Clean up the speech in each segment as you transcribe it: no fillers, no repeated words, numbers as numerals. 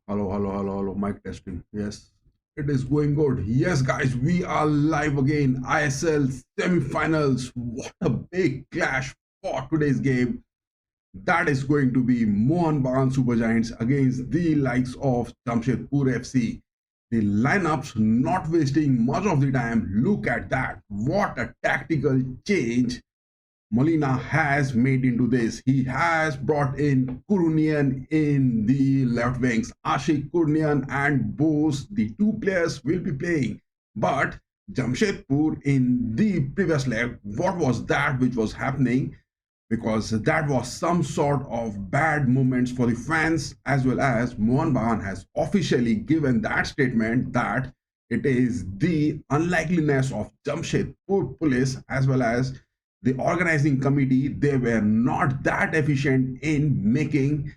Hello, hello, hello, hello. Mic testing. Yes, it is going good. Yes, guys, we are live again. ISL semifinals. What a big clash for today's game. That is going to be Mohun Bagan Super Giants against the likes of Jamshedpur FC. The lineups not wasting much of the time. Look at that. What a tactical change Molina has made into this. He has brought in Kurunian in the left wings. Ashik Kurnian and Bose, the two players, will be playing. But Jamshedpur in the previous leg, what was that which was happening? Because that was some sort of bad moments for the fans, as well as Mohun Bagan has officially given that statement that it is the unlikeliness of Jamshedpur police as well as the organizing committee. They were not that efficient in making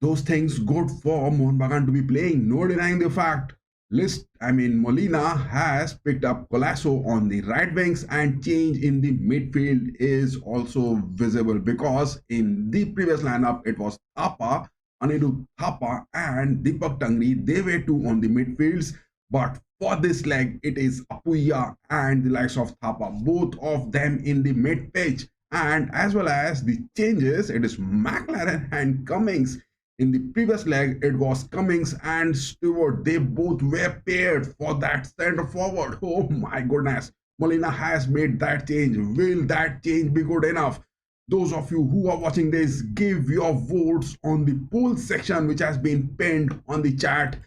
those things good for Mohun Bagan to be playing. No denying the fact. Molina has picked up Colasso on the right wings, and change in the midfield is also visible because in the previous lineup it was Thapa, Anirudh Thapa, and Deepak Tangri. They were two on the midfields, but for this leg it is Apuya and the likes of Thapa, both of them in the mid pitch. And as well as the changes, it is McLaren and Cummings. In the previous leg, it was Cummings and Stewart. They both were paired for that center forward. Oh my goodness. Molina has made that change. Will that change be good enough? Those of you who are watching this, give your votes on the poll section, which has been pinned on the chat.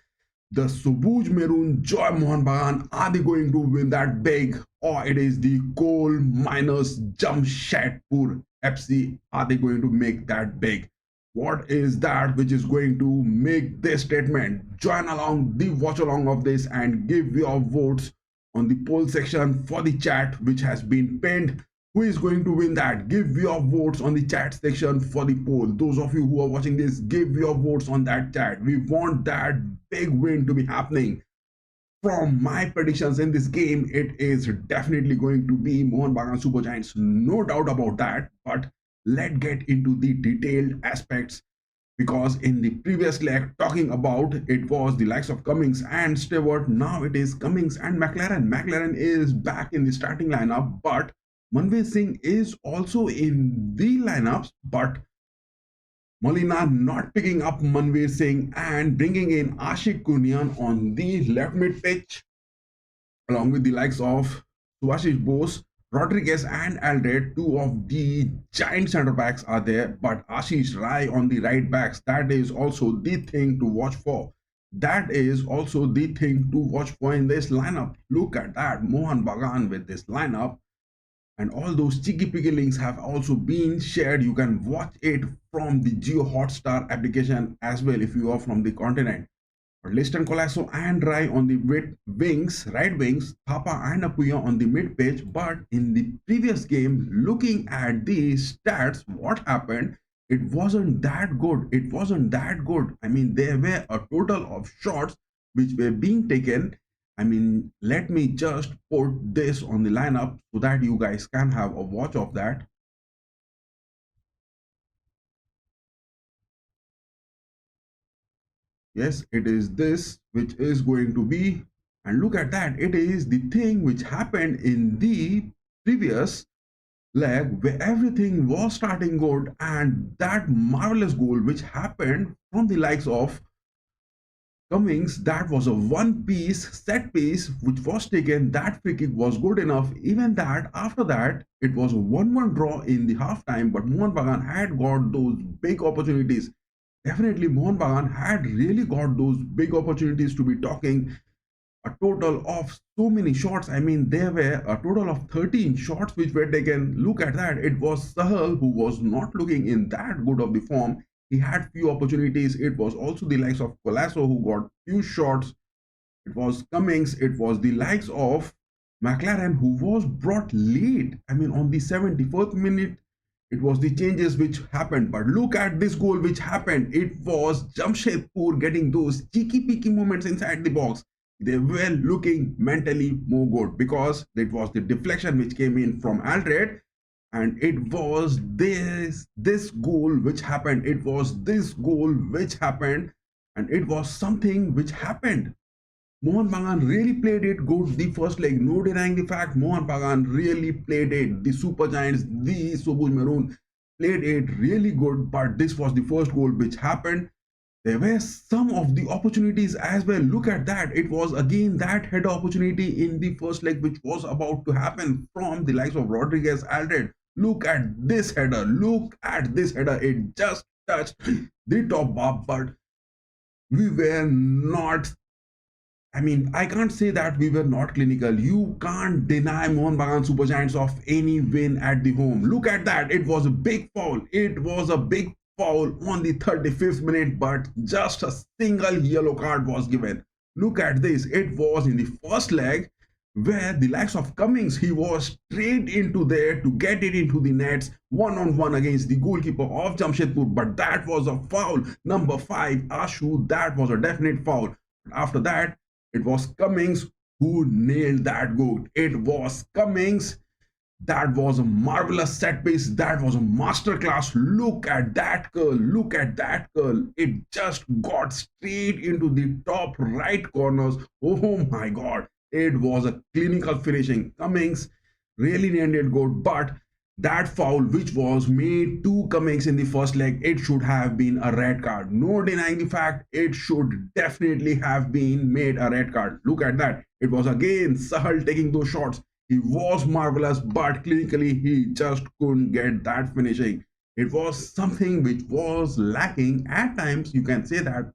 The Subuj Maroon Joy Mohun Bagan, are they going to win that big? Or it is the coal miners Jamshedpur FC, are they going to make that big? What is that which is going to make this statement? Join along the watch along of this and give your votes on the poll section for the chat which has been pinned. Who is going to win that? Give your votes on the chat section for the poll. Those of you who are watching this, give your votes on that chat. We want that big win to be happening. From my predictions in this game, it is definitely going to be Mohun Bagan Super Giants, no doubt about that. But let's get into the detailed aspects, because in the previous leg talking about, it was the likes of Cummings and Stewart. Now it is Cummings and McLaren. McLaren is back in the starting lineup, but Manveer Singh is also in the lineups, but Molina not picking up Manveer Singh and bringing in Ashik Kunyan on the left mid pitch, along with the likes of Subhashish Bose, Rodriguez, and Aldred. Two of the giant centre backs are there, but Ashish Rai on the right backs, that is also the thing to watch for. That is also the thing to watch for in this lineup. Look at that, Mohun Bagan with this lineup. And all those cheeky picky links have also been shared. You can watch it from the Geo Hotstar application as well if you are from the continent. Liston Colasso and Rai on the wings, right wings, Thapa and Apuya on the mid pitch. But in the previous game, looking at the stats, what happened? It wasn't that good. It wasn't that good. There were a total of shots which were being taken. Let me just put this on the lineup so that you guys can have a watch of that. Yes, it is this which is going to be, and look at that, it is the thing which happened in the previous leg where everything was starting good, and that marvelous goal which happened from the likes of Cummings, that was a one piece set piece which was taken. That free kick was good enough. Even that, after that, it was a 1-1 draw in the halftime, but Mohun Bagan had got those big opportunities. Definitely, Mohun Bagan had really got those big opportunities to be talking. A total of so many shots. There were a total of 13 shots which were taken. Look at that. It was Sahal who was not looking in that good of the form. He had few opportunities. It was also the likes of Colasso who got few shots. It was Cummings. It was the likes of McLaren who was brought late. On the 74th minute, it was the changes which happened. But look at this goal which happened. It was Jamshedpur getting those cheeky peeky moments inside the box. They were looking mentally more good because it was the deflection which came in from Aldred, and it was this goal which happened. It was this goal which happened, and it was something which happened. Mohun Bagan really played it good the first leg. No denying the fact, Mohun Bagan really played it. The Super Giants, the Sobuj Maroon played it really good, but this was the first goal which happened. There were some of the opportunities as well. Look at that. It was again that header opportunity in the first leg which was about to happen from the likes of Rodriguez Aldred. Look at this header. Look at this header. It just touched the top bar, but we were not, I can't say that we were not clinical. You can't deny Mohun Bagan Super Giants of any win at the home. Look at that. It was a big foul. It was a big foul on the 35th minute, but just a single yellow card was given. Look at this. It was in the first leg where the likes of Cummings, he was straight into there to get it into the nets, one-on-one against the goalkeeper of Jamshedpur, but that was a foul. Number 5, Ashu, that was a definite foul. After that, it was Cummings who nailed that goal. It was Cummings. That was a marvelous set piece. That was a masterclass. Look at that curl. Look at that curl. It just got straight into the top right corners. Oh my God. It was a clinical finishing. Cummings really nailed it good, but that foul which was made to Cummings in the first leg, it should have been a red card. No denying the fact, it should definitely have been made a red card. Look at that. It was again Sahal taking those shots. He was marvelous, but clinically he just couldn't get that finishing. It was something which was lacking at times. You can say that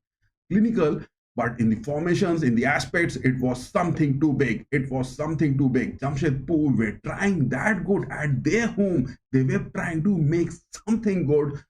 clinical, but in the formations, in the aspects, it was something too big. It was something too big. Jamshedpur were trying that good at their home. They were trying to make something good,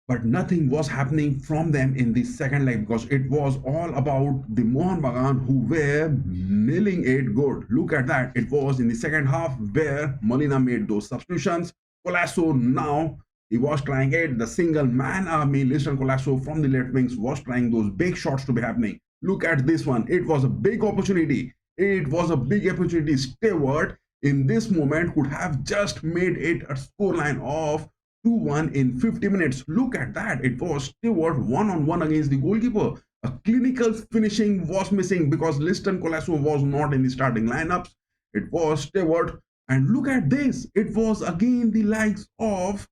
but nothing was happening from them in the second leg because it was all about the Mohun Bagan who were nailing it good. Look at that. It was in the second half where Molina made those substitutions. Colasso now, he was trying it. The single man army, Liston Colasso from the left wings was trying those big shots to be happening. Look at this one. It was a big opportunity. It was a big opportunity. Stewart in this moment could have just made it a scoreline of 2-1 in 50 minutes. Look at that. It was Stewart one-on-one against the goalkeeper. A clinical finishing was missing because Liston Colasso was not in the starting lineups. It was Stewart. And look at this. It was again the likes of,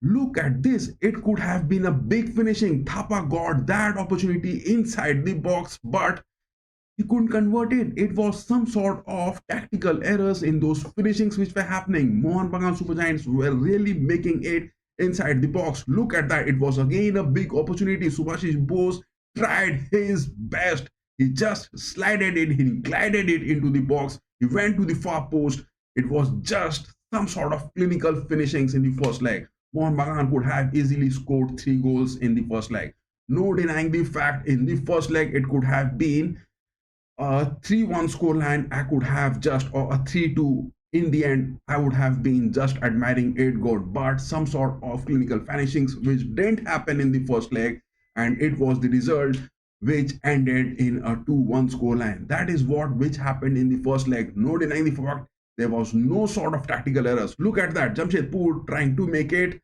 look at this. It could have been a big finishing. Thapa got that opportunity inside the box, but he couldn't convert it. It was some sort of tactical errors in those finishings which were happening. Mohun Bagan Super Giants were really making it inside the box. Look at that. It was again a big opportunity. Subhashish Bose tried his best. He just slided it. He glided it into the box. He went to the far post. It was just some sort of clinical finishings in the first leg. Mohun Bagan could have easily scored 3 goals in the first leg. No denying the fact, in the first leg, it could have been a 3-1 scoreline. I could have just, or a 3-2. In the end, I would have been just admiring it good, but some sort of clinical finishings which didn't happen in the first leg, and it was the result which ended in a 2-1 scoreline. That is what which happened in the first leg. No denying the fact, there was no sort of tactical errors. Look at that. Jamshedpur trying to make it.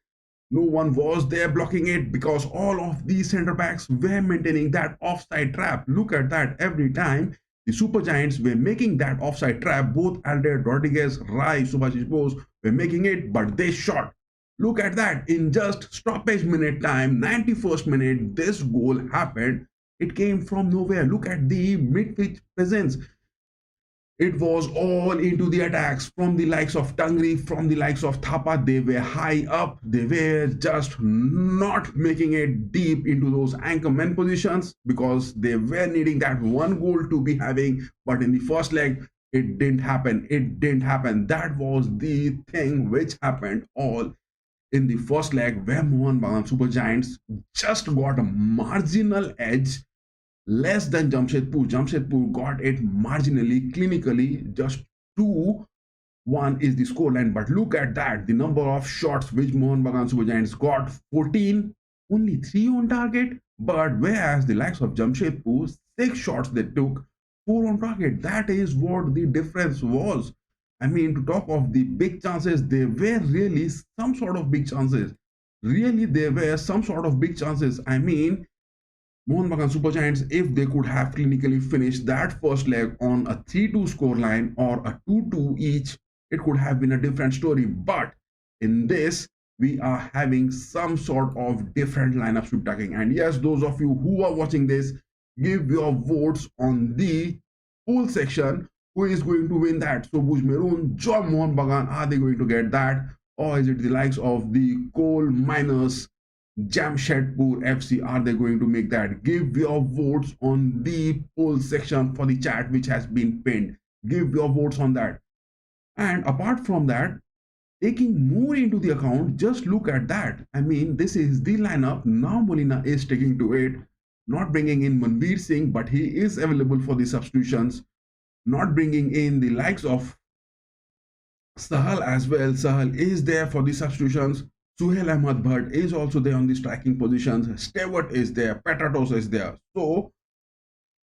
No one was there blocking it because all of these centre backs were maintaining that offside trap. Look at that. Every time the Super Giants were making that offside trap, both Aldred, Rodriguez, Rai, Subhashish Bose were making it, but they shot. Look at that. In just stoppage minute time, 91st minute, this goal happened. It came from nowhere. Look at the midfield presence. It was all into the attacks from the likes of Tangri, from the likes of Thapa. They were high up. They were just not making it deep into those anchor men positions because they were needing that one goal to be having. But in the first leg, it didn't happen. It didn't happen. That was the thing which happened all in the first leg where Mohun Bagan Super Giants just got a marginal edge, less than Jamshedpur. Jamshedpur got it marginally, clinically, just 2-1 is the scoreline. But look at that, the number of shots which Mohun Bagan Super Giants got, 14, only 3 on target. But whereas the likes of Jamshedpur, 6 shots they took, 4 on target. That is what the difference was. To talk of the big chances, there were really some sort of big chances. Really, there were some sort of big chances. Mohun Bagan Super Giants, if they could have clinically finished that first leg on a 3-2 scoreline or a 2-2 each, it could have been a different story. But in this, we are having some sort of different lineups to attacking. And yes, those of you who are watching this, give your votes on the pool section. Who is going to win that? So Buj Maroon, John Mohun Bagan, are they going to get that? Or is it the likes of the coal miners, Jamshedpur FC, are they going to make that? Give your votes on the poll section for the chat which has been pinned. Give your votes on that. And apart from that, taking more into the account, just look at that. I mean, this is the lineup. Now Molina is sticking to it, not bringing in Manveer Singh, but he is available for the substitutions, not bringing in the likes of Sahal as well. Sahal is there for the substitutions. Suhail Ahmad Bhatt is also there on the striking positions. Stewart is there. Petratos is there. So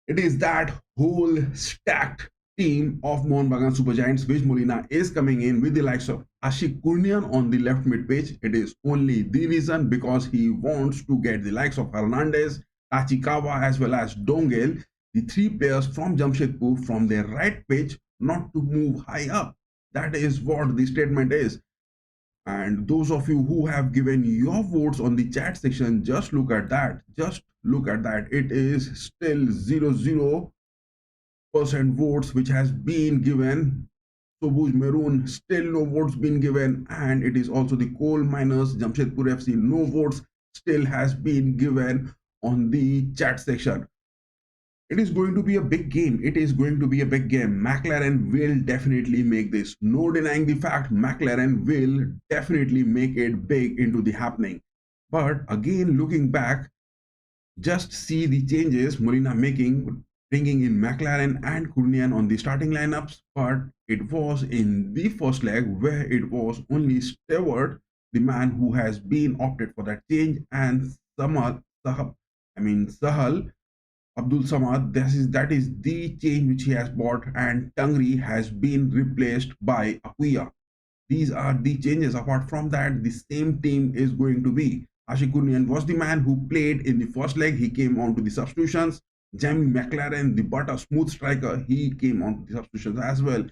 it is that whole stacked team of Mohun Bagan Super Giants which Molina is coming in with the likes of Ashik Kurnian on the left mid pitch. It is only the reason because he wants to get the likes of Hernandez, Tachikawa as well as Dongel, the three players from Jamshedpur from their right pitch, not to move high up. That is what the statement is. And those of you who have given your votes on the chat section, just look at that. Just look at that. It is still 0% votes which has been given. Sobuj Maroon, still no votes been given. And it is also the coal miners, Jamshedpur FC, no votes still has been given on the chat section. It is going to be a big game. It is going to be a big game. McLaren will definitely make this. No denying the fact, McLaren will definitely make it big into the happening. But again, looking back, just see the changes Molina making, bringing in McLaren and Kurnian on the starting lineups. But it was in the first leg where it was only Stewart, the man who has been opted for that change, and Sahal Abdul Samad, that is the change which he has bought, and Tangri has been replaced by Akuya. These are the changes. Apart from that, the same team is going to be. Ashik Kurnian was the man who played in the first leg. He came on to the substitutions. Jamie McLaren, the butter smooth striker, he came on to the substitutions as well.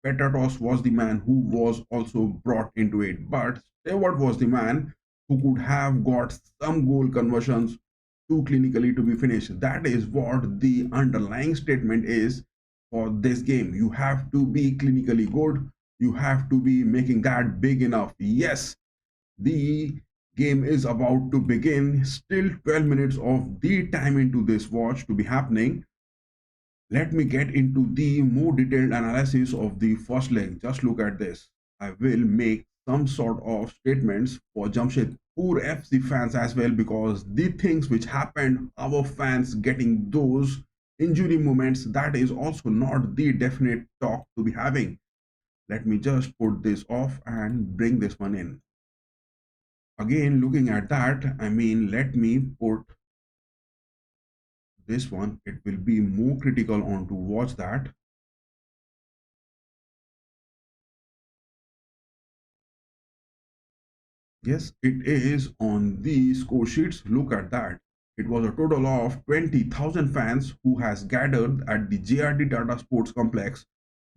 Petratos was the man who was also brought into it. But Stewart was the man who could have got some goal conversions too clinically to be finished. That is what the underlying statement is for this game. You have to be clinically good. You have to be making that big enough. Yes, the game is about to begin. Still 12 minutes of the time into this watch to be happening. Let me get into the more detailed analysis of the first leg. Just look at this. I will make some sort of statements for Jamshedpur FC fans as well, because the things which happened, our fans getting those injury moments, that is also not the definite talk to be having. Let me just put this off and bring this one in. Again, looking at that, I mean, let me put this one. It will be more critical on to watch that. Yes, it is on the score sheets. Look at that. It was a total of 20,000 fans who has gathered at the JRD Tata Sports Complex.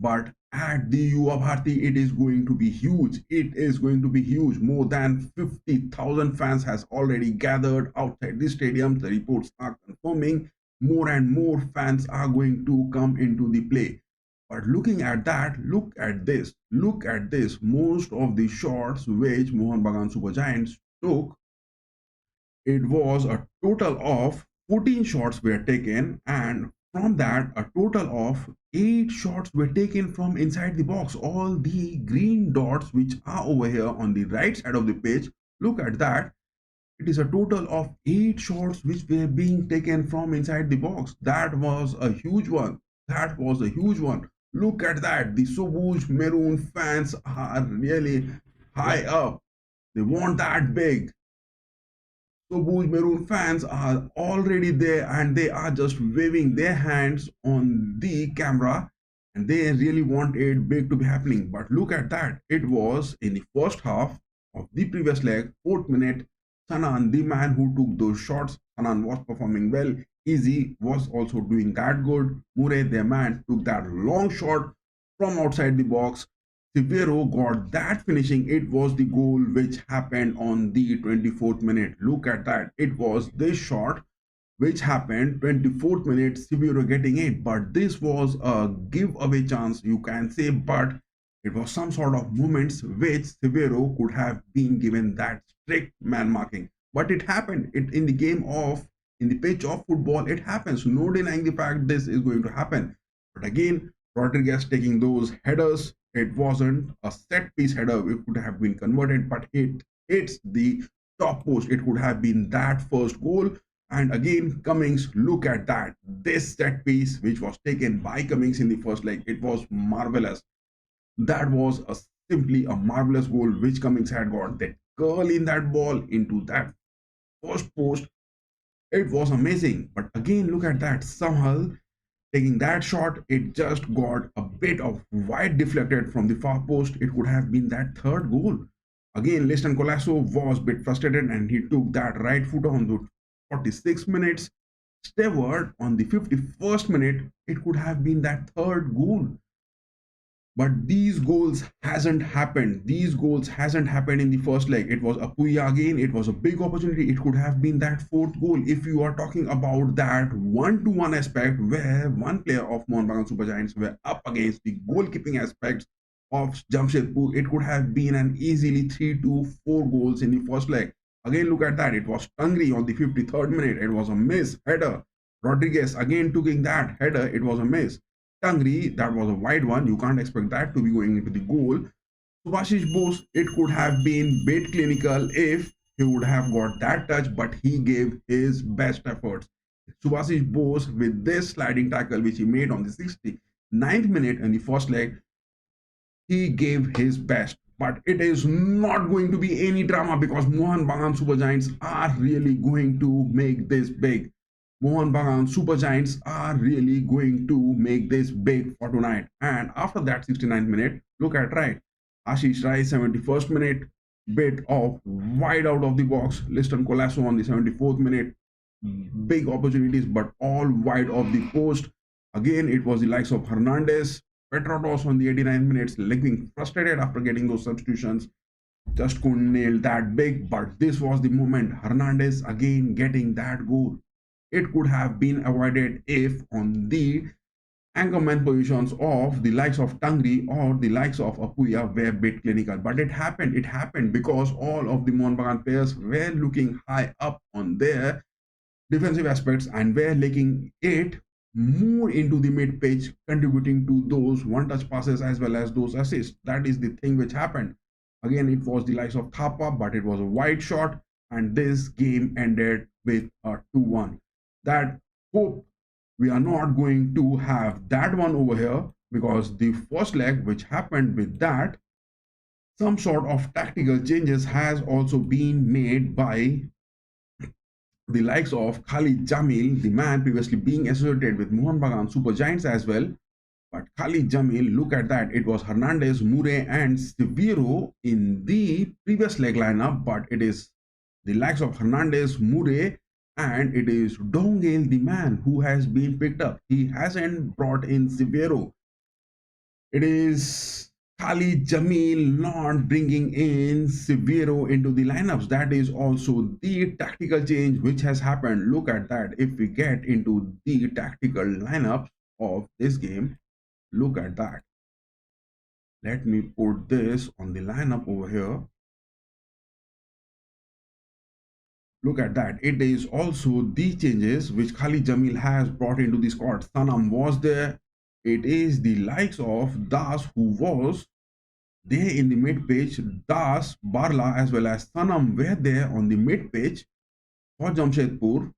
But at the Yuba Bharati, it is going to be huge. It is going to be huge. More than 50,000 fans has already gathered outside the stadium. The reports are confirming more and more fans are going to come into the play. But looking at that, look at this. Look at this. Most of the shots which Mohun Bagan Super Giants took, it was a total of 14 shots were taken, and from that, a total of 8 shots were taken from inside the box. All the green dots which are over here on the right side of the pitch, look at that. It is a total of 8 shots which were being taken from inside the box. That was a huge one. That was a huge one. Look at that. The Sobuj Maroon fans are really high up. They want that big. Sobuj Maroon fans are already there and they are just waving their hands on the camera, and they really want it big to be happening. But look at that. It was in the first half of the previous leg, 4th minute, Sanan, the man who took those shots, Hanan was performing well. Easy was also doing that good. Murray, their man, took that long shot from outside the box. Severo got that finishing. It was the goal which happened on the 24th minute. Look at that. It was this shot which happened 24th minute, Severo getting it. But this was a giveaway chance, you can say, but it was some sort of moments which Severo could have been given that strict man marking. But it happened. It in the game of in the pitch of football, it happens. No denying the fact this is going to happen. But again, Rodriguez taking those headers, it wasn't a set piece header. It could have been converted, but it hits the top post. It could have been that first goal. And again, Cummings, look at that. This set piece, which was taken by Cummings in the first leg, it was marvelous. That was simply a marvelous goal which Cummings had got. That curl in that ball into that first post, it was amazing. But again, look at that. Somehow, taking that shot, it just got a bit of wide deflected from the far post. It could have been that third goal. Again, Liston Colasso was a bit frustrated and he took that right foot on the 46 minutes. Stewart on the 51st minute, it could have been that third goal. But these goals hasn't happened. These goals hasn't happened in the first leg. It was Apuya again. It was a big opportunity. It could have been that fourth goal. If you are talking about that one-to-one aspect where one player of Mohun Bagan Super Giants were up against the goalkeeping aspects of Jamshedpur, it could have been an easily 3 to 4 goals in the first leg. Again, look at that. It was Tangri on the 53rd minute. It was a miss header. Rodriguez again taking that header. It was a miss. Tangri, that was a wide one. You can't expect that to be going into the goal. Subhashish Bose, it could have been bit clinical if he would have got that touch, but he gave his best efforts. Subhashish Bose with this sliding tackle which he made on the 69th minute in the first leg, he gave his best. But it is not going to be any drama because Mohun Bagan Super Giants are really going to make this big. Mohun Bagan Super Giants are really going to make this big for tonight. And after that 69th minute, look at right. Ashish Rai 71st minute, bit of wide out of the box. Liston Colasso on the 74th minute, big opportunities but all wide of the post. Again, it was the likes of Hernandez, Petrodos on the 89th minutes, looking frustrated after getting those substitutions. Just couldn't nail that big, but this was the moment. Hernandez again getting that goal. It could have been avoided if on the anchorman positions of the likes of Tangri or the likes of Apuya were bit clinical. But it happened. It happened because all of the Mohun Bagan players were looking high up on their defensive aspects and were making it more into the mid pitch, contributing to those one-touch passes as well as those assists. That is the thing which happened. Again, it was the likes of Thapa, but it was a wide shot, and this game ended with a 2-1. That hope we are not going to have that one over here because the first leg which happened with that, some sort of tactical changes has also been made by the likes of Khalid Jamil, the man previously being associated with Mohun Bagan Super Giants as well. But Khalid Jamil, look at that. It was Hernandez, Murray and Severo in the previous leg lineup, but it is the likes of Hernandez, Murray, and it is Dongale, the man who has been picked up. He hasn't brought in Severo. It is Khalid Jamil not bringing in Severo into the lineups. That is also the tactical change which has happened. Look at that. If we get into the tactical lineups of this game, look at that. Let me put this on the lineup over here. Look at that. It is also the changes which Khalid Jamil has brought into the squad. Sanam was there. It is the likes of Das who was there in the mid pitch. Das, Barla as well as Sanam were there on the mid pitch for Jamshedpur.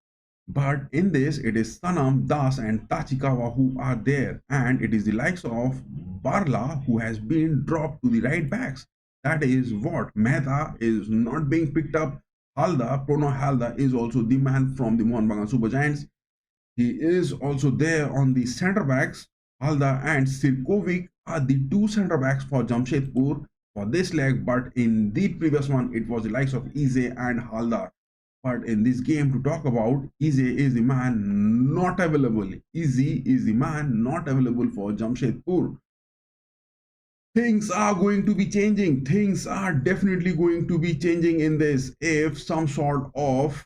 But in this, it is Sanam, Das and Tachikawa who are there. And it is the likes of Barla who has been dropped to the right backs. That is what Mehta is not being picked up. Halda, Prono Halda is also the man from the Mohun Bagan Super Giants. He is also there on the centre backs. Halda and Sirkovic are the two centre backs for Jamshedpur for this leg, but in the previous one, it was the likes of Ize and Halda. But in this game to talk about, Easy is the man not available. Easy is the man not available for Jamshedpur. Things are going to be changing. Things are definitely going to be changing in this if some sort of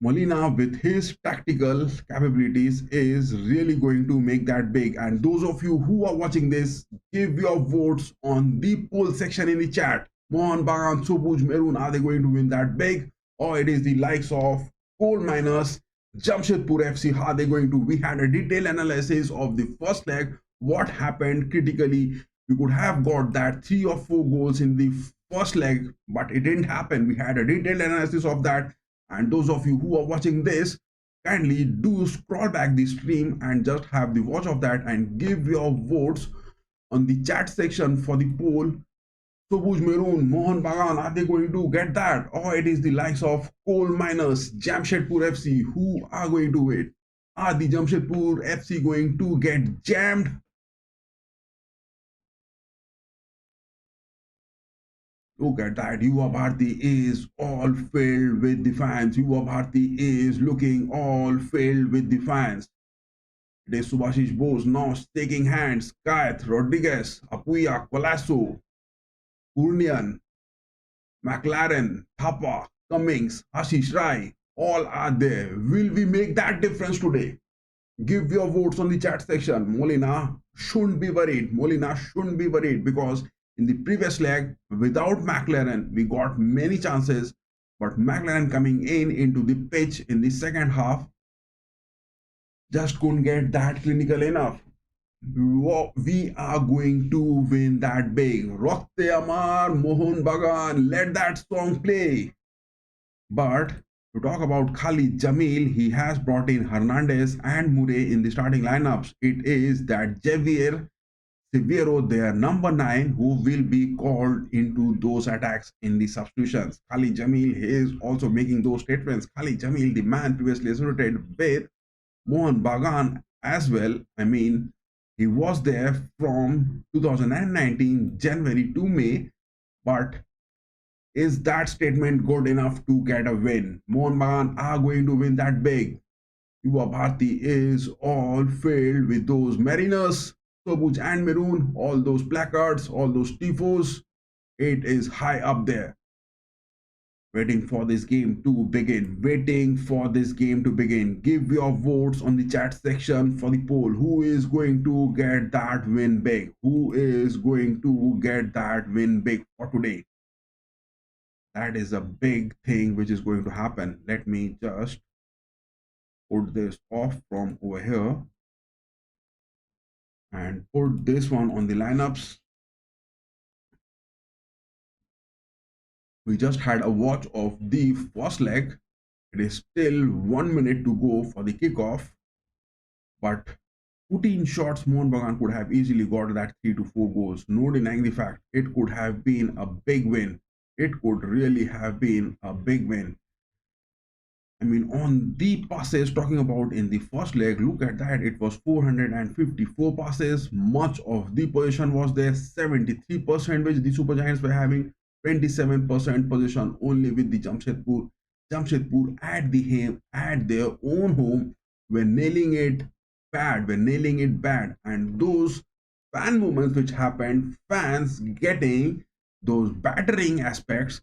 Molina with his tactical capabilities is really going to make that big. And those of you who are watching this, give your votes on the poll section in the chat. Mohun Bagan Super Giants, are they going to win that big? Or it is the likes of coal miners, Jamshedpur FC, are they going to? We had a detailed analysis of the first leg, what happened critically. We could have got that 3 or 4 goals in the first leg, but it didn't happen. We had a detailed analysis of that. And those of you who are watching this, kindly do scroll back the stream and just have the watch of that and give your votes on the chat section for the poll. Sobuj Maroon, Mohun Bagan, are they going to get that? Or it is the likes of coal miners, Jamshedpur FC, who are going to win? Are the Jamshedpur FC going to get jammed? Look at that. Yuba Bharati is all filled with the fans. Yuba Bharati is looking all filled with the fans. It is Subhashish Bose now taking hands. Kayat, Rodriguez, Apuya, Colasso, Urnian, McLaren, Thapa, Cummings, Ashish Rai, all are there. Will we make that difference today? Give your votes on the chat section. Molina shouldn't be worried. Molina shouldn't be worried because in the previous leg, without McLaren, we got many chances, but McLaren coming in into the pitch in the second half just couldn't get that clinical enough. We are going to win that big. Rokhte Amar, Mohun Bagan, let that song play. But to talk about Khalid Jamil, he has brought in Hernandez and Murray in the starting lineups. It is that Javier Severo, their number 9, who will be called into those attacks in the substitutions. Khalid Jamil is also making those statements. Khalid Jamil, the man previously associated with Mohun Bagan as well. I mean, he was there from 2019 January to May, but is that statement good enough to get a win? Mohun Bagan are going to win that big. Yuba Bharati is all filled with those Mariners, Sobuj and Maroon, all those placards, all those tifos. It is high up there. Waiting for this game to begin. Waiting for this game to begin. Give your votes on the chat section for the poll. Who is going to get that win big? Who is going to get that win big for today? That is a big thing which is going to happen. Let me just put this off from over here and put this one on the lineups. We just had a watch of the first leg. It is still 1 minute to go for the kickoff, but 14 shots Mohun Bagan could have easily got that 3 to 4 goals. No denying the fact it could have been a big win. It could really have been a big win. I mean, on the passes, talking about in the first leg, look at that. It was 454 passes. Much of the position was there. 73% which the Super Giants were having. 27% position only with the Jamshedpur. Jamshedpur at their own home were nailing it bad. And those fan movements which happened, fans getting those battering aspects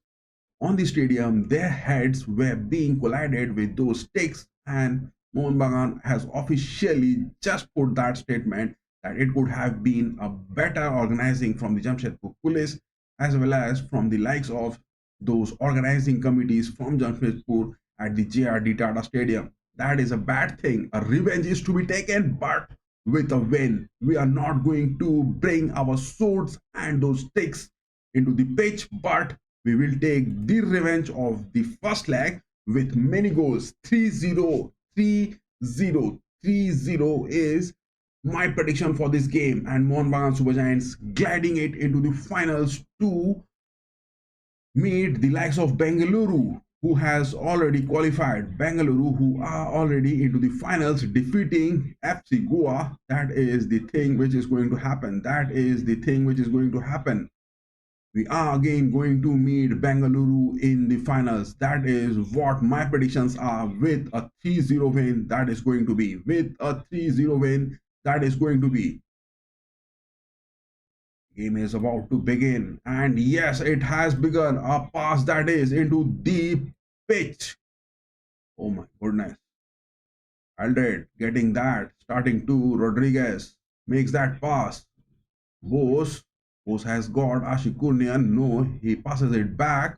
on the stadium, their heads were being collided with those sticks, and Mohun Bagan has officially just put that statement that it could have been a better organizing from the Jamshedpur police as well as from the likes of those organizing committees from Jamshedpur at the JRD Tata Stadium. That is a bad thing. A revenge is to be taken, but with a win. We are not going to bring our swords and those sticks into the pitch, but we will take the revenge of the first leg with many goals. 3-0, 3-0, 3-0 is my prediction for this game, and Mohun Bagan Super Giants gliding it into the finals to meet the likes of Bengaluru, who has already qualified. Bengaluru, who are already into the finals, defeating FC Goa. That is the thing which is going to happen. That is the thing which is going to happen. We are again going to meet Bengaluru in the finals. That is what my predictions are with a 3-0 win. That is going to be. With a 3-0 win, that is going to be. Game is about to begin. And yes, it has begun. A pass that is into the pitch. Oh my goodness. Aldred getting that. Starting to Rodriguez. Makes that pass. Bose. Bose has got Ashikurnian. No, he passes it back.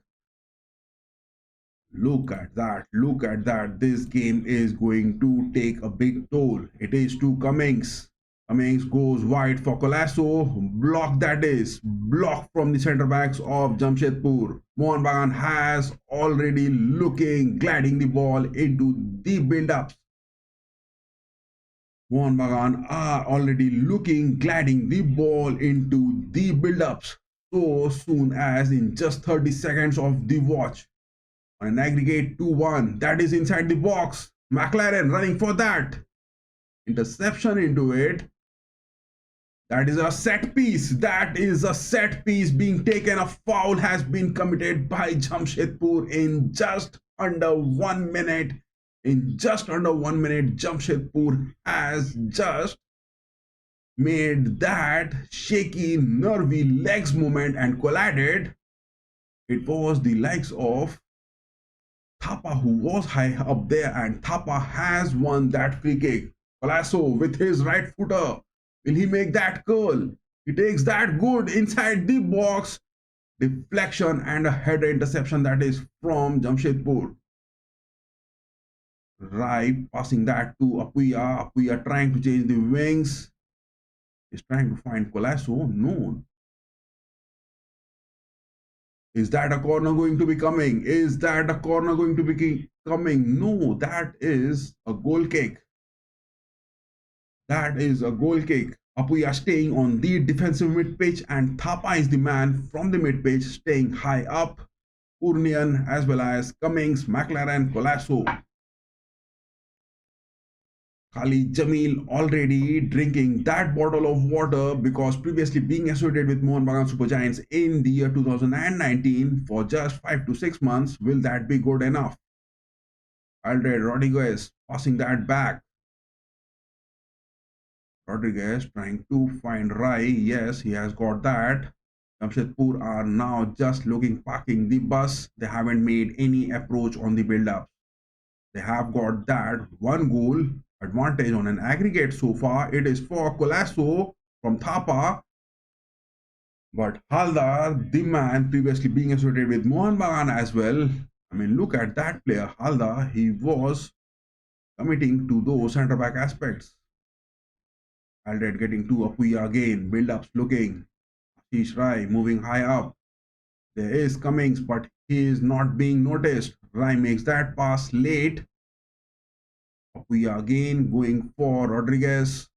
Look at that. Look at that. This game is going to take a big toll. It is to Cummings. Cummings goes wide for Colasso. Block that is. Block from the centre backs of Jamshedpur. Mohun Bagan has already looking, gliding the ball into the build-ups. Mohun Bagan are already looking, gliding the ball into the build-ups. So soon as in just 30 seconds of the watch. An aggregate 2-1. That is inside the box. McLaren running for that. Interception into it. That is a set piece. That is a set piece being taken. A foul has been committed by Jamshedpur in just under 1 minute. In just under 1 minute, Jamshedpur has just made that shaky, nervy legs movement and collided. It was the legs of Thapa who was high up there, and Thapa has won that free kick. Colasso with his right footer. Will he make that curl? He takes that good inside the box. Deflection and a header interception that is from Jamshedpur. Rai passing that to Apuya. Apuya trying to change the wings. He's trying to find Colasso. No. Is that a corner going to be coming? Is that a corner going to be coming? No, that is a goal kick. That is a goal kick. Apuya staying on the defensive mid pitch, and Thapa is the man from the mid pitch staying high up. Urnian as well as Cummings, McLaren, Colasso. Khalid Jamil already drinking that bottle of water because previously being associated with Mohun Bagan Super Giants in the year 2019 for just 5 to 6 months. Will that be good enough? Aldred Rodriguez passing that back. Rodriguez trying to find Rai. Yes, he has got that. Jamshedpur are now just looking, parking the bus. They haven't made any approach on the build-up. They have got that one goal advantage on an aggregate so far. It is for Colasso from Thapa. But Haldar, the man previously being associated with Mohun Bagan as well. I mean, look at that player, Haldar. He was committing to those centre back aspects. Aldred getting to Apuya again. Build-ups looking. Ashish Rai moving high up. There is Cummings, but he is not being noticed. Rai makes that pass late. Apuya again going for Rodriguez.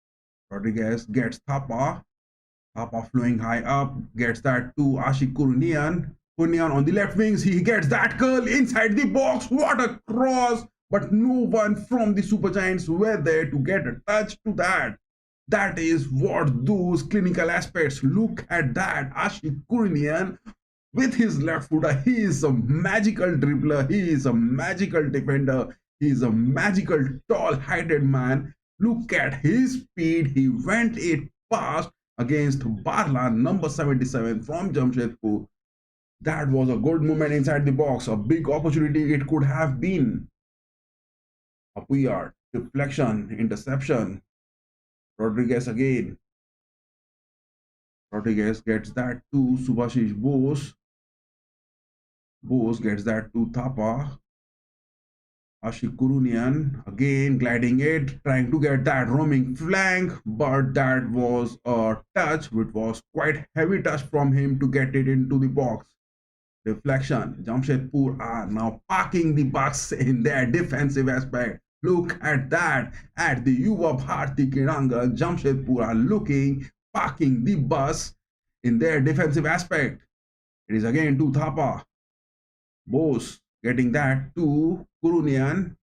Rodriguez gets Thapa. Thapa flowing high up. Gets that to Ashik Kurnian. Kurnian on the left wings. He gets that curl inside the box. What a cross. But no one from the Super Giants were there to get a touch to that. That is what those clinical aspects. Look at that. Ashik Kurnian with his left footer. He is a magical dribbler. He is a magical defender. He is a magical tall-heighted man. Look at his speed. He went it past against Barla, number 77 from Jamshedpur. That was a good moment inside the box. A big opportunity it could have been. Apuya, deflection, interception. Rodriguez again. Rodriguez gets that to Subhashish Bose. Bose gets that to Thapa. Ashik Kurunian again gliding it, trying to get that roaming flank, but that was a touch which was quite heavy touch from him to get it into the box. Deflection. Jamshedpur are now parking the bus in their defensive aspect. Look at that. At the Yuba Bharati Krirangan, Jamshedpur are looking, parking the bus in their defensive aspect. It is again to Thapa. Bose getting that to Kurunian.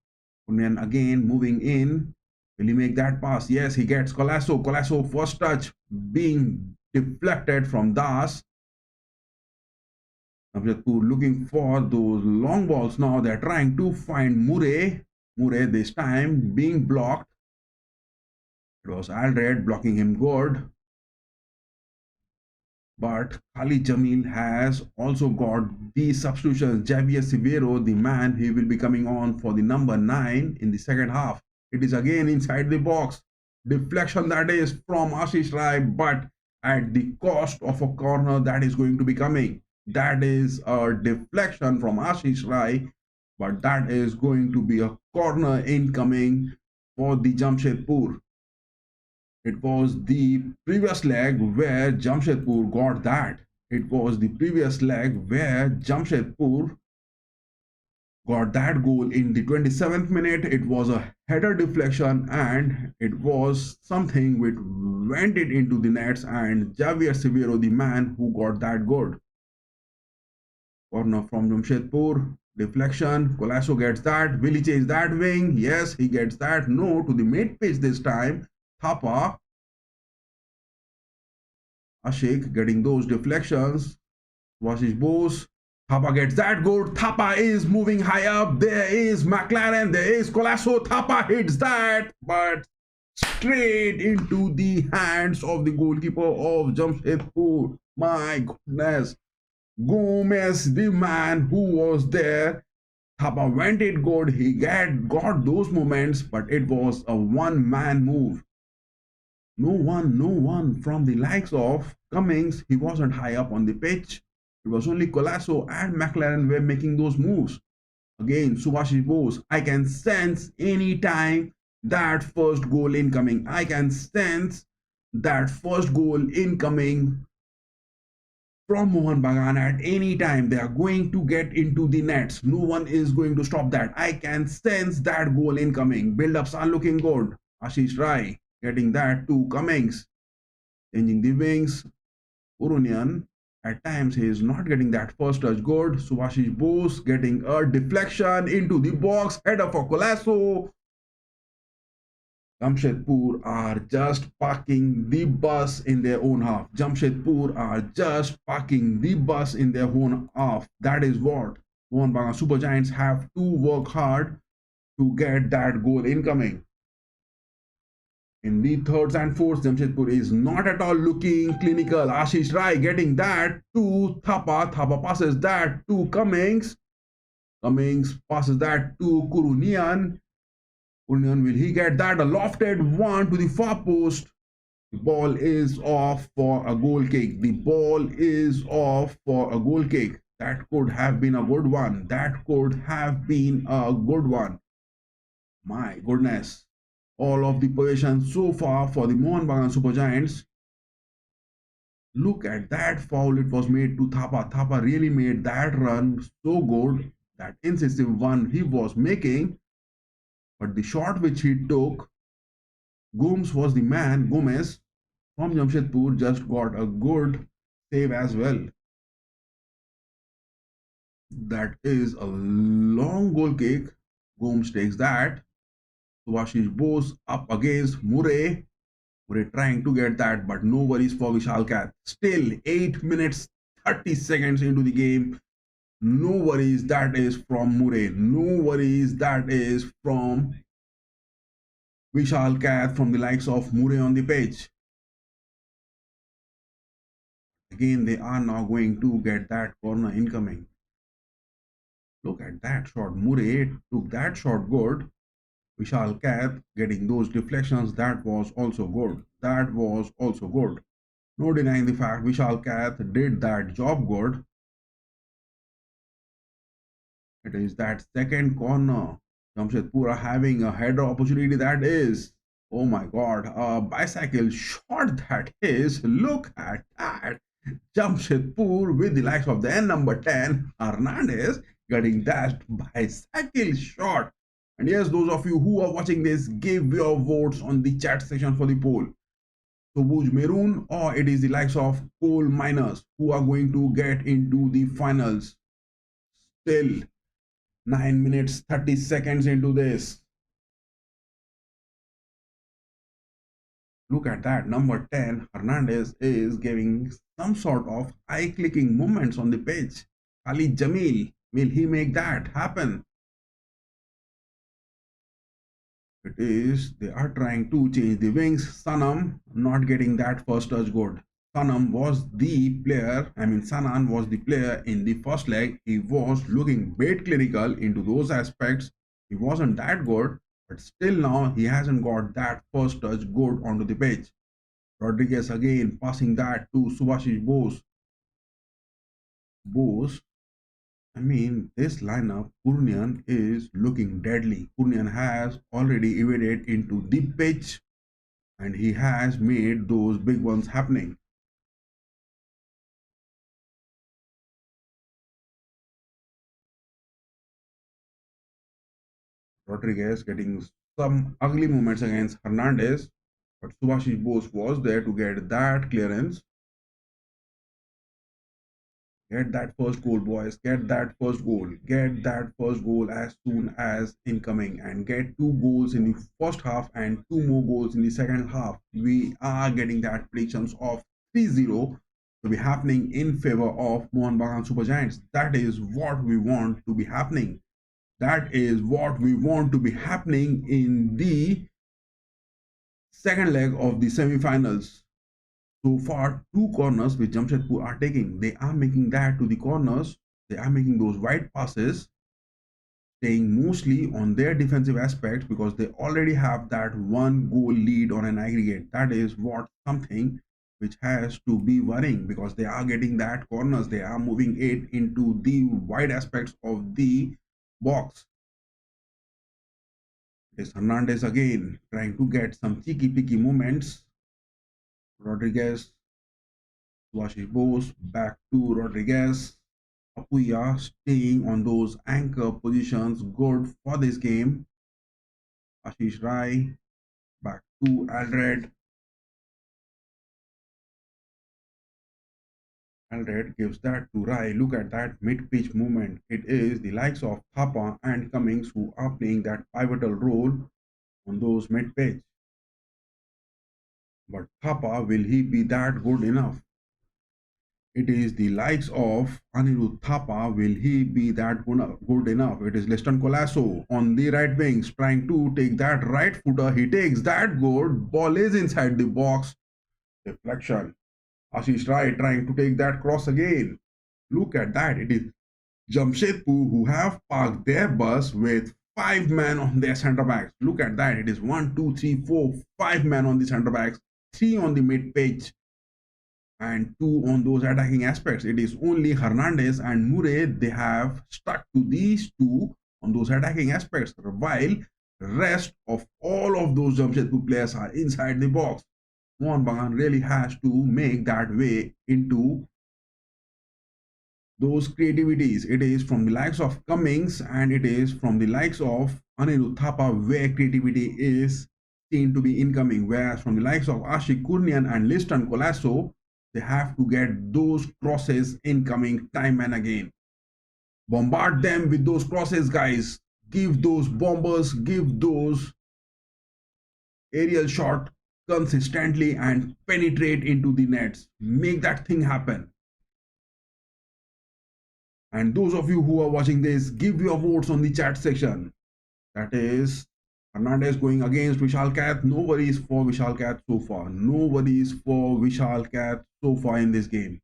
Kurunian again moving in. Will he make that pass? Yes, he gets Colasso. Colasso first touch being deflected from Das. Jamshedpur looking for those long balls now. They're trying to find Murray. Murray this time being blocked. It was Aldred blocking him good. But Khalid Jamil has also got the substitutions. Javier Severo, the man, he will be coming on for the number 9 in the second half. It is again inside the box. Deflection that is from Ashish Rai, but at the cost of a corner that is going to be coming. That is a deflection from Ashish Rai, but that is going to be a corner incoming for the Jamshedpur. It was the previous leg where Jamshedpur got that. It was the previous leg where Jamshedpur got that goal in the 27th minute. It was a header deflection and it was something which went it into the nets, and Javier Severo, the man who got that goal. Corner from Jamshedpur. Deflection. Colasso gets that. Will he change that wing? Yes, he gets that. No, to the mid pitch this time. Thapa. Ashik getting those deflections. Vashish Bose. Thapa gets that good. Thapa is moving high up. There is McLaren. There is Colasso. Thapa hits that, but straight into the hands of the goalkeeper of Jamshedpur. My goodness. Gomez, the man who was there. Thapa went it good. He got those moments, but it was a one-man move. No one from the likes of Cummings. He wasn't high up on the pitch. It was only Colasso and McLaren were making those moves. Again, Subhash Bose. I can sense anytime that first goal incoming. I can sense that first goal incoming from Mohun Bagan at any time. They are going to get into the nets. No one is going to stop that. I can sense that goal incoming. Build-ups are looking good. Ashish Rai getting that to Cummings. Changing the wings. Urunian. At times he is not getting that first touch good. Subhashish Bose getting a deflection into the box. Header for Colasso. Jamshedpur are just parking the bus in their own half. Jamshedpur are just parking the bus in their own half. That is what Mohun Bagan Super Giants have to work hard to get that goal incoming. In the thirds and fourths, Jamshedpur is not at all looking clinical. Ashish Rai getting that to Thapa. Thapa passes that to Cummings. Cummings passes that to Kurunian. Kurunian, will he get that? A lofted one to the far post. The ball is off for a goal kick. The ball is off for a goal kick. That could have been a good one. That could have been a good one. My goodness. All of the possession so far for the Mohun Bagan Super Giants. Look at that foul it was made to Thapa. Thapa really made that run so good. That incisive one he was making. But the shot which he took, Gomes was the man. Gomez from Jamshedpur just got a good save as well. That is a long goal kick. Gomes takes that. Subhashish Bose up against Murray. Murray trying to get that, but no worries for Vishal Kath. Still 8 minutes 30 seconds into the game. No worries, that is from Murray. No worries, that is from Vishal Kath, from the likes of Murray on the pitch. Again, they are now going to get that corner incoming. Look at that shot. Murray took that shot good. Vishal Kath getting those deflections, that was also good. That was also good. No denying the fact Vishal Kath did that job good. It is that second corner. Jamshedpur are having a header opportunity, that is. Oh my god, a bicycle shot that is. Look at that. Jamshedpur with the likes of the number 10, Hernandez, getting that bicycle shot. And yes, those of you who are watching this, give your votes on the chat section for the poll. Sobuj Maroon, or it is the likes of coal miners who are going to get into the finals. Still 9 minutes 30 seconds into this. Look at that. Number 10, Hernandez is giving some sort of eye-clicking movements on the pitch. Khalid Jamil, will he make that happen? It is, they are trying to change the wings. Sanam not getting that first touch good. Sanam was the player, Sanan was the player in the first leg. He was looking bit clinical into those aspects. He wasn't that good, but still now he hasn't got that first touch good onto the pitch. Rodriguez again passing that to Subhashish Bose. Bose, this lineup, Kurnian is looking deadly. Kurnian has already evaded into the pitch and he has made those big ones happening. Rodriguez getting some ugly moments against Hernandez, but Subhashish Bose was there to get that clearance. Get that first goal, boys. Get that first goal. Get that first goal as soon as incoming and get two goals in the first half and two more goals in the second half. We are getting that predictions of 3-0 to be happening in favor of Mohun Bagan Super Giants. That is what we want to be happening. That is what we want to be happening in the second leg of the semi-finals. So far, two corners which Jamshedpur are taking, they are making that to the corners. They are making those wide passes, staying mostly on their defensive aspects because they already have that one goal lead on an aggregate. That is what something which has to be worrying because they are getting that corners. They are moving it into the wide aspects of the box. It is Hernandez again trying to get some cheeky picky movements. Rodriguez, Subhashish Bose, back to Rodriguez. Apuya staying on those anchor positions, good for this game. Ashish Rai, back to Aldred. Aldred gives that to Rai. Look at that mid-pitch movement. It is the likes of Thapa and Cummings who are playing that pivotal role on those mid-pitch. But Thapa, will he be that good enough? It is the likes of Anirudh Thapa. Will he be that good enough? It is Liston Colasso on the right wings trying to take that right footer. He takes that good. Ball is inside the box. Deflection. Ashish Rai trying to take that cross again. Look at that. It is Jamshedpur who have parked their bus with 5 men on their centre backs. Look at that. It is 1, 2, 3, 4, 5 men on the centre backs, 3 on the mid pitch, and 2 on those attacking aspects. It is only Hernandez and Murray, they have stuck to these 2 on those attacking aspects, while rest of all of those Jamshedpur players are inside the box. Mohun Bagan really has to make that way into those creativities. It is from the likes of Cummings and it is from the likes of Anirudh Thapa where creativity is seen to be incoming, whereas from the likes of Ashik Kurnian and Liston Colasso, they have to get those crosses incoming time and again. Bombard them with those crosses, guys. Give those bombers, give those aerial shot consistently and penetrate into the nets. Make that thing happen. And those of you who are watching this, give your votes on the chat section. That is Hernandez going against Vishal Kath. No worries for Vishal Kath so far. No worries for Vishal Kath so far in this game.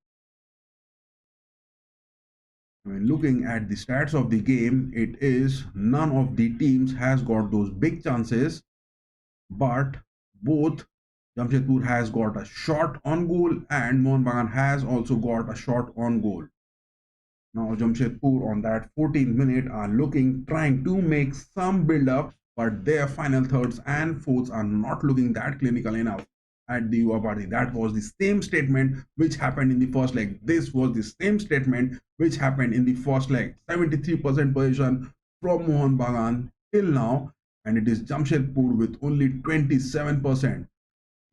Looking at the stats of the game, it is none of the teams has got those big chances, but both Jamshedpur has got a shot on goal and Mohun Bagan has also got a shot on goal. Now Jamshedpur on that 14th minute are trying to make some build up, but their final thirds and fourths are not looking that clinical enough at the Yuba Bharati. That was the same statement which happened in the first leg. This was the same statement which happened in the first leg. 73% possession from Mohun Bagan till now, and it is Jamshedpur with only 27%.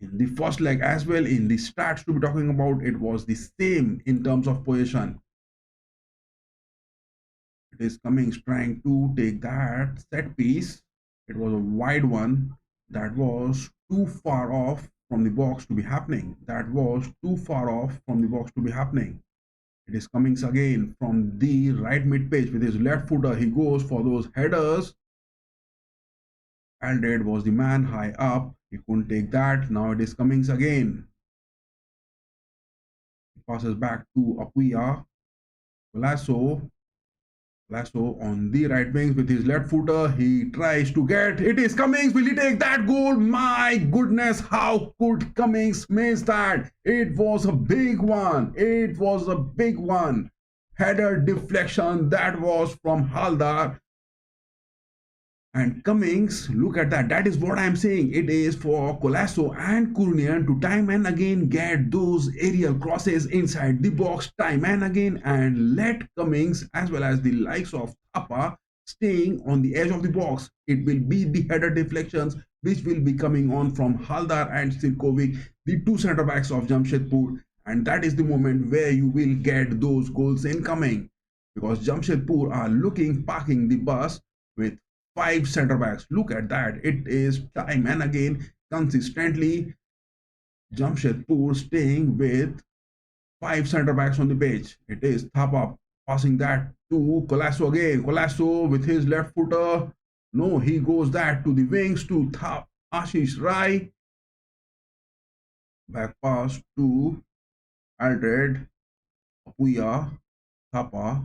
In the first leg as well, in the stats to be talking about, it was the same in terms of possession. It is Cummings trying to take that set piece. It was a wide one that was too far off from the box to be happening. That was too far off from the box to be happening. It is Cummings again from the right mid pitch with his left footer. He goes for those headers. Aldred was the man high up. He couldn't take that. Now it is Cummings again. He passes back to Apuya. Lasso on the right wing with his left footer. He tries to get. It is Cummings. Will he take that goal? My goodness, how could Cummings miss that? It was a big one. It was a big one. Header deflection that was from Haldar. And Cummings, look at that. That is what I'm saying. It is for Colasso and Kurnian to time and again get those aerial crosses inside the box time and again and let Cummings as well as the likes of Thapa staying on the edge of the box. It will be the header deflections which will be coming on from Haldar and Sirkovic, the two centre backs of Jamshedpur. And that is the moment where you will get those goals incoming. Because Jamshedpur are parking the bus with 5 centre backs. Look at that. It is time and again consistently Jamshedpur staying with 5 centre backs on the pitch. It is Thapa passing that to Colasso again. Colasso with his left footer. No, he goes that to the wings to Ashish Rai. Back pass to Aldred. Apuya. Thapa.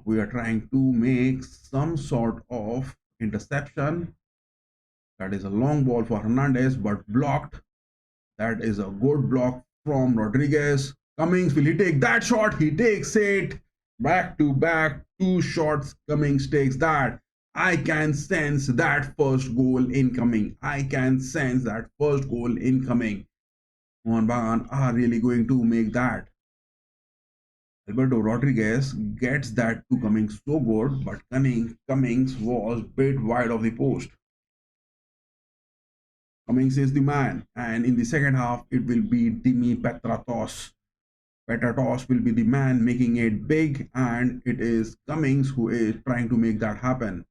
We are trying to make some sort of interception. That is a long ball for Hernandez, but blocked. That is a good block from Rodriguez. Cummings, will he take that shot? He takes it. Back to back, 2 shots. Cummings takes that. I can sense that first goal incoming. I can sense that first goal incoming. Mohun Bagan are really going to make that. Alberto Rodriguez gets that to Cummings so good, but Cummings was bit wide of the post. Cummings is the man, and in the second half, it will be Dimi Petratos. Petratos will be the man making it big, and it is Cummings who is trying to make that happen.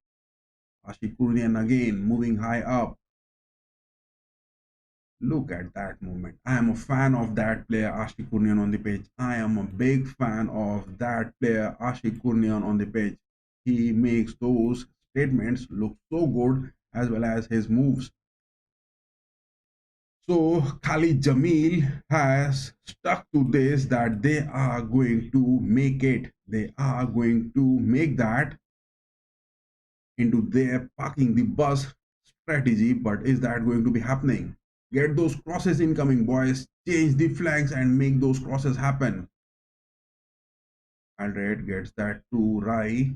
Ashik Kurnian again moving high up. Look at that movement. I am a fan of that player, Ashik Kurnian on the pitch. I am a big fan of that player, Ashik Kurnian on the pitch. He makes those statements look so good as well as his moves. So Khalid Jamil has stuck to this that they are going to make it. They are going to make that into their parking the bus strategy. But is that going to be happening? Get those crosses incoming, boys. Change the flanks and make those crosses happen. Aldred gets that to Rai.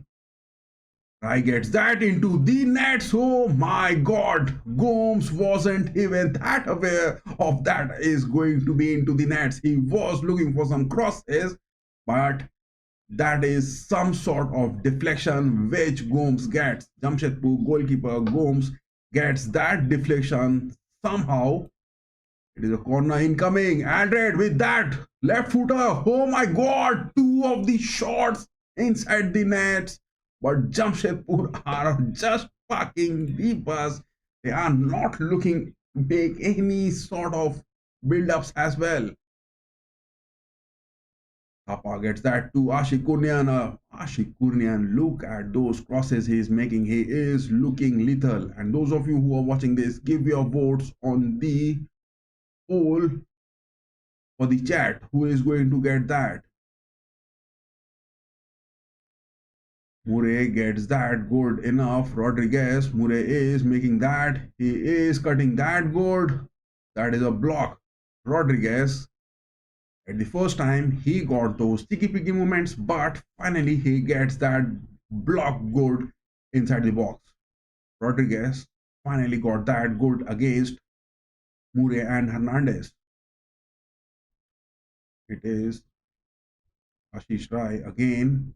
Rai gets that into the nets. Oh my god. Gomes wasn't even that aware of that is going to be into the nets. He was looking for some crosses, but that is some sort of deflection which Gomes gets. Jamshedpur goalkeeper Gomes gets that deflection somehow. It is a corner incoming. Aldred with that left footer. Oh my god, 2 of the shots inside the nets. But Jamshedpur are just parking the bus. They are not looking to make any sort of build-ups as well. Thapa gets that to Ashik Kurnian. Ashik Kurnian, look at those crosses he is making. He is looking lethal. And those of you who are watching this, give your votes on the poll for the chat. Who is going to get that? Murray gets that good enough. Rodriguez, Murray is making that. He is cutting that good. That is a block. Rodriguez, at the first time, he got those sticky-picky movements, but finally he gets that block good inside the box. Rodriguez finally got that good against Murray and Hernandez. It is Ashish Rai again.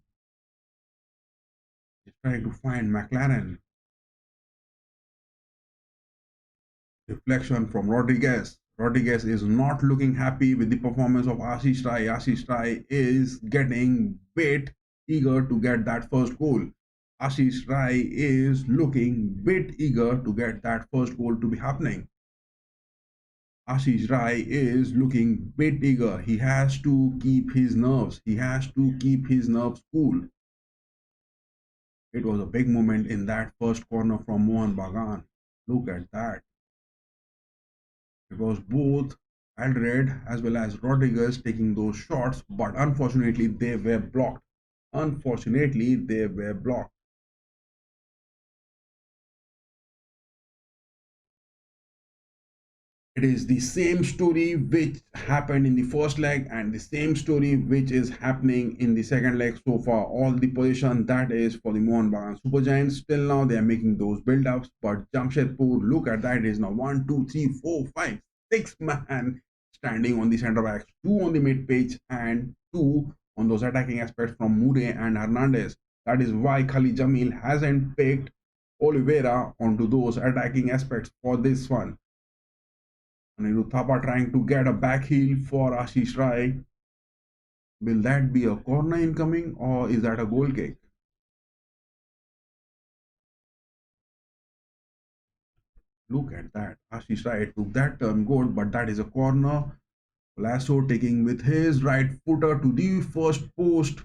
He's trying to find McLaren. Deflection from Rodriguez. Rodriguez is not looking happy with the performance of Ashish Rai. Ashish Rai is getting bit eager to get that first goal. Ashish Rai is looking bit eager to get that first goal to be happening. Ashish Rai is looking bit eager. He has to keep his nerves. He has to keep his nerves cool. It was a big moment in that first corner from Mohun Bagan. Look at that. It was both Alred as well as Rodriguez taking those shots, but unfortunately they were blocked. Unfortunately, they were blocked. It is the same story which happened in the first leg and the same story which is happening in the second leg so far. All the position that is for the Mohun Bagan Super Giants. Still now they are making those build-ups, but Jamshedpur, look at that, it is now 1, 2, 3, 4, 5, 6 man standing on the center backs, 2 on the mid pitch and 2 on those attacking aspects from Mure and Hernandez. That is why Khalid Jamil hasn't picked Oliveira onto those attacking aspects for this one. Anirudh Thapa trying to get a back heel for Ashish Rai. Will that be a corner incoming or is that a goal kick? Look at that. Ashish Rai took that turn good, but that is a corner. Lasso taking with his right footer to the first post.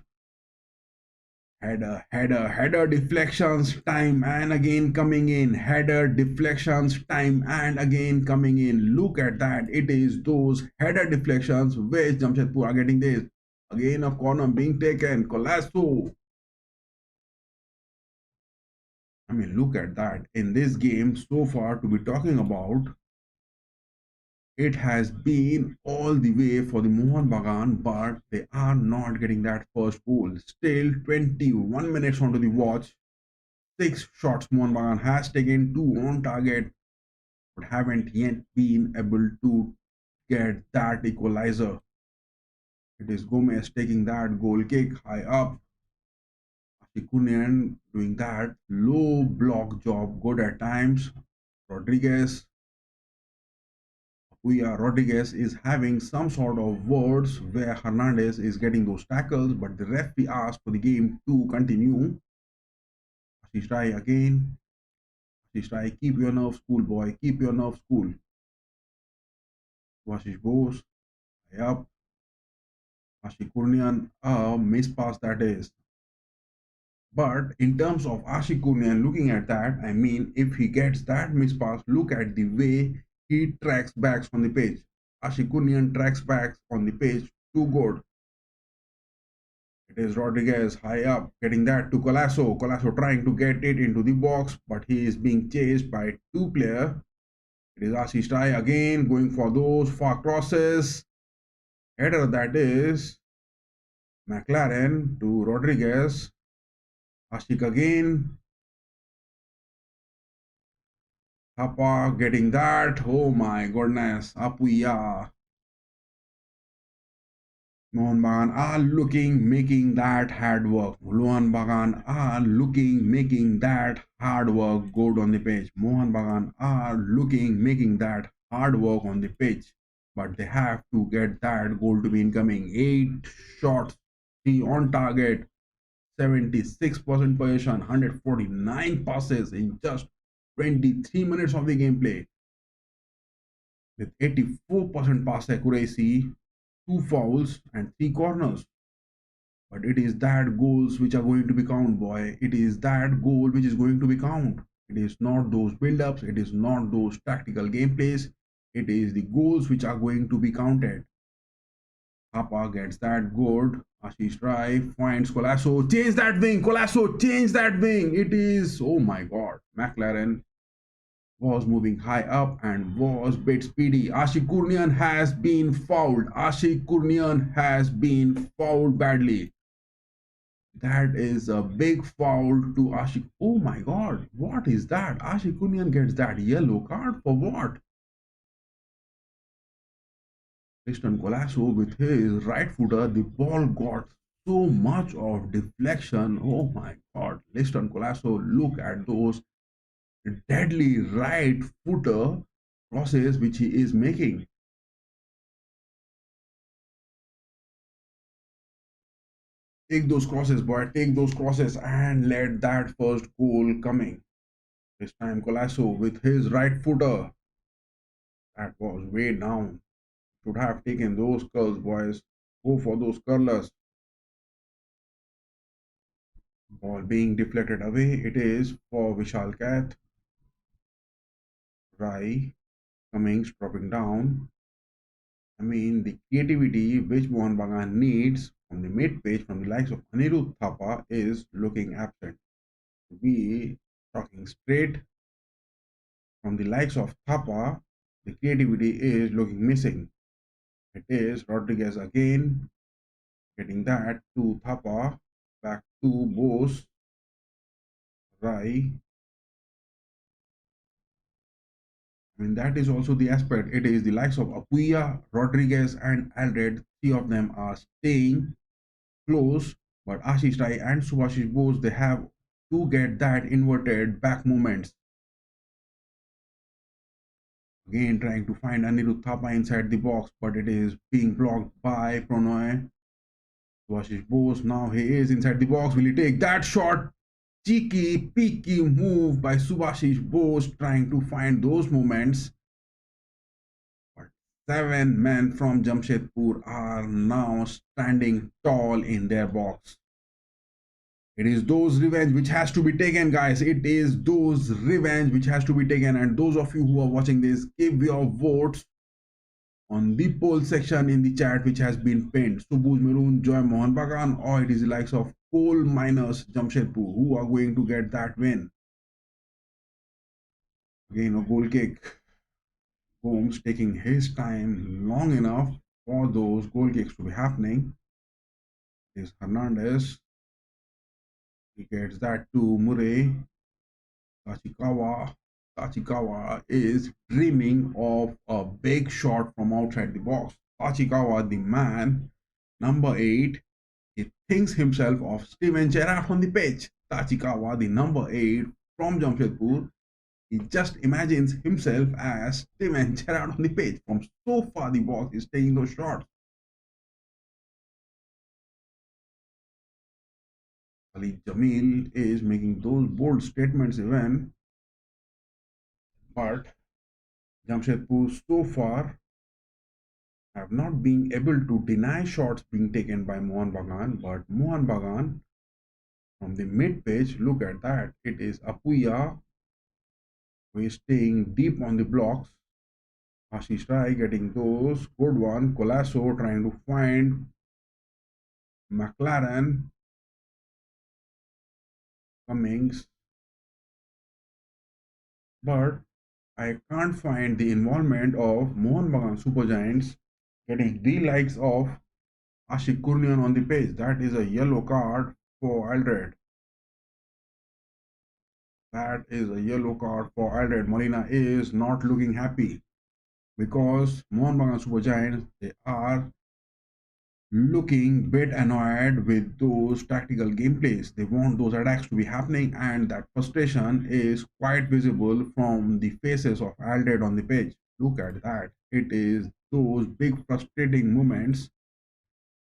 Header deflections, time and again coming in. Header deflections, time and again coming in. Look at that. It is those header deflections which Jamshedpur are getting this. Again, a corner being taken. Colasso. I mean, look at that. In this game so far to be talking about, it has been all the way for the Mohun Bagan, but they are not getting that first goal. Still 21 minutes onto the watch. 6 shots Mohun Bagan has taken, 2 on target, but haven't yet been able to get that equalizer. It is Gomez taking that goal kick high up. Ashikunian doing that low block job, good at times. Rodriguez, Rodriguez is having some sort of words where Hernandez is getting those tackles, but the referee asked for the game to continue. Ashish Rai again. Ashish Rai, keep your nerves cool, boy. Keep your nerves cool. Vashish Bose, high up. Ashikunian, a miss pass that is. But in terms of Ashikunian, looking at that, I mean, if he gets that miss pass, look at the way he tracks backs on the page. Ashikunian tracks backs on the page too good. It is Rodriguez high up, getting that to Colasso. Colasso trying to get it into the box, but he is being chased by 2 players. It is Ashish Rai again, going for those far crosses. Header that is McLaren to Rodriguez. Ashik again. Thapa getting that. Oh my goodness. Apuya. Mohun Bagan are looking, making that hard work. Mohun Bagan are looking, making that hard work good on the pitch. Mohun Bagan are looking, making that hard work on the pitch. But they have to get that goal to be incoming. 8 shots, 3 on target, 76% possession, 149 passes in just 23 minutes of the gameplay. With 84% pass accuracy, 2 fouls and 3 corners. But it is that goals which are going to be count, boy. It is that goal which is going to be count. It is not those build-ups. It is not those tactical gameplays. It is the goals which are going to be counted. Papa gets that good. Ashish Rai finds Colasso. Change that wing. Colasso, change that wing. It is, oh my god. McLaren was moving high up and was bit speedy. Ashik Kurnian has been fouled. Ashik Kurnian has been fouled badly. That is a big foul to Ashik. Oh my god, what is that? Ashik Kurnian gets that yellow card for what? Christian Colasso with his right footer, the ball got so much of deflection. Oh my god, Liston Colasso, look at those deadly right footer crosses which he is making. Take those crosses, boy. Take those crosses and let that first goal coming. This time Colasso with his right footer. That was way down. Should have taken those curls, boys. Go for those curlers. Ball being deflected away. It is for Vishal Kath. Rai Cummings dropping down. I mean, the creativity which Mohun Bagan needs from the mid pitch from the likes of Anirudh Thapa is looking absent. We talking straight from the likes of Thapa, the creativity is looking missing. It is Rodriguez again getting that to Thapa, back to Bose, Rai. I mean, that is also the aspect. It is the likes of Apuya, Rodriguez, and Aldred. Three of them are staying close, but Ashish Rai and Subhashish Bose, they have to get that inverted back movements. Again, trying to find Anirudh Thapa inside the box, but it is being blocked by Pronoy. Subhashish Bose, now he is inside the box. Will he take that shot? Cheeky, peaky move by Subhashish Bose, trying to find those moments. But seven men from Jamshedpur are now standing tall in their box. It is those revenge which has to be taken, guys. It is those revenge which has to be taken. And those of you who are watching this, give your votes on the poll section in the chat which has been pinned. Subuz Maroon, Joy Mohun Bagan, or it is the likes of coal miners Jamshedpur who are going to get that win. Again, a goal kick. Holmes taking his time long enough for those goal kicks to be happening. It is Hernandez. He gets that to Murray. Tachikawa. Tachikawa is dreaming of a big shot from outside the box. Tachikawa, the man, number 8, he thinks himself of Steven Gerrard on the pitch. Tachikawa, the number 8 from Jamshedpur, he just imagines himself as Steven Gerrard on the pitch. From so far the box is taking those shots. Ali Jamil is making those bold statements even, but Jamshedpur so far have not been able to deny shots being taken by Mohun Bagan, but Mohun Bagan from the mid pitch, look at that. It is Apuya who is staying deep on the blocks. Ashish Rai getting those. Good one. Colasso trying to find McLaren. Cummings. But I can't find the involvement of Mohun Bagan Super Giants getting the likes of Ashik Kurnian on the page. That is a yellow card for Aldred. That is a yellow card for Aldred. Molina is not looking happy because Mohun Bagan Super Giants, they are looking bit annoyed with those tactical gameplays. They want those attacks to be happening, and that frustration is quite visible from the faces of Aldred on the pitch. Look at that. It is those big frustrating moments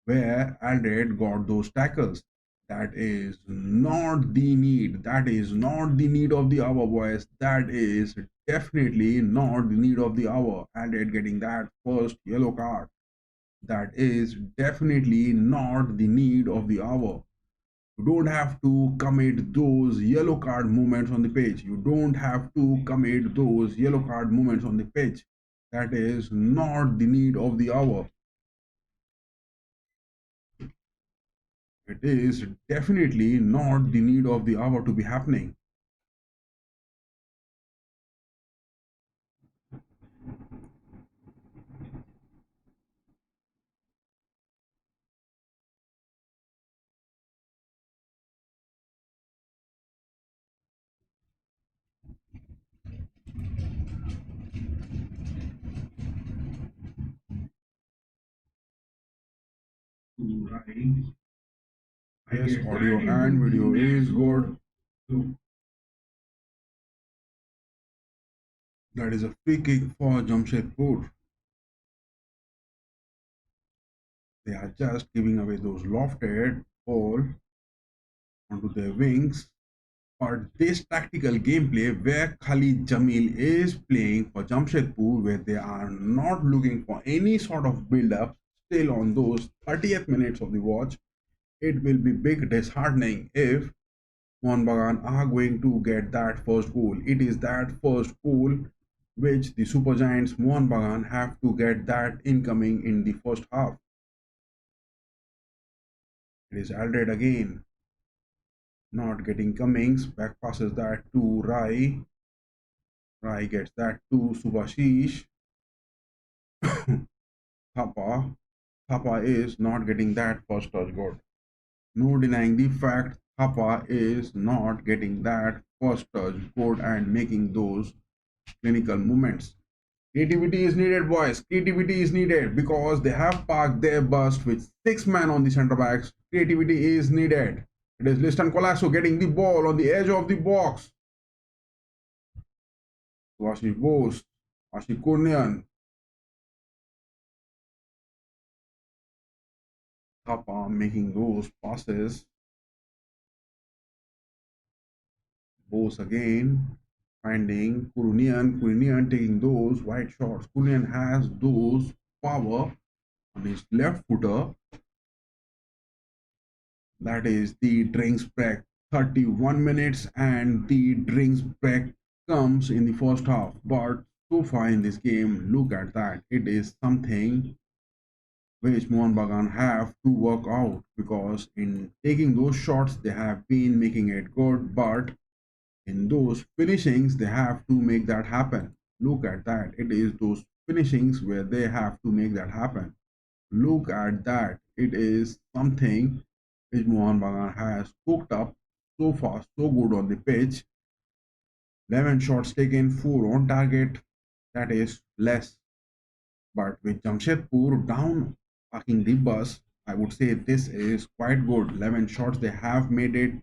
where Aldred got those tackles. That is not the need. That is not the need of the hour, boys. That is definitely not the need of the hour. Aldred getting that first yellow card. That is definitely not the need of the hour. You don't have to commit those yellow card moments on the pitch. You don't have to commit those yellow card moments on the pitch. That is not the need of the hour. It is definitely not the need of the hour to be happening. Right. Yes, audio and video is good. That is a free kick for Jamshedpur. They are just giving away those lofted ball onto their wings. But this tactical gameplay where Khalid Jamil is playing for Jamshedpur, where they are not looking for any sort of build-up, still on those 30th minutes of the watch, it will be big disheartening if Mohun Bagan are going to get that first goal. It is that first goal which the Super Giants Mohun Bagan have to get that incoming in the first half. It is Aldred again, not getting Cummings, back passes that to Rai. Rai gets that to Subhashish. Thapa. Thapa is not getting that first touch goal. No denying the fact Thapa is not getting that first touch goal and making those clinical movements. Creativity is needed, boys. Creativity is needed because they have parked their bus with 6 men on the centre backs. Creativity is needed. It is Liston Colasso getting the ball on the edge of the box. Ashish Bose, Ashish Kurnian, Thapa making those passes. Bose again finding Kurnian. Kurnian taking those wide shots. Kurnian has those power on his left footer. That is the drinks break. 31 minutes and the drinks break comes in the first half. But so far in this game, look at that. It is something which Mohun Bagan have to work out because in taking those shots, they have been making it good, but in those finishings, they have to make that happen. Look at that. It is those finishings where they have to make that happen. Look at that. It is something which Mohun Bagan has cooked up so far, so good on the pitch. 11 shots taken, 4 on target. That is less. But with Jamshedpur down parking the bus, I would say this is quite good. 11 shots, they have made it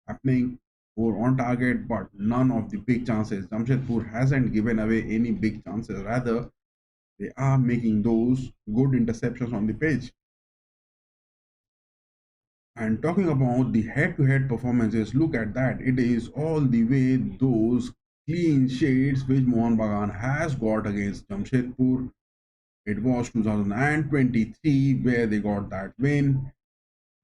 happening. 4 on target, but none of the big chances. Jamshedpur hasn't given away any big chances. Rather, they are making those good interceptions on the pitch. And talking about the head-to-head performances, look at that. It is all the way those clean shades which Mohun Bagan has got against Jamshedpur. It was 2023 where they got that win.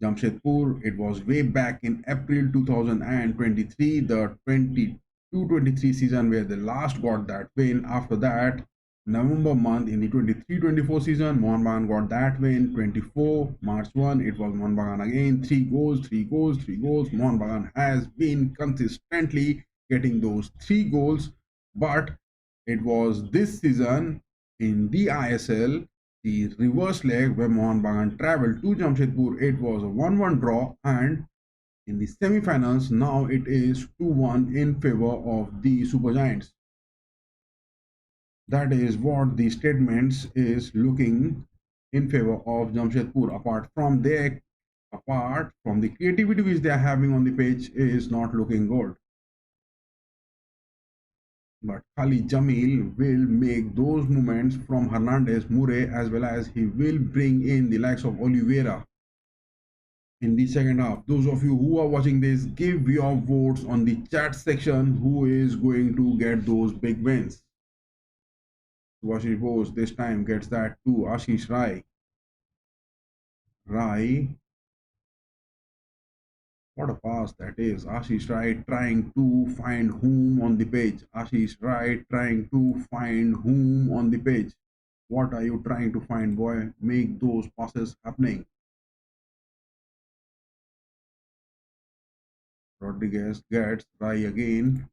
Jamshedpur, it was way back in April 2023, the 22-23 season where they last got that win. After that, November month in the 23-24 season, Mohun Bagan got that win. 24 March 1, it was Mohun Bagan again. 3 goals, 3 goals, 3 goals. Mohun Bagan has been consistently getting those 3 goals, but it was this season in the ISL, the reverse leg where Mohun Bagan travelled to Jamshedpur, it was a 1-1 draw, and in the semi-finals, now it is 2-1 in favour of the Super Giants. That is what the statements is looking in favour of Jamshedpur. Apart from the creativity which they are having on the pitch is not looking good. But Khalid Jamil will make those movements from Hernandez, Murray, as well as he will bring in the likes of Oliveira in the second half. Those of you who are watching this, give your votes on the chat section who is going to get those big wins. Subhashish Bose this time gets that to Ashish Rai. Rai, what a pass that is. Ashish Rai trying to find whom on the page. Ashish Rai trying to find whom on the page. What are you trying to find, boy? Make those passes happening. Rodriguez gets Rai again.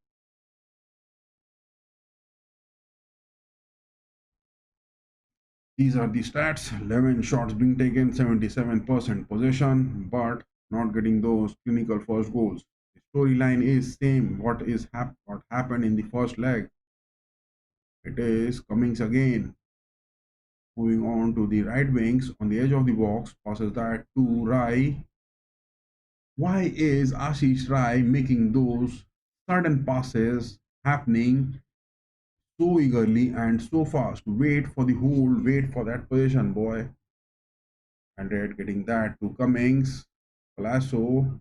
These are the stats. 11 shots being taken, 77% possession, but not getting those clinical first goals. The storyline is same. What happened in the first leg? It is Cummings again. Moving on to the right wings on the edge of the box, passes that to Rai. Why is Ashish Rai making those sudden passes happening so eagerly and so fast? Wait for the hold, wait for that position, boy. And getting that to Cummings, Colasso,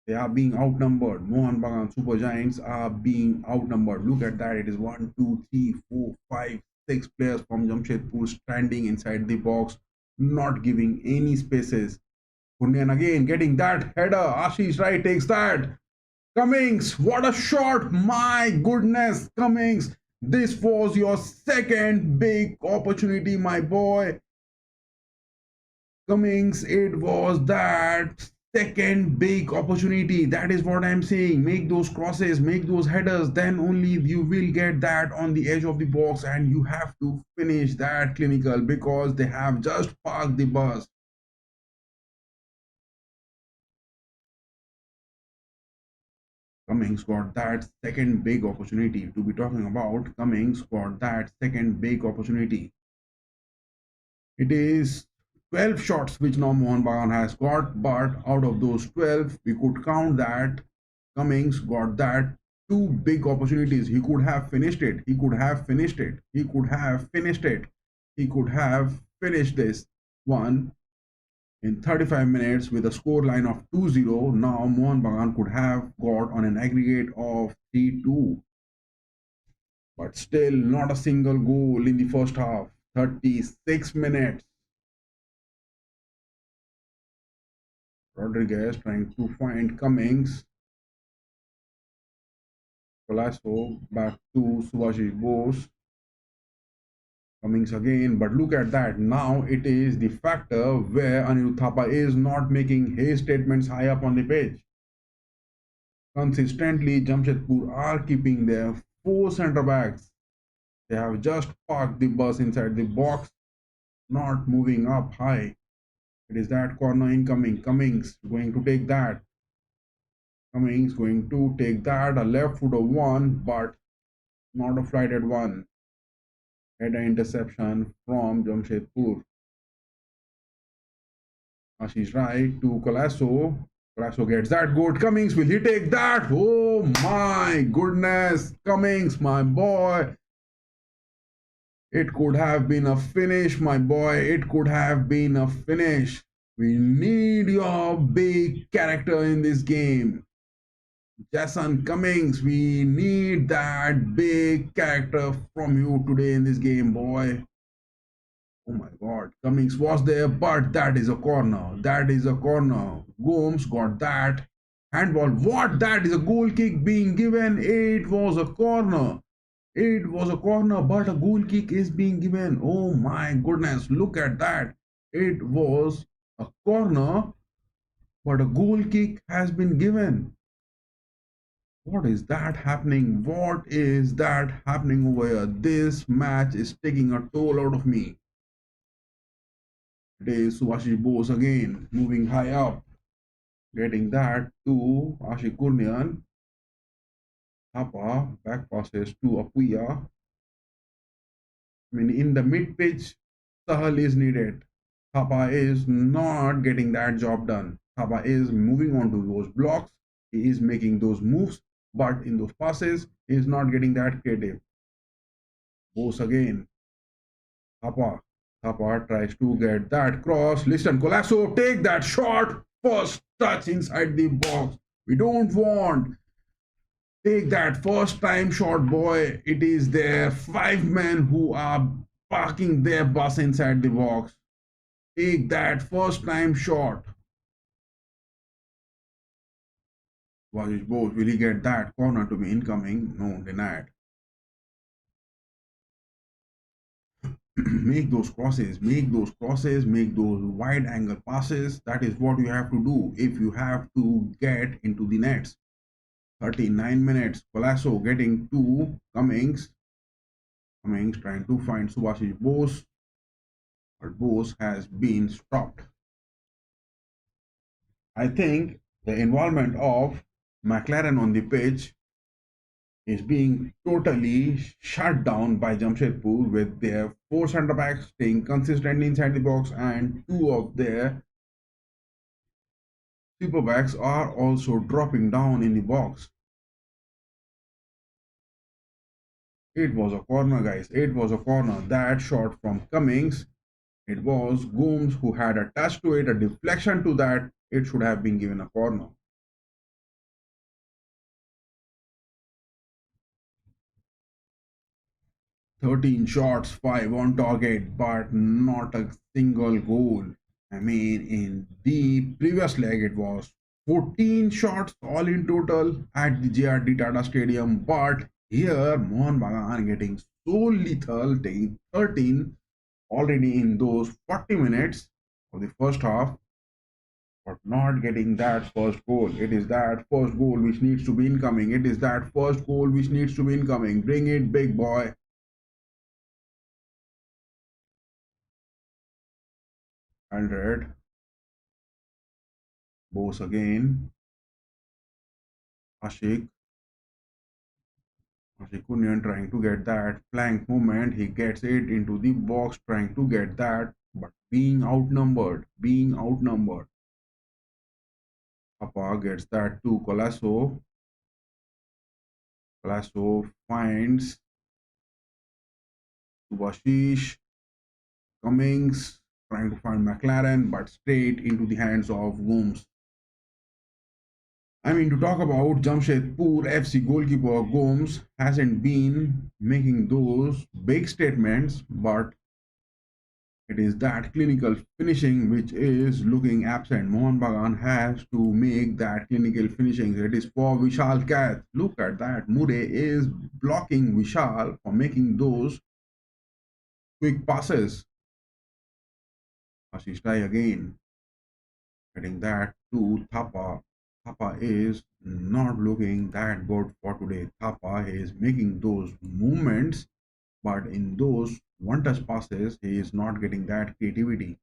They are being outnumbered. Mohun Bagan Super Giants are being outnumbered. Look at that. It is 1, 2, 3, 4, 5, 6 players from Jamshedpur standing inside the box, not giving any spaces. Kunyan again getting that header. Ashish Rai takes that. Cummings, what a shot! My goodness, Cummings. This was your second big opportunity, my boy. Cummings, it was that second big opportunity. That is what I'm saying. Make those crosses, make those headers, then only you will get that on the edge of the box, and you have to finish that clinical because they have just parked the bus. Cummings got that second big opportunity to be talking about. Cummings got that second big opportunity. It is 12 shots which now Mohun Bagan has got, but out of those 12, we could count that Cummings got that two big opportunities. He could have finished it. He could have finished it. He could have finished it. He could have finished this one in 35 minutes with a score line of 2-0. Now Mohun Bagan could have got on an aggregate of 3-2. But still not a single goal in the first half. 36 minutes. Rodriguez trying to find Cummings. Colasso back to Subhashi Bose. Cummings again, but look at that. Now it is the factor where Anirudh Thapa is not making his statements high up on the pitch. Consistently, Jamshedpur are keeping their four centre backs. They have just parked the bus inside the box, not moving up high. It is that corner incoming. Cummings going to take that. Cummings going to take that. A left footer one, but not a flighted one. Header interception from Jamshedpur. Ashish Rai to Colasso. Colasso gets that good. Cummings, will he take that? Oh my goodness. Cummings, my boy. It could have been a finish, my boy. It could have been a finish. We need your big character in this game. Jason Cummings, we need that big character from you today in this game, boy. Oh my God, Cummings was there, but that is a corner. That is a corner. Gomes got that. Handball. What? That is a goal kick being given. It was a corner. It was a corner, but a goal kick is being given. Oh my goodness, look at that. It was a corner, but a goal kick has been given. What is that happening? What is that happening over here? This match is taking a toll out of me. It is Subhashi Bose again, moving high up, getting that to Ashik Kurnian. Thapa back passes to Apuya. I mean, in the mid pitch, Sahal is needed. Thapa is not getting that job done. Thapa is moving on to those blocks. He is making those moves, but in those passes, he is not getting that creative. Bose again. Thapa. Thapa tries to get that cross. Listen, Colasso, take that shot. First touch inside the box. We don't want. Take that first time shot, boy. It is there. 5 men who are parking their bus inside the box. Take that first time shot. Vajish Bose, will he get that corner to be incoming? No, denied. Make those crosses, make those crosses, make those wide angle passes. That is what you have to do if you have to get into the nets. 39 minutes. Colasso getting to Cummings. Cummings trying to find Subhashi Bose, but Bose has been stopped. I think the involvement of McLaren on the pitch is being totally shut down by Jamshedpur with their four centre backs staying consistently inside the box and two of their super backs are also dropping down in the box. It was a corner, guys. It was a corner. That shot from Cummings. It was Gomes who had a touch to it, a deflection to that. It should have been given a corner. 13 shots, 5 on target, but not a single goal. I mean, in the previous leg, it was 14 shots all in total at the JRD Tata Stadium, but here Mohun Bagan getting so lethal, taking 13 already in those 40 minutes of the first half, but not getting that first goal. It is that first goal which needs to be incoming. It is that first goal which needs to be incoming. Bring it, big boy. 100. Bose again. Ashik. Ashikunian trying to get that flank movement. He gets it into the box, trying to get that, but being outnumbered. Being outnumbered. Papa gets that to Colasso. Colasso finds Subashish. Cummings trying to find McLaren, but straight into the hands of Gooms. I mean, to talk about Jamshedpur FC goalkeeper Gomes hasn't been making those big statements, but it is that clinical finishing which is looking absent. Mohun Bagan has to make that clinical finishing. It is for Vishal Kath. Look at that. Mure is blocking Vishal for making those quick passes. Ashish try again. Getting that to Thapa. Thapa is not looking that good for today. Thapa is making those movements, but in those one touch passes, he is not getting that creativity.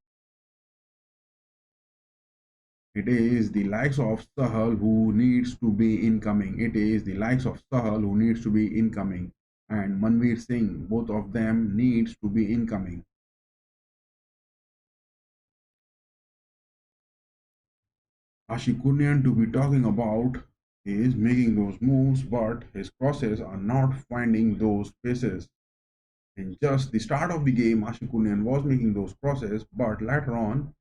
It is the likes of Sahal who needs to be incoming. It is the likes of Sahal who needs to be incoming. And Manveer Singh, both of them needs to be incoming. Ashikunian to be talking about is making those moves, but his crosses are not finding those spaces. In just the start of the game, Ashikunian was making those crosses, but later on,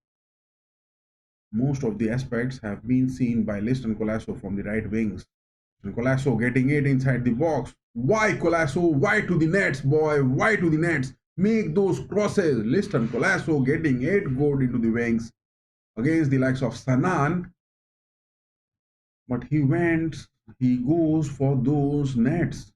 most of the aspects have been seen by Liston Colasso from the right wings. And Colasso getting it inside the box. Why Colasso? Why to the nets, boy? Why to the nets? Make those crosses. Liston Colasso getting it good into the wings against the likes of Sanan, but he goes for those nets.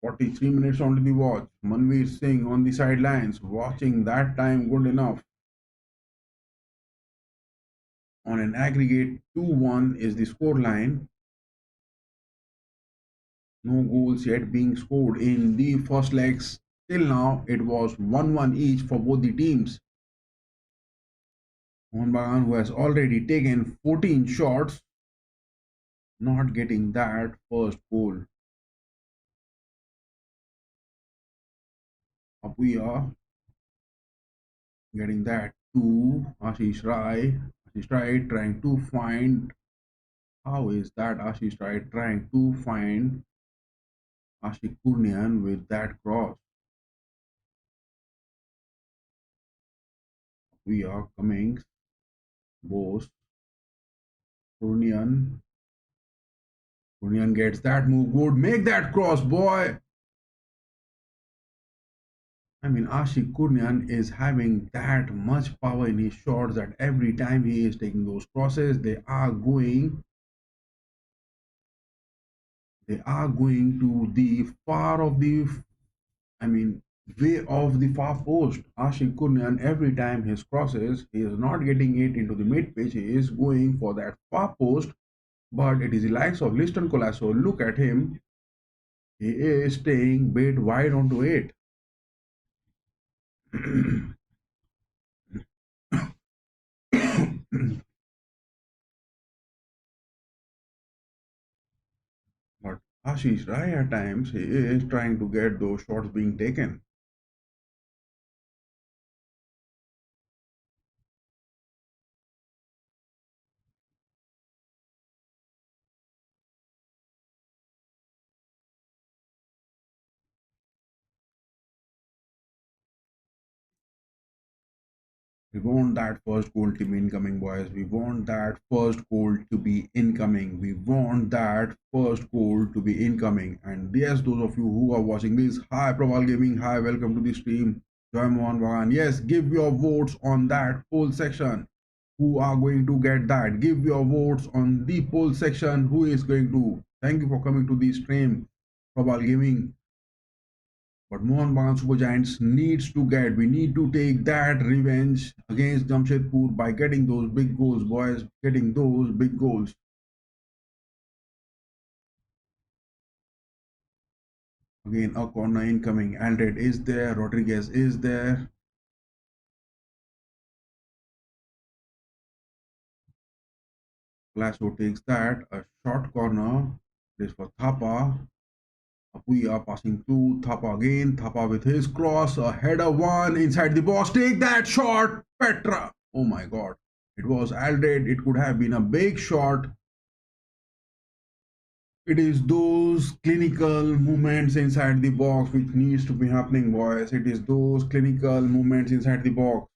43 minutes onto the watch. Manveer Singh on the sidelines, watching that time good enough. On an aggregate 2-1 is the scoreline. No goals yet being scored in the first legs. Till now, it was 1-1 each for both the teams. Mohun Bagan, who has already taken 14 shots, not getting that first goal. Up we are getting that to Ashish Rai. Ashish Rai trying to find. How is that Ashish Rai trying to find Ashik Purnian with that cross? We are coming. Bose. Purnian. Purnian gets that move good. Make that cross, boy. I mean, Ashik Kurnian is having that much power in his shots that every time he is taking those crosses, they are going to the far of the, I mean, way of the far post. Ashik Kurnian, every time his crosses, he is not getting it into the mid pitch. He is going for that far post, but it is the likes of Liston Colasso. Look at him. He is staying bit wide onto it. But Ashish Rai at times he is trying to get those shots being taken. We want that first goal to be incoming, boys. We want that first goal to be incoming. We want that first goal to be incoming. And yes, those of you who are watching this, hi Praval Gaming, hi, welcome to the stream. Joy Mohun Bagan. Yes, give your votes on that poll section. Who are going to get that? Give your votes on the poll section. Who is going to? Thank you for coming to the stream, Praval Gaming. But Mohun Bagan Super Giants needs to get, we need to take that revenge against Jamshedpur by getting those big goals, boys, getting those big goals. Again, a corner incoming. Aldred is there, Rodriguez is there. Lasso takes that, a short corner. This for Thapa. We are passing to Thapa again. Thapa with his cross, a header one inside the box. Take that shot, Petra. Oh my god. It was Aldred. It could have been a big shot. It is those clinical movements inside the box which needs to be happening, boys. It is those clinical movements inside the box.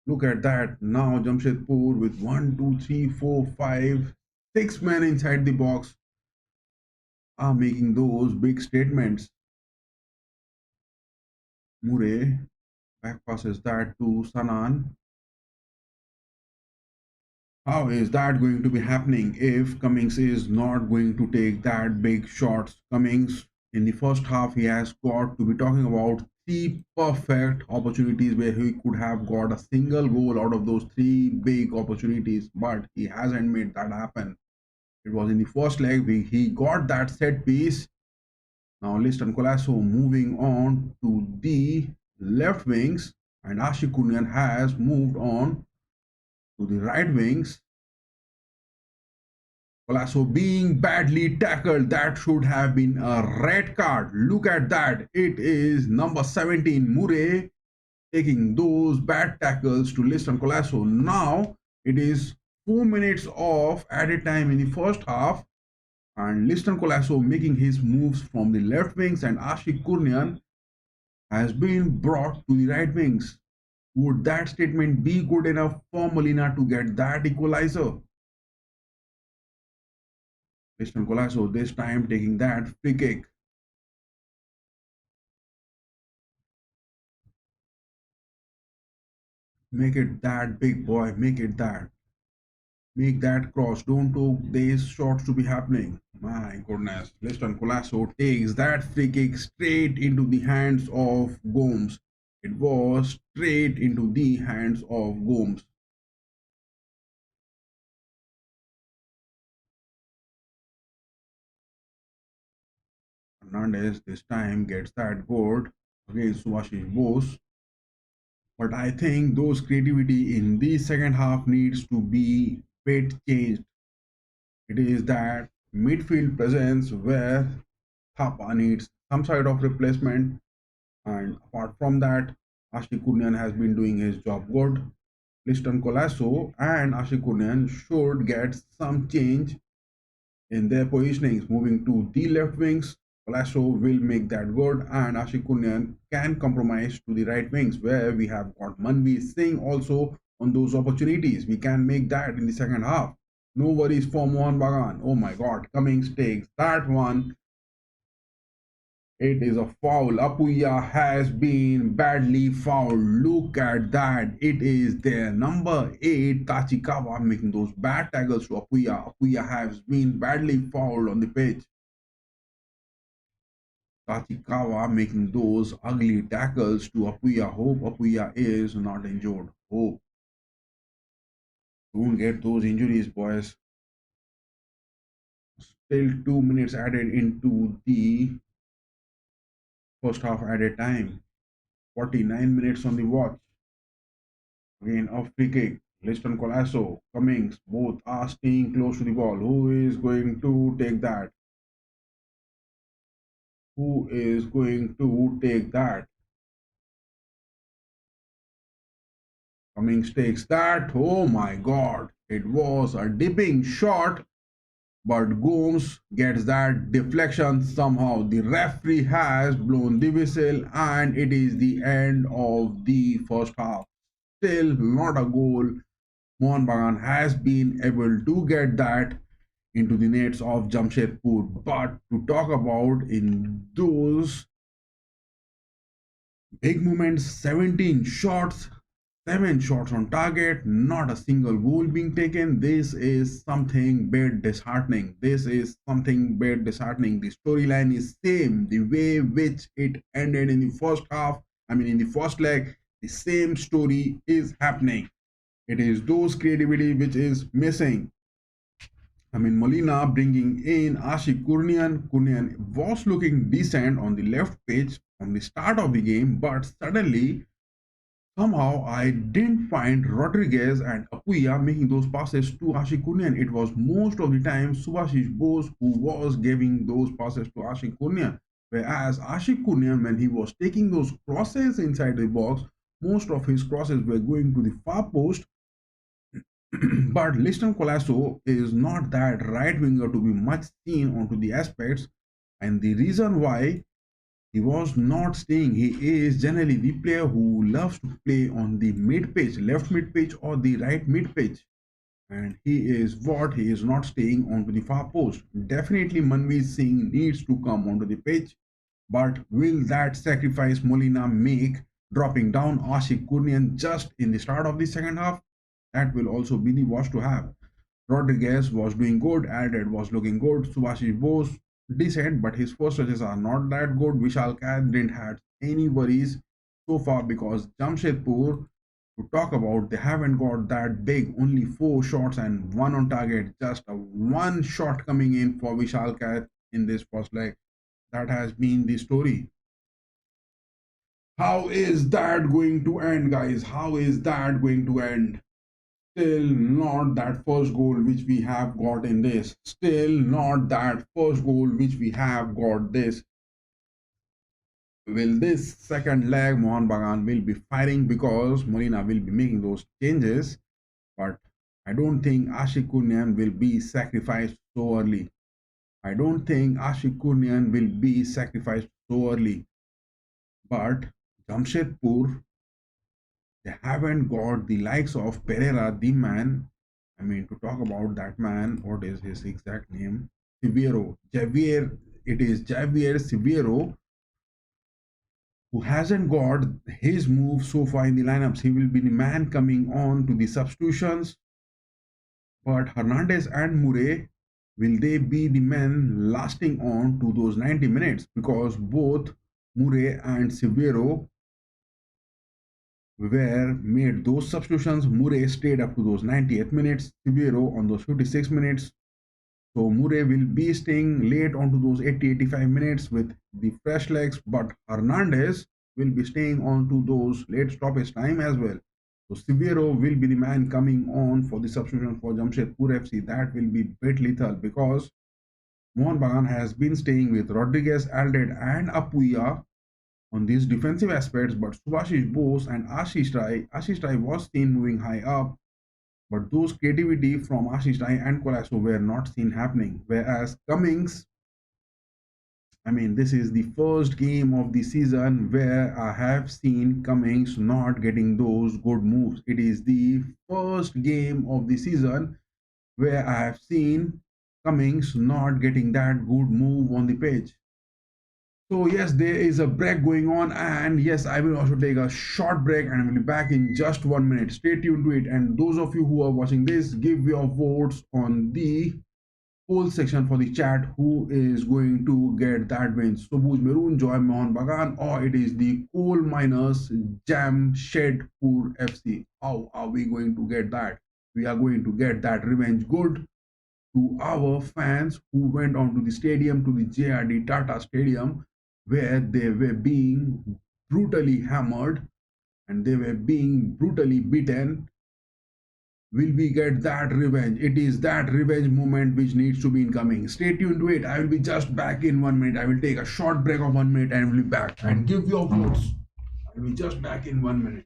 Look at that. Now Jamshedpur with 1, 2, 3, 4, 5, 6 men inside the box are making those big statements. Murray back passes that to Sanan. How is that going to be happening if Cummings is not going to take that big shots? Cummings in the first half, he has got to be talking about three perfect opportunities where he could have got a single goal out of those three big opportunities, but he hasn't made that happen. It was in the first leg, he got that set piece. Now Liston Colasso moving on to the left wings, and Ashik Kunyan has moved on to the right wings. Colasso being badly tackled, that should have been a red card. Look at that. It is number 17, Murray, taking those bad tackles to Liston Colasso. Now it is 4 minutes of added time in the first half, and Liston Colasso making his moves from the left wings, and Ashik Kurnian has been brought to the right wings. Would that statement be good enough for Molina to get that equalizer? Liston Colasso this time taking that free kick. Make it that, big boy. Make it that. Make that cross. Don't take these shots to be happening. My goodness. Liston Colasso takes that free kick straight into the hands of Gomes. It was straight into the hands of Gomes. Fernandez this time gets that goal against Subhashish Bose. But I think those creativity in the second half needs to be bit changed. It is that midfield presence where Thapa needs some sort of replacement. And apart from that, Ashik Kurnian has been doing his job good. Liston Colasso and Ashik Kurnian should get some change in their positionings, moving to the left wings. Colasso will make that good, and Ashik Kunyan can compromise to the right wings, where we have got Manvi Singh also on those opportunities. We can make that in the second half. No worries for Mohun Bagan. Oh my god, Cummings takes that one. It is a foul. Apuya has been badly fouled. Look at that. It is their number 8, Tachikawa, making those bad tackles to Apuya. Apuya has been badly fouled on the pitch. Tachikawa making those ugly tackles to Apuya. Hope Apuya is not injured. Hope. Don't get those injuries, boys. Still 2 minutes added into the first half added time. 49 minutes on the watch. Again, a free kick. Liston Colasso, Cummings, both are staying close to the ball. Who is going to take that? Who is going to take that? Cummings takes that. Oh my god. It was a dipping shot, but Gomes gets that deflection somehow. The referee has blown the whistle, and it is the end of the first half. still not a goal. Mohun Bagan has been able to get that into the nets of Jamshedpur. But to talk about in those big moments, 17 shots, 7 shots on target, not a single goal being taken. This is something bit disheartening. This is something bit disheartening. The storyline is same. The way which it ended in the first half, in the first leg, the same story is happening. It is those creativity which is missing. Molina bringing in Ashik Kurnian. Kurnian was looking decent on the left pitch from the start of the game, but suddenly somehow I didn't find Rodriguez and Apuya making those passes to Ashik Kurnian. It was most of the time Subhashish Bose who was giving those passes to Ashik Kurnian. Whereas Ashik Kurnian, when he was taking those crosses inside the box, most of his crosses were going to the far post. But Liston Colasso is not that right winger to be much seen onto the aspects, and the reason why he was not staying, he is generally the player who loves to play on the mid pitch, left mid pitch or the right mid pitch, and he is not staying onto the far post. Definitely, Manveer Singh needs to come onto the pitch, but will that sacrifice Molina make dropping down Ashik Kurnian just in the start of the second half? That will also be the watch to have. Rodriguez was doing good, Alred was looking good, Subhashish Bose decent, but his first touches are not that good. Vishal Kad didn't have any worries so far because Jamshedpur, to talk about, they haven't got that big, only 4 shots and one on target, just a one shot coming in for Vishal Kad in this first leg. That has been the story. How is that going to end, guys? How is that going to end? Still not that first goal which we have got in this. Still not that first goal which we have got this. Will this second leg Mohun Bagan will be firing because Molina will be making those changes, but I don't think Ashik Kurnian will be sacrificed so early. I don't think Ashik Kurnian will be sacrificed so early. But Jamshedpur, they haven't got the likes of Pereira, the man. To talk about that man, what is his exact name? Severo. Javier, it is Javier Severo who hasn't got his move so far in the lineups. He will be the man coming on to the substitutions. But Hernandez and Murray, will they be the men lasting on to those 90 minutes? Because both Murray and Severo were made those substitutions. Murray stayed up to those 90th minutes, Severo on those 56 minutes. So Murray will be staying late onto those 80-85 minutes with the fresh legs, but Hernandez will be staying on to those late stoppage time as well. So Severo will be the man coming on for the substitution for Jamshedpur FC. That will be bit lethal because Mohun Bagan has been staying with Rodriguez, Aldred and Apuya on these defensive aspects, but Subhashish Bose and Ashish Rai was seen moving high up, but those creativity from Ashish Rai and Colasso were not seen happening. Whereas Cummings, this is the first game of the season where I have seen Cummings not getting those good moves. It is the first game of the season where I have seen Cummings not getting that good move on the pitch. So yes, there is a break going on, and yes, I will also take a short break, and I will be back in just 1 minute. Stay tuned to it, and those of you who are watching this, give your votes on the poll section for the chat. Who is going to get that win? Sobuj Maroon, Joy Mohun Bagan, or it is the coal miners Jamshedpur FC? How are we going to get that? We are going to get that revenge good to our fans who went onto the stadium, to the JRD Tata Stadium, where they were being brutally hammered and they were being brutally beaten. Will we get that revenge? It is that revenge moment which needs to be incoming. Stay tuned to it. I will be just back in 1 minute. I will take a short break of 1 minute and will be back. And give your votes. I will be just back in 1 minute.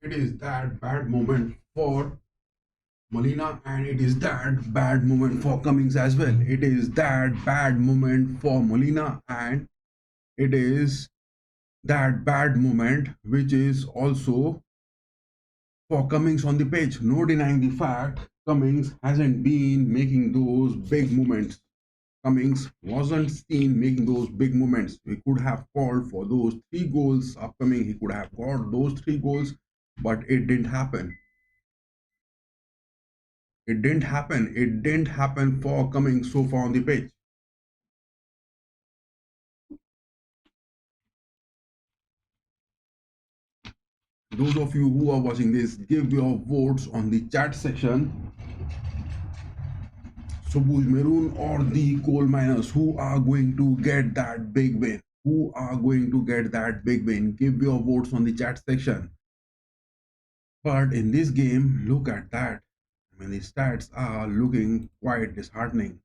It is that bad moment for Molina, and it is that bad moment for Cummings as well. It is that bad moment for Molina, and it is that bad moment which is also for Cummings on the pitch. No denying the fact Cummings hasn't been making those big moments. Cummings wasn't seen making those big moments. He could have called for those 3 goals upcoming. He could have got those 3 goals, but it didn't happen. It didn't happen. It didn't happen for Cummings so far on the pitch. Those of you who are watching this, give your votes on the chat section. Subhuj Maroon or the coal miners, who are going to get that big win? Who are going to get that big win? Give your votes on the chat section. But in this game, look at that. I mean, the stats are looking quite disheartening.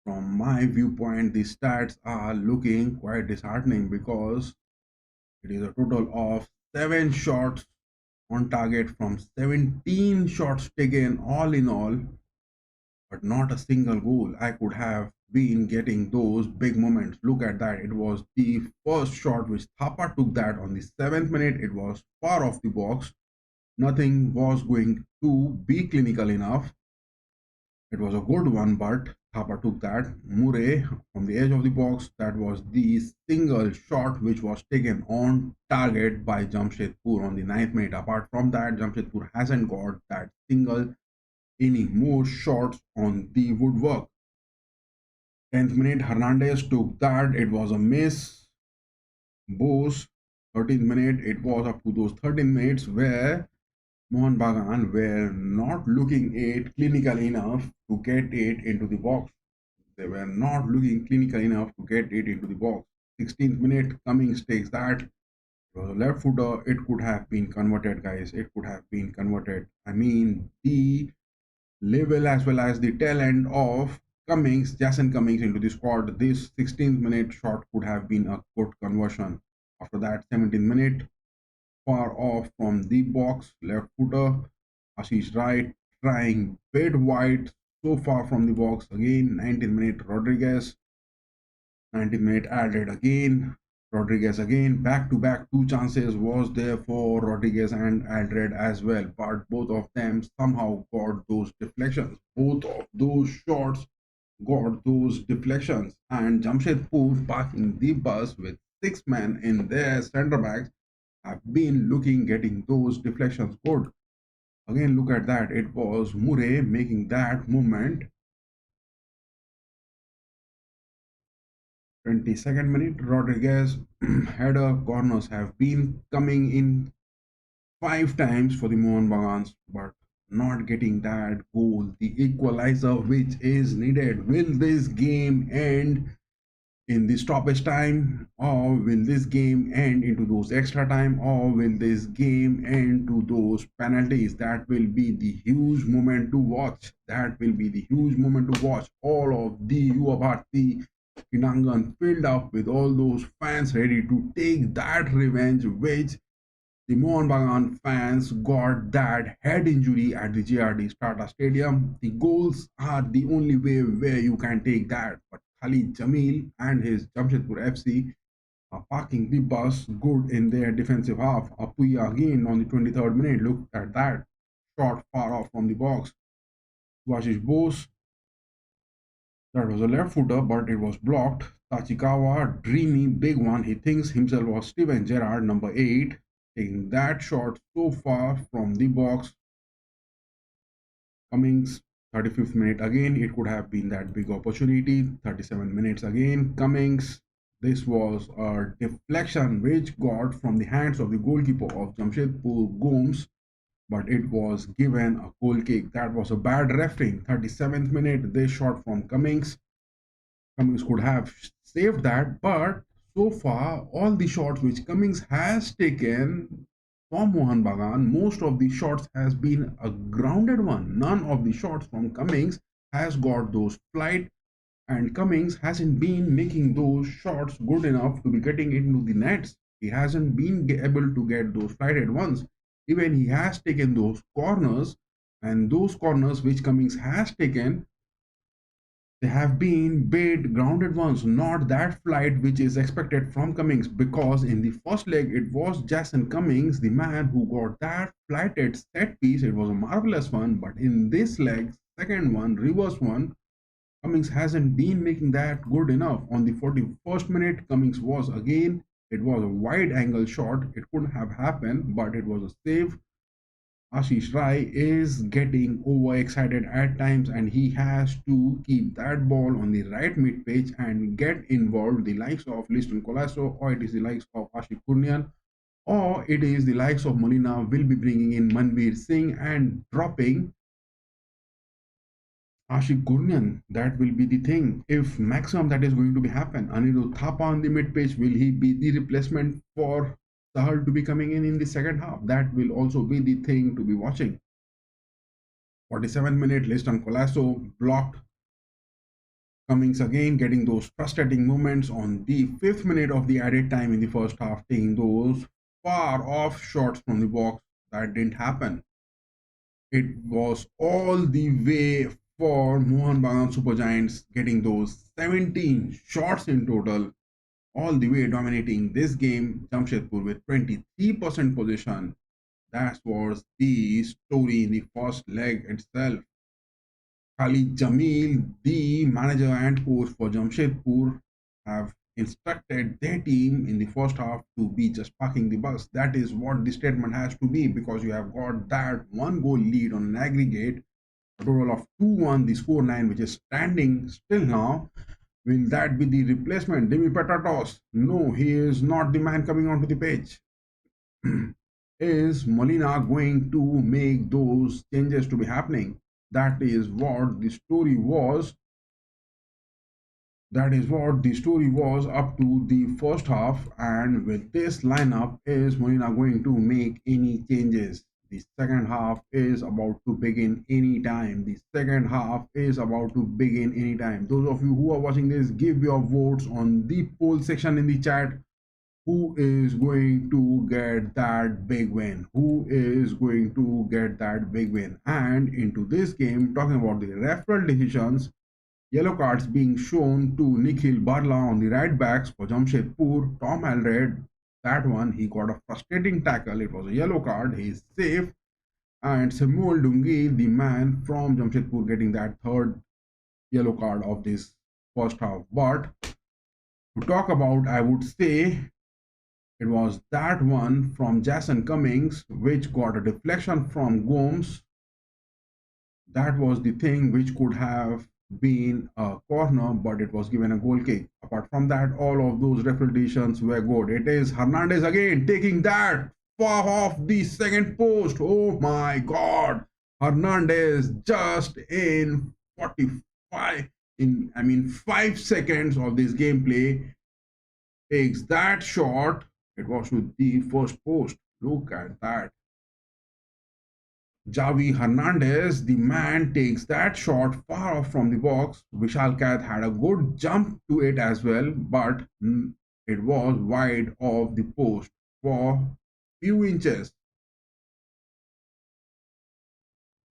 From my viewpoint, the stats are looking quite disheartening because it is a total of 7 shots on target from 17 shots taken all in all, but not a single goal. I could have been getting those big moments. Look at that. It was the first shot which Thapa took that on the 7th minute. It was far off the box. Nothing was going to be clinical enough. It was a good one, but Thapa took that. Murray from the edge of the box. That was the single shot which was taken on target by Jamshedpur on the 9th minute. Apart from that, Jamshedpur hasn't got that single any more shots on the woodwork. 10th minute, Hernandez took that. It was a miss. Bose, 13th minute. It was up to those 13 minutes where Mohun Bagan were not looking it clinical enough to get it into the box. They were not looking clinical enough to get it into the box. 16th minute, Cummings takes that. It was a left footer. It could have been converted, guys. It could have been converted. I mean, the level as well as the talent of Cummings, Jason Cummings into the squad. This 16th minute shot could have been a good conversion. After that, 17th minute, far off from the box, left footer, Ashish Wright trying bit wide, so far from the box again. 19th minute, Rodriguez. 19th minute added again. Rodriguez again, back to back 2 chances was there for Rodriguez and Aldred as well, but both of them somehow got those deflections. Both of those shots got those deflections, and Jamshedpur parking the bus with 6 men in their center backs have been looking getting those deflections good. Again, look at that. It was Murray making that movement. 22nd minute, Rodriguez header corners have been coming in 5 times for the Mohun Bagans, but not getting that goal, the equalizer which is needed. Will this game end in the stoppage time, or will this game end into those extra time, or will this game end to those penalties? That will be the huge moment to watch. That will be the huge moment to watch. All of the Yuba Bharati Krirangan filled up with all those fans ready to take that revenge which the Mohun Bagan fans got that head injury at the JRD Strata Stadium. The goals are the only way where you can take that. But Khalid Jamil and his Jamshedpur FC are parking the bus good in their defensive half. Apuya again on the 23rd minute. Look at that. Shot far off from the box. Vashish Bose. That was a left footer, but it was blocked. Tachikawa, dreamy, big one. He thinks himself was Steven Gerrard, number 8. Taking that shot so far from the box. Cummings, 35th minute again. It could have been that big opportunity. 37 minutes again. Cummings. This was a deflection which got from the hands of the goalkeeper of Jamshedpur, Gomes, but it was given a goal kick. That was a bad refereeing. 37th minute, this shot from Cummings. Cummings could have saved that, but so far, all the shots which Cummings has taken from Mohun Bagan, most of the shots has been a grounded one. None of the shots from Cummings has got those flight, and Cummings hasn't been making those shots good enough to be getting into the nets. He hasn't been able to get those flighted ones. Even he has taken those corners, and those corners which Cummings has taken, they have been bait grounded ones, not that flight which is expected from Cummings. Because in the first leg, it was Jason Cummings, the man who got that flighted set piece. It was a marvelous one. But in this leg, second one, reverse one, Cummings hasn't been making that good enough. On the 41st minute, Cummings was again, it was a wide angle shot. It couldn't have happened, but it was a save. Ashish Rai is getting overexcited at times, and he has to keep that ball on the right mid pitch and get involved. The likes of Liston Colasso, or it is the likes of Ashik Kurnian, or it is the likes of Molina will be bringing in Manveer Singh and dropping Ashik Kurnian. That will be the thing. If maximum that is going to be happen, Anirudh Thapa on the mid pitch, will he be the replacement for Sahal to be coming in the second half? That will also be the thing to be watching. 47-minute, Liston Colasso blocked Cummings again, getting those frustrating moments on the 5th minute of the added time in the first half, taking those far off shots from the box. That didn't happen. It was all the way for Mohun Bagan Super Giants, getting those 17 shots in total, all the way dominating this game. Jamshedpur with 23% possession. That was the story in the first leg itself. Khalid Jamil, the manager and coach for Jamshedpur, have instructed their team in the first half to be just parking the bus. That is what the statement has to be, because you have got that one goal lead on an aggregate, a total of 2-1, the score line which is standing still now. Will that be the replacement? Demi Petatos? No, he is not the man coming onto the pitch. Is Molina going to make those changes to be happening? That is what the story was. That is what the story was up to the first half. And with this lineup, is Molina going to make any changes? The second half is about to begin anytime. The second half is about to begin anytime. Those of you who are watching this, give your votes on the poll section in the chat. Who is going to get that big win? Who is going to get that big win? And into this game, talking about the referral decisions, yellow cards being shown to Nikhil Barla on the right backs for Jamshedpur. Tom Alred, that one, he got a frustrating tackle. It was a yellow card. He's safe. And Samuel Dungi, the man from Jamshedpur, getting that third yellow card of this first half. But to talk about, I would say it was that one from Jason Cummings, which got a deflection from Gomes. That was the thing which could have been a corner, but it was given a goal kick. Apart from that, all of those referees were good. It is Hernandez again taking that far off the second post. Oh my God. Hernandez just in 5 seconds of this gameplay takes that shot. It was to the first post. Look at that. Javi Hernandez, the man, takes that shot far off from the box. Vishal Kath had a good jump to it as well, but it was wide of the post for few inches.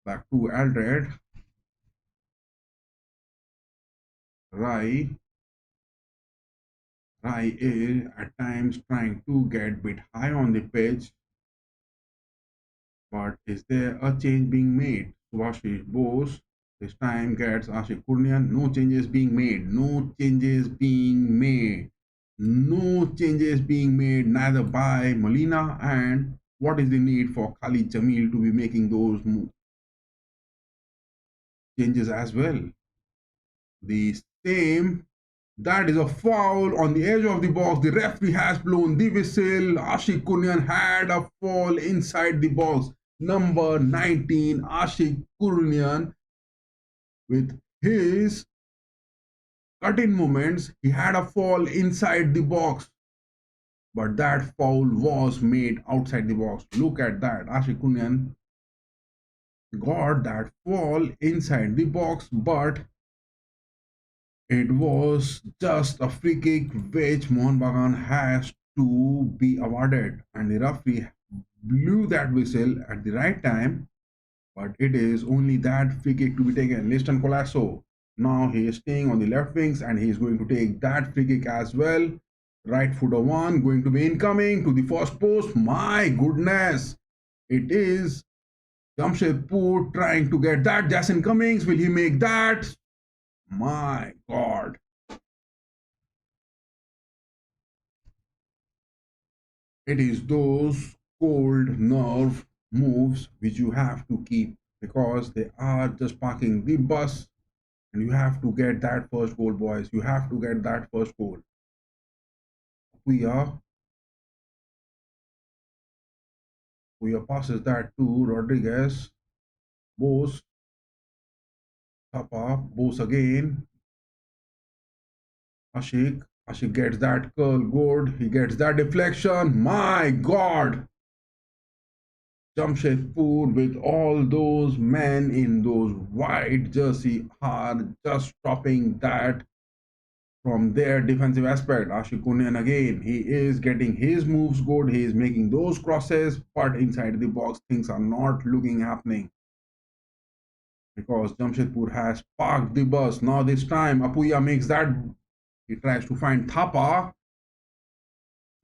Back to Aldred. Rai is at times trying to get a bit high on the pitch. But is there a change being made? Subhashish Bose this time gets Ashik Kurnian. No changes being made. No changes being made. No changes being made, neither by Molina. And what is the need for Khalid Jamil to be making those changes as well? The same. That is a foul on the edge of the box. The referee has blown the whistle. Ashik Kurnian had a fall inside the box. Number 19, Ashik Kurnian, with his cut-in moments, he had a fall inside the box. But that foul was made outside the box. Look at that. Ashik Kurnian got that fall inside the box, but it was just a free kick which Mohun Bagan has to be awarded, and the referee blew that whistle at the right time, but it is only that free kick to be taken. Liston Colasso. Now he is staying on the left wings and he is going to take that free kick as well. Right footer one going to be incoming to the first post. My goodness. It is Jamshedpur trying to get that. Jason Cummings, will he make that? My God. It is those cold nerve moves which you have to keep because they are just parking the bus and you have to get that first goal, boys. You have to get that first goal. We passes that to Rodriguez. Bose. Thapa. Bose again. Ashik. Ashik gets that curl good. He gets that deflection. My God. Jamshedpur with all those men in those white jersey are just stopping that from their defensive aspect. Ashikunen again, he is getting his moves good, he is making those crosses, but inside the box things are not looking happening because Jamshedpur has parked the bus. Now this time Apuya makes that, he tries to find Thapa.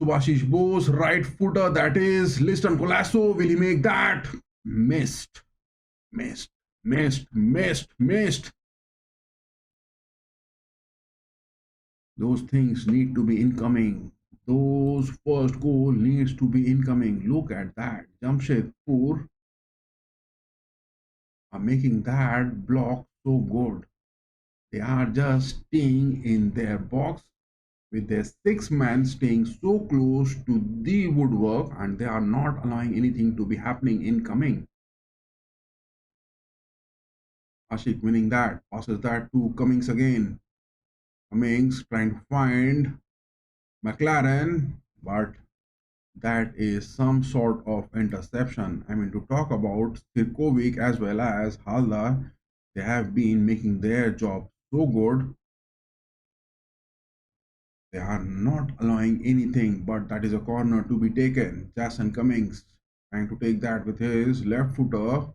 Subhashish Bose, right footer, that is Liston Colasso. Will he make that? Missed. Missed. Those things need to be incoming. Those first goal needs to be incoming. Look at that. Jamshedpur are making that block so good. They are just staying in their box with their 6-man staying so close to the woodwork and they are not allowing anything to be happening incoming. Ashik winning that, passes that to Cummings again. Cummings trying to find McLaren, but that is some sort of interception. I mean, to talk about Sirkovic as well as Haldar, they have been making their job so good. They are not allowing anything, but that is a corner to be taken. Jason Cummings trying to take that with his left footer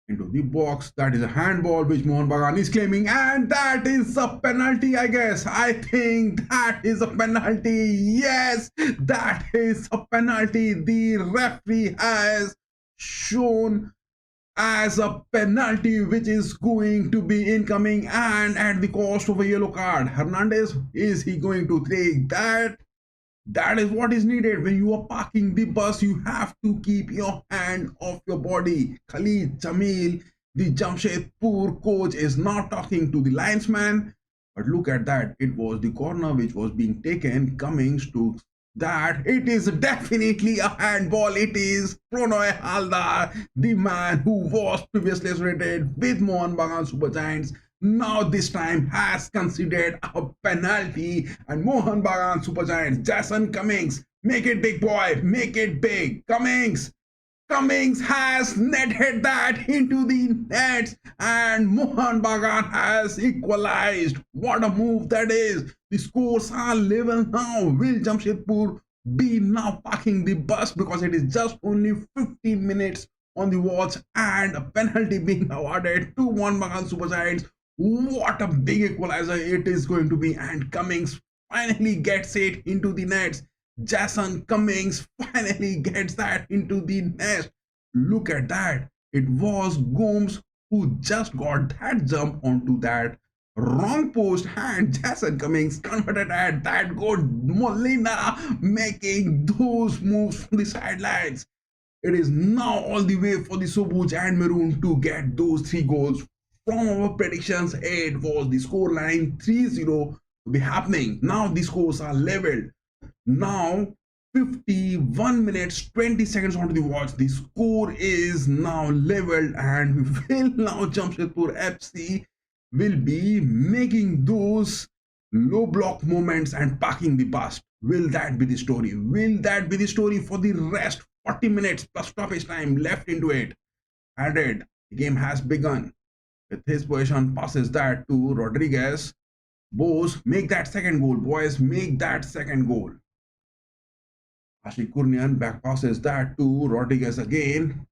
into the box. That is a handball which Mohun Bagan is claiming, and that is a penalty, I guess. I think that is a penalty. Yes, that is a penalty. The referee has shown as a penalty which is going to be incoming and at the cost of a yellow card. Hernandez, is he going to take that? That is what is needed. When you are parking the bus, you have to keep your hand off your body. Khalid Jamil, the Jamshedpur coach, is now talking to the linesman. But look at that. It was the corner which was being taken. Cummings to that. It is definitely a handball. It is Pronoy Haldar, the man who was previously associated with Mohun Bagan Super Giants, now this time has considered a penalty, and Mohun Bagan Super Giants, Jason Cummings, make it big, boy, make it big. Cummings has netted that into the nets and Mohun Bagan has equalized. What a move that is. The scores are level now. Will Jamshedpur be now parking the bus because it is just only 15 minutes on the watch and a penalty being awarded to Mohun Bagan Super Giants? What a big equalizer it is going to be, and Cummings finally gets it into the nets. Jason Cummings finally gets that into the net. Look at that. It was Gomes who just got that jump onto that wrong post, and Jason Cummings converted at that good. Molina making those moves from the sidelines. It is now all the way for the Sobuj and Maroon to get those 3 goals. From our predictions, it was the scoreline 3-0 to be happening. Now the scores are leveled. Now 51 minutes 20 seconds onto the watch. The score is now leveled, and we will now Jamshedpur FC will be making those low block moments and parking the bus. Will that be the story? Will that be the story for the rest 40 minutes plus stoppage time left into it? Added, the game has begun. With his position, passes that to Rodriguez. Bose, make that second goal, boys. Make that second goal. Ashikurnian back passes that to Rodriguez again.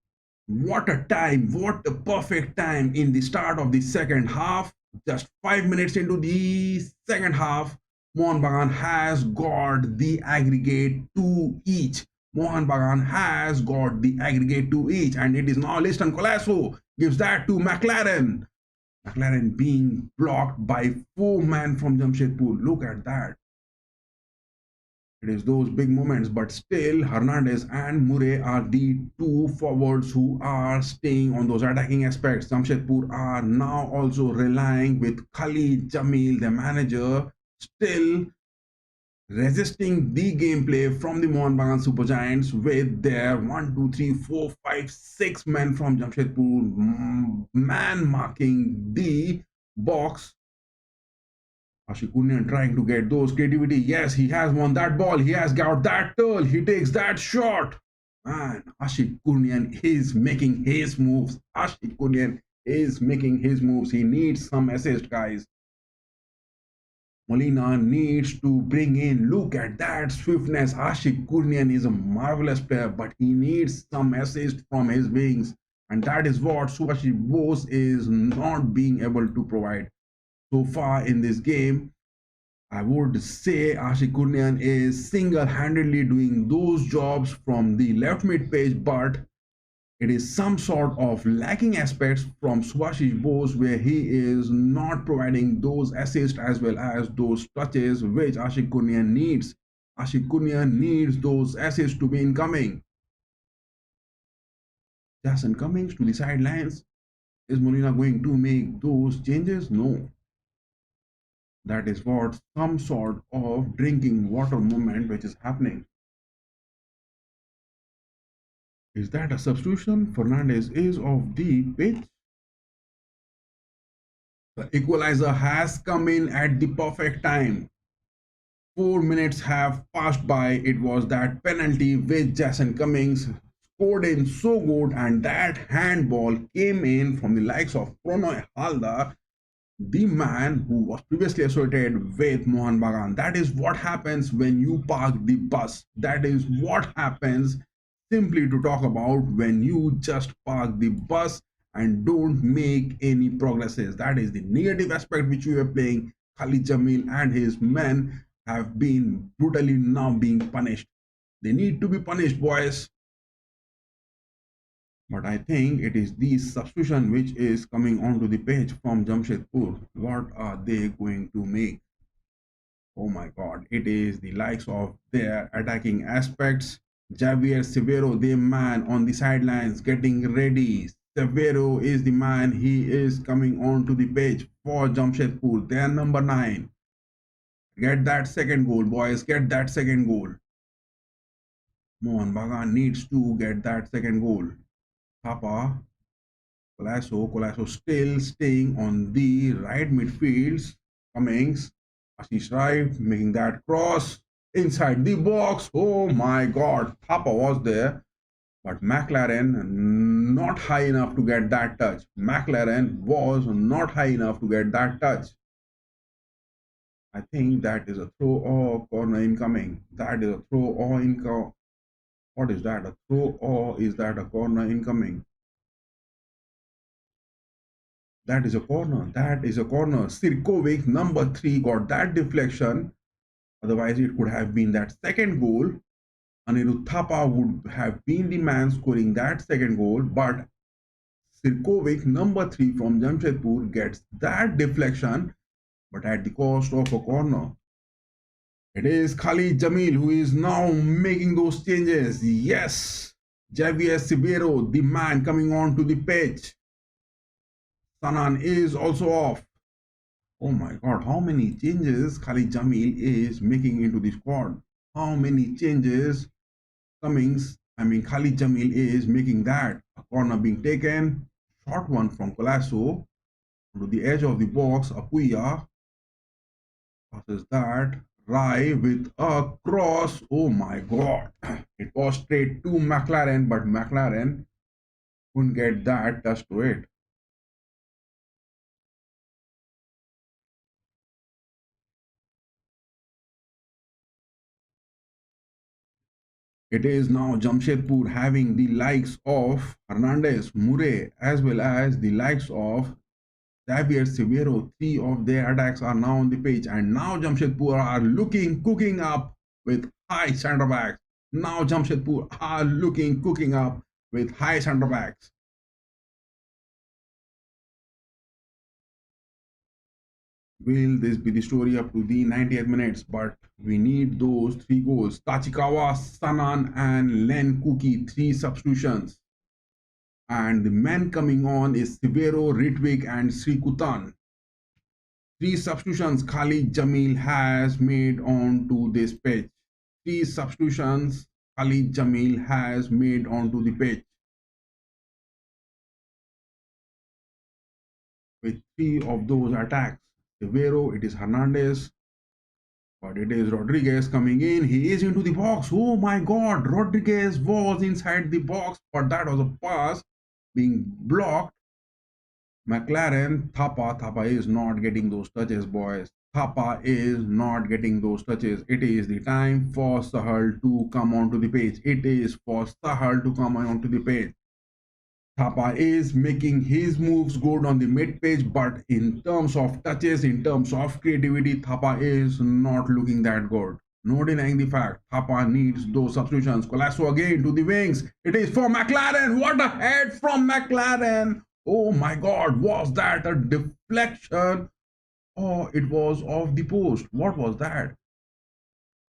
What a time, what a perfect time in the start of the second half. Just 5 minutes into the second half, Mohun Bagan has got the aggregate 2 each. Mohun Bagan has got the aggregate 2 each, and it is now Liston Colasso gives that to McLaren. McLaren being blocked by 4 men from Jamshedpur. Look at that. It is those big moments, but still, Hernandez and Murray are the two forwards who are staying on those attacking aspects. Jamshedpur are now also relying with Khalid Jamil, the manager, still resisting the gameplay from the Mohun Bagan Super Giants with their 1, 2, 3, 4, 5, 6 men from Jamshedpur man marking the box. Ashikunan trying to get those creativity. Yes, he has won that ball. He has got that turl. He takes that shot. Man, Ashikunan is making his moves. Ashikunan is making his moves. He needs some assist, guys. Molina needs to bring in. Look at that swiftness. Ashik Kurnian is a marvelous player, but he needs some assist from his wings. And that is what Subhashi Bose is not being able to provide so far in this game. I would say Ashik Kurnian is single-handedly doing those jobs from the left mid page, but it is some sort of lacking aspects from Subhashish Bose where he is not providing those assists as well as those touches which Ashik Kurnian needs. Ashik Kurnian needs those assists to be incoming. Jason Cummings to the sidelines. Is Molina going to make those changes? No. That is what some sort of drinking water moment which is happening. Is that a substitution? Fernandez is off the pitch. The equalizer has come in at the perfect time. 4 minutes have passed by. It was that penalty which Jason Cummings scored in so good, and that handball came in from the likes of Pronoy Halda, the man who was previously associated with Mohun Bagan. That is what happens when you park the bus. That is what happens simply to talk about when you just park the bus and don't make any progresses. That is the negative aspect which we were playing. Khalid Jamil and his men have been brutally now being punished. They need to be punished, boys. But I think it is the substitution which is coming onto the page from Jamshedpur. What are they going to make? Oh my god, it is the likes of their attacking aspects. Javier Severo, the man on the sidelines getting ready. Severo is the man, he is coming onto the page for Jamshedpur. They are number 9. Get that second goal, boys. Get that second goal. Mohun Bagan needs to get that second goal. Thapa, Colasso still staying on the right midfields. Cummings, Ashish Rai making that cross inside the box. Oh my god, Thapa was there, but McLaren not high enough to get that touch. McLaren was not high enough to get that touch. I think that is a throw or corner incoming. That is a throw or incoming. What is that? A throw or is that a corner incoming? That is a corner. That is a corner. Sirkovic, number 3, got that deflection. Otherwise, it could have been that second goal. Anirudh Thapa would have been the man scoring that second goal. But Sirkovic, number 3 from Jamshedpur, gets that deflection, but at the cost of a corner. It is Khalid Jamil who is now making those changes. Yes, Javier Sibero, the man coming on to the pitch. Sanan is also off. Oh my god, how many changes Khalid Jamil is making into the squad? How many changes Khalid Jamil is making that? A corner being taken, short one from Colasso to the edge of the box. Apuya passes that. Rai with a cross. Oh my god. It was straight to McLaren, but McLaren couldn't get that touch to it. It is now Jamshedpur having the likes of Hernandez, Murray, as well as the likes of Xavier Severo. Three of their attacks are now on the pitch, and now Jamshedpur are cooking up with high centre backs. Now Jamshedpur are cooking up with high centre backs. Will this be the story up to the 90th minutes? But we need those three goals. Tachikawa, Sanan, and Len Kuki, three substitutions. And the men coming on is Severo, Ritwik, and Srikutan. Three substitutions Khalid Jamil has made onto this pitch. Three substitutions Khalid Jamil has made onto the pitch. With three of those attacks, Severo, it is Hernandez, but it is Rodriguez coming in. He is into the box. Oh my God, Rodriguez was inside the box, but that was a pass being blocked. McLaren, Thapa is not getting those touches, boys. Thapa is not getting those touches. It is the time for Sahal to come onto the page. It is for Sahal to come onto the page. Thapa is making his moves good on the mid page, but in terms of touches, in terms of creativity, Thapa is not looking that good. No denying the fact, Thapa needs those substitutions. Colasso again to the wings. It is for McLaren. What a head from McLaren. Oh my God, was that a deflection? Oh, it was off the post. What was that?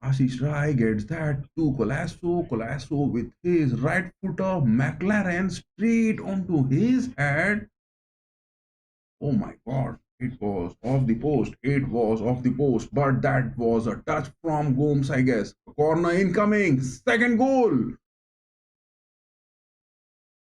Ashish Rai gets that to Colasso. Colasso with his right footer, McLaren straight onto his head. Oh my God, it was off the post. It was off the post, but that was a touch from Gomes, I guess. Corner incoming, second goal.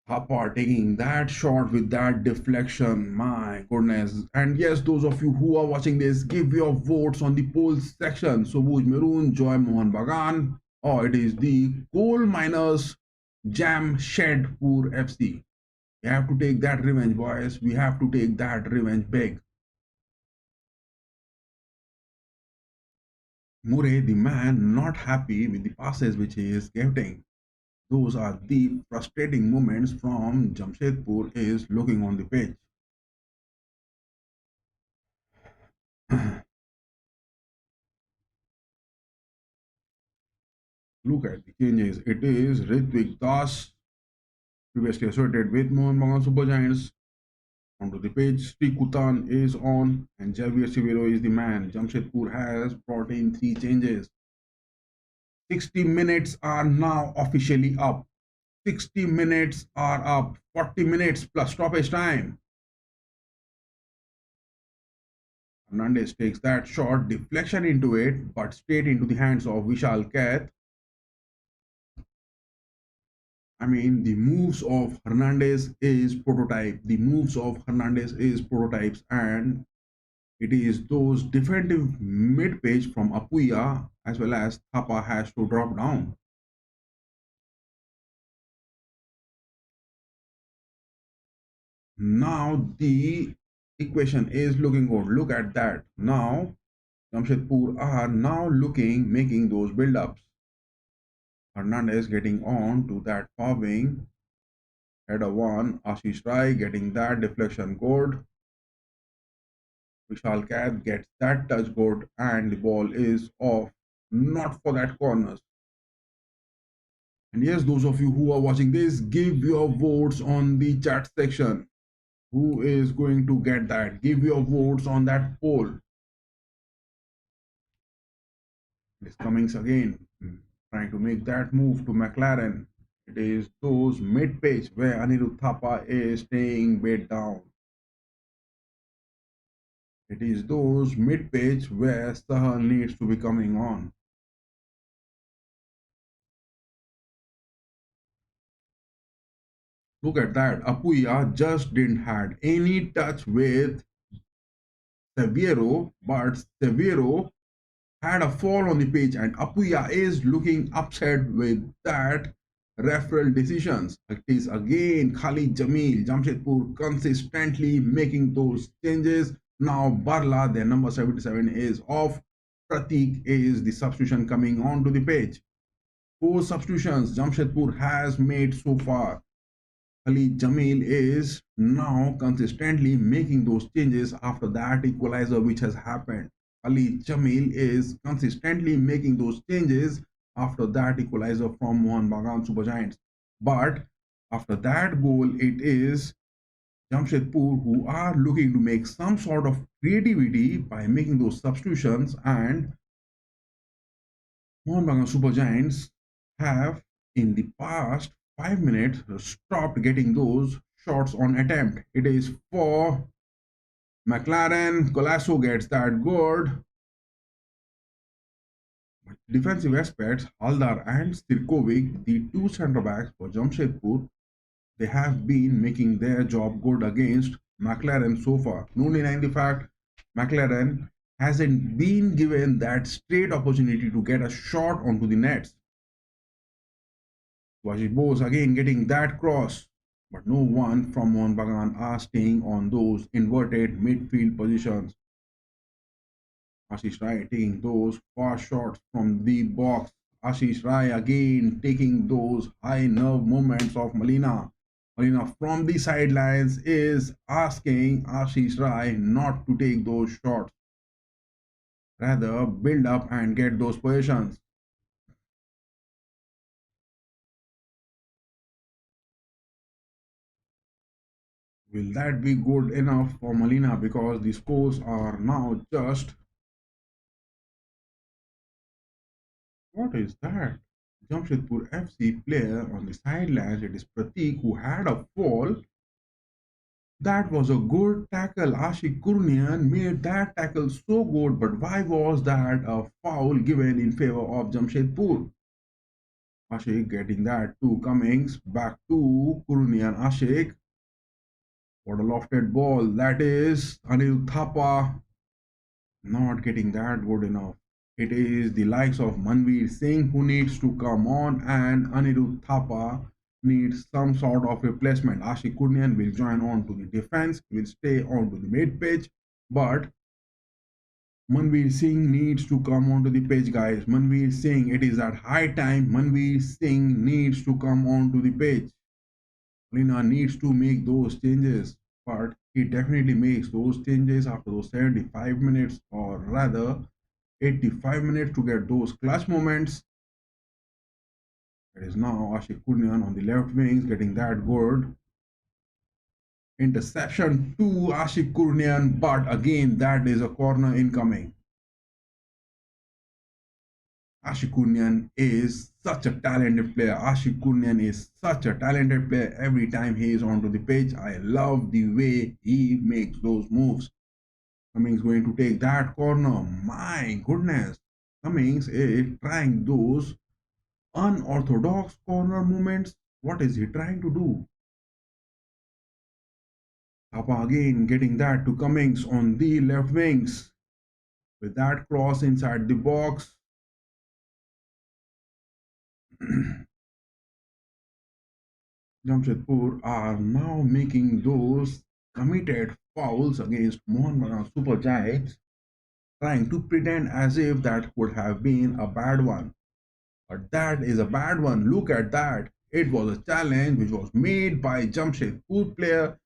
Thapa taking that shot with that deflection. My goodness. And yes, those of you who are watching this, give your votes on the polls section. Sobuj Maroon, Joy Mohun Bagan, or it is the coal miners Jamshedpur FC. We have to take that revenge, boys. We have to take that revenge big. Murray, the man, not happy with the passes which he is getting. Those are the frustrating moments from Jamshedpur is looking on the pitch. Look at the changes. It is Ritvik Das, previously associated with Mohun Bagan Super Giants, onto the pitch. Srikutan is on, and Javier Severo is the man. Jamshedpur has brought in three changes. 60 minutes are now officially up. 60 minutes are up. 40 minutes plus stoppage time. Hernandez takes that shot, deflection into it, but straight into the hands of Vishal Kath. I mean, the moves of Hernandez is prototype. The moves of Hernandez is prototypes, and it is those defensive mid page from Apuya as well as Thapa has to drop down. Now the equation is looking good. Look at that. Now Jamshedpur are now making those build-ups. Hernandez getting on to that far wing. Header one, Ashish Rai getting that deflection good. Vishal Kath gets that touch good, and the ball is off, not for that corners. And yes, those of you who are watching this, give your votes on the chat section. Who is going to get that? Give your votes on that poll. It is Cummings again, trying to make that move to McLaren. It is those mid-page where Anirudh Thapa is staying bit down. It is those mid-page where Sahal needs to be coming on. Look at that. Apuya just didn't had any touch with Severo, but Severo had a fall on the pitch, and Apuya is looking upset with that referral decisions. It is again Khalid Jamil, Jamshedpur consistently making those changes. Now Barla, their number 77, is off. Pratik is the substitution coming onto the pitch. Four substitutions Jamshedpur has made so far. Ali Jamil is now consistently making those changes after that equalizer which has happened. Ali Jamil is consistently making those changes after that equalizer from Mohun Bagan Super Giants. But after that goal, it is Jamshedpur who are looking to make some sort of creativity by making those substitutions, and Mohun Bagan Super Giants have in the past 5 minutes stopped getting those shots on attempt. It is for McLaren. Colasso gets that good. Defensive aspects, Haldar and Stirkovic, the two centre backs for Jamshedpur, they have been making their job good against McLaren so far. No denying the fact McLaren hasn't been given that straight opportunity to get a shot onto the nets. Washi Bose again getting that cross, but no one from Mohun Bagan are staying on those inverted midfield positions. Ashish Rai taking those fast shots from the box. Ashish Rai again taking those high nerve movements of Malina. Malina from the sidelines is asking Ashish Rai not to take those shots. Rather, build up and get those positions. Will that be good enough for Malina? Because the scores are now just. What is that? Jamshedpur FC player on the sidelines. It is Pratik who had a fall. That was a good tackle. Ashik Kurnian made that tackle so good, but why was that a foul given in favor of Jamshedpur? Ashik getting that to Cummings, back to Kurnian. Ashik, what a lofted ball. That is Anil Thapa not getting that good enough. It is the likes of Manveer Singh who needs to come on, and Anirudh Thapa needs some sort of replacement. Ashik Kurnian will join on to the defense, will stay on to the mid pitch, but Manveer Singh needs to come onto the pitch, guys. Manveer Singh, it is at high time. Manveer Singh needs to come onto the pitch. Lina needs to make those changes, but he definitely makes those changes after those 75 minutes, or rather 85 minutes, to get those clutch moments. It is now Ashik Kurnian on the left wings getting that good. Interception to Ashik Kurnian, but again, that is a corner incoming. Ashik Kurnian is such a talented player. Ashik Kurnian is such a talented player every time he is onto the pitch. I love the way he makes those moves. Cummings going to take that corner. My goodness. Cummings is trying those unorthodox corner movements. What is he trying to do? Thapa again getting that to Cummings on the left wings. With that cross inside the box. Jamshedpur are now making those committed fouls against Mohun Bagan Super Giants, trying to pretend as if that would have been a bad one. But that is a bad one. Look at that. It was a challenge which was made by Jamshedpur player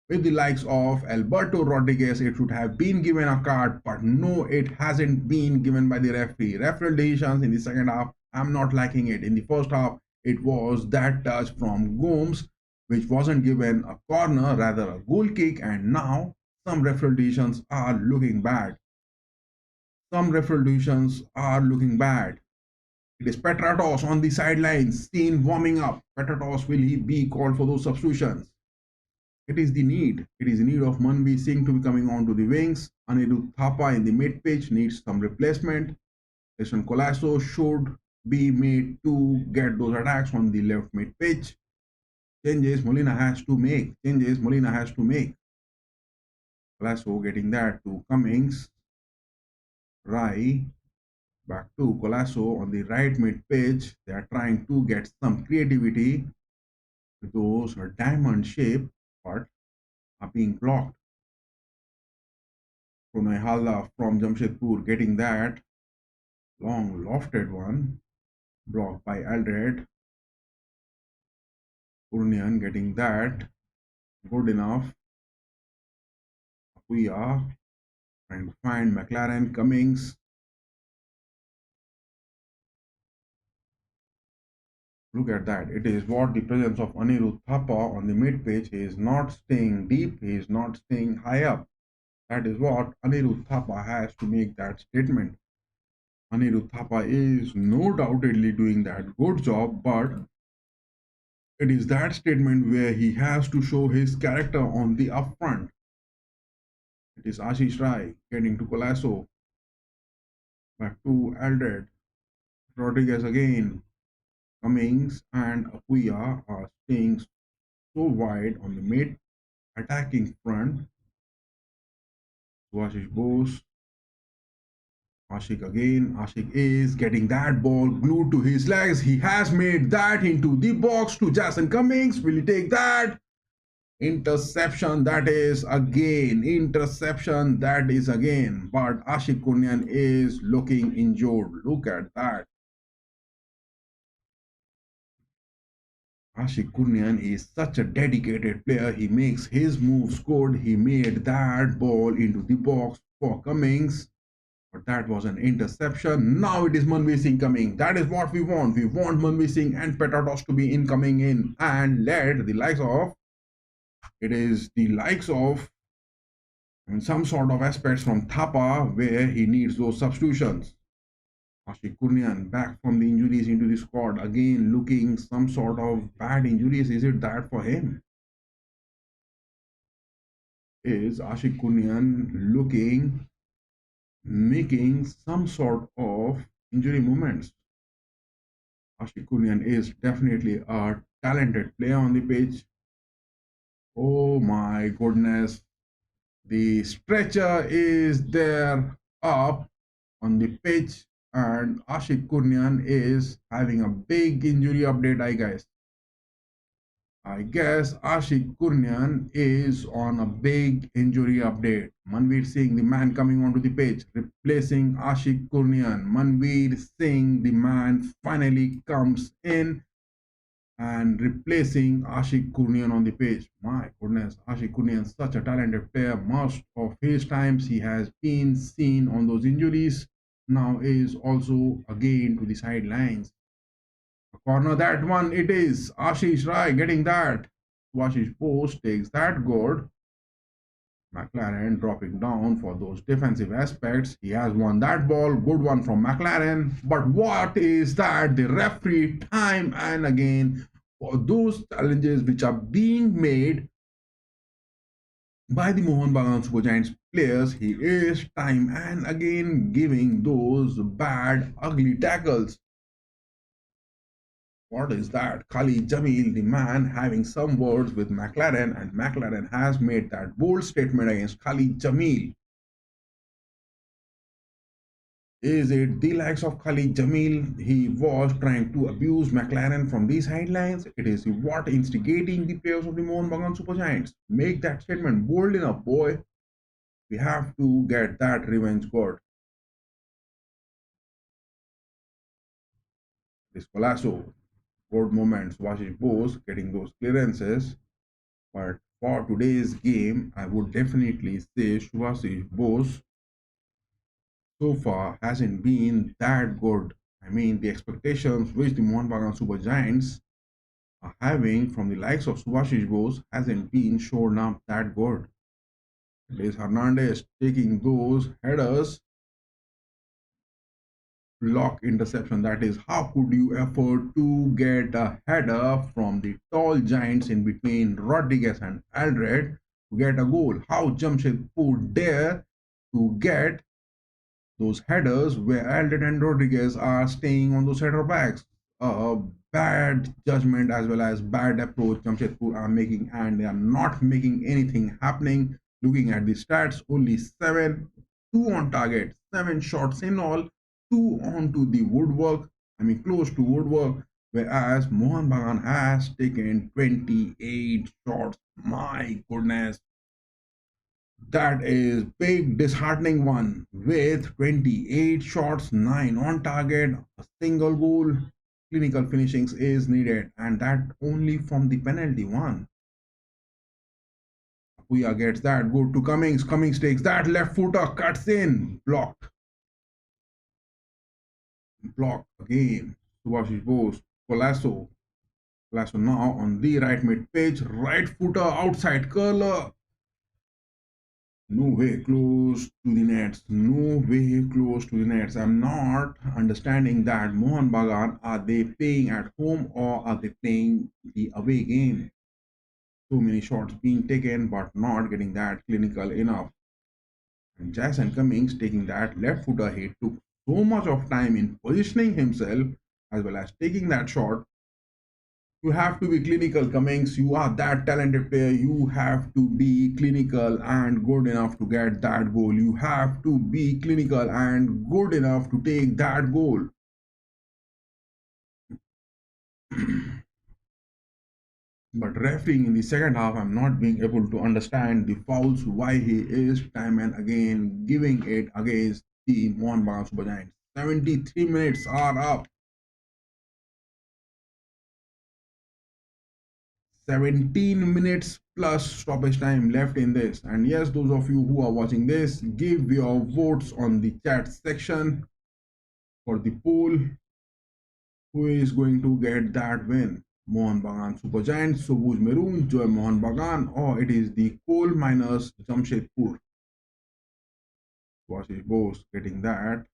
with the likes of Alberto Rodriguez. It should have been given a card, but no, it hasn't been given by the referee. Referee decisions in the second half, I'm not liking it. In the first half, it was that touch from Gomes, which wasn't given a corner, rather a goal kick, and now some referee decisions are looking bad. Some referee decisions are looking bad. It is Petratos on the sidelines, seen warming up. Petratos, will he be called for those substitutions? It is the need. It is the need of Manveer Singh to be coming onto the wings. Anirudh Thapa in the mid pitch needs some replacement. Jason Colasso should be made to get those attacks on the left mid pitch. Changes Molina has to make. Changes Molina has to make. Colasso getting that to Cummings. Rai back to Colasso on the right mid pitch. They are trying to get some creativity with those diamond shape, but are being blocked. Pranay Halda from Jamshedpur getting that long lofted one. Blocked by Aldred. Kurnian getting that. Good enough. We are trying to find McLaren Cummings. Look at that. It is what the presence of Anirudh Thapa on the mid pitch. He is not staying deep. He is not staying high up. That is what Anirudh Thapa has to make that statement. Anirudh Thapa is no doubtedly doing that good job, but it is that statement where he has to show his character on the upfront. It is Ashish Rai getting to Colasso. Back to Aldred. Rodriguez again. Cummings and Akuya are staying so wide on the mid attacking front. Vashish Bose. Ashik again. Ashik is getting that ball glued to his legs. He has made that into the box to Jason Cummings. Will he take that? Interception, that is again. Interception, that is again. But Ashik Kurnian is looking injured. Look at that. Ashik Kurnian is such a dedicated player. He makes his moves good. He made that ball into the box for Cummings. But that was an interception. Now it is Manveer Singh coming. That is what we want. We want Manveer Singh and Petratos to be incoming in and let the likes of, it is the likes of, some sort of aspects from Thapa where he needs those substitutions. Ashik Kurnian back from the injuries into the squad again, looking some sort of bad injuries. Is it that for him? Is Ashik Kurnian looking, making some sort of injury movements? Ashik Kurnian is definitely a talented player on the pitch. Oh my goodness. The stretcher is there up on the pitch, and Ashik Kurnian is having a big injury update, I guess. I guess Ashik Kurnian is on a big injury update. Manveer Singh, the man coming onto the pitch, replacing Ashik Kurnian. Manveer Singh, the man, finally comes in and replacing Ashik Kurnian on the pitch. My goodness, Ashik Kurnian, such a talented player. Most of his times he has been seen on those injuries. Now is also again to the sidelines. A corner, that one, it is Ashish Rai getting that. Washish Post takes that good. McLaren dropping down for those defensive aspects. He has won that ball. Good one from McLaren. But what is that? The referee time and again for those challenges which are being made by the Mohun Bagan Super Giants players, he is time and again giving those bad, ugly tackles. What is that? Khalid Jamil, the man, having some words with McLaren, and McLaren has made that bold statement against Khalid Jamil. Is it the likes of Khalid Jamil? He was trying to abuse McLaren from these sidelines. It is what instigating the players of the Mohun Bagan Super Giants. Make that statement bold enough, boy. We have to get that revenge good. This Colasso, good moments. Vashish Bose getting those clearances. But for today's game, I would definitely say Shubhasish Bose so far hasn't been that good. I mean, the expectations which the Mohun Bagan Super Giants are having from the likes of Subhashish Bose hasn't been shown up that good. It is Hernandez taking those headers, block interception. That is, how could you afford to get a header from the tall giants in between Rodriguez and Aldred to get a goal? How Jamshedpur dare to get those headers where Aldred and Rodriguez are staying on those header backs? Bad judgment as well as bad approach Jamshedpur are making, and they are not making anything happening. Looking at the stats, only 7, 2 on target, 7 shots in all, 2 onto the woodwork, I mean close to woodwork, whereas Mohun Bagan has taken 28 shots. My goodness, that is big disheartening one with 28 shots, 9 on target, a single goal. clinical finishings is needed, and that only from the penalty one. Puya gets that, good to Cummings. Cummings takes that left footer, cuts in, blocked. Blocked again. Subhashish Bose, Colasso. Colasso now on the right mid pitch, right footer outside curler. No way close to the nets. No way close to the nets. I'm not understanding that Mohun Bagan, are they playing at home or are they playing the away game? So many shots being taken but not getting that clinical enough. And Jason Cummings taking that left footer hit took so much of time in positioning himself as well as taking that shot. You have to be clinical, Cummings. You are that talented player. You have to be clinical and good enough to get that goal. You have to be clinical and good enough to take that goal. But refereeing in the second half, I'm not being able to understand the fouls, why he is time and again giving it against the Mohun Bagan Super Giants. 73 minutes are up. 17 minutes plus stoppage time left in this. And yes, those of you who are watching this, give your votes on the chat section for the poll. Who is going to get that win? Mohun Bagan Super Giants, Sobuz Maroon, Joy Mohun Bagan, or it is the coal miners Jamshedpur. Washish Bose getting that.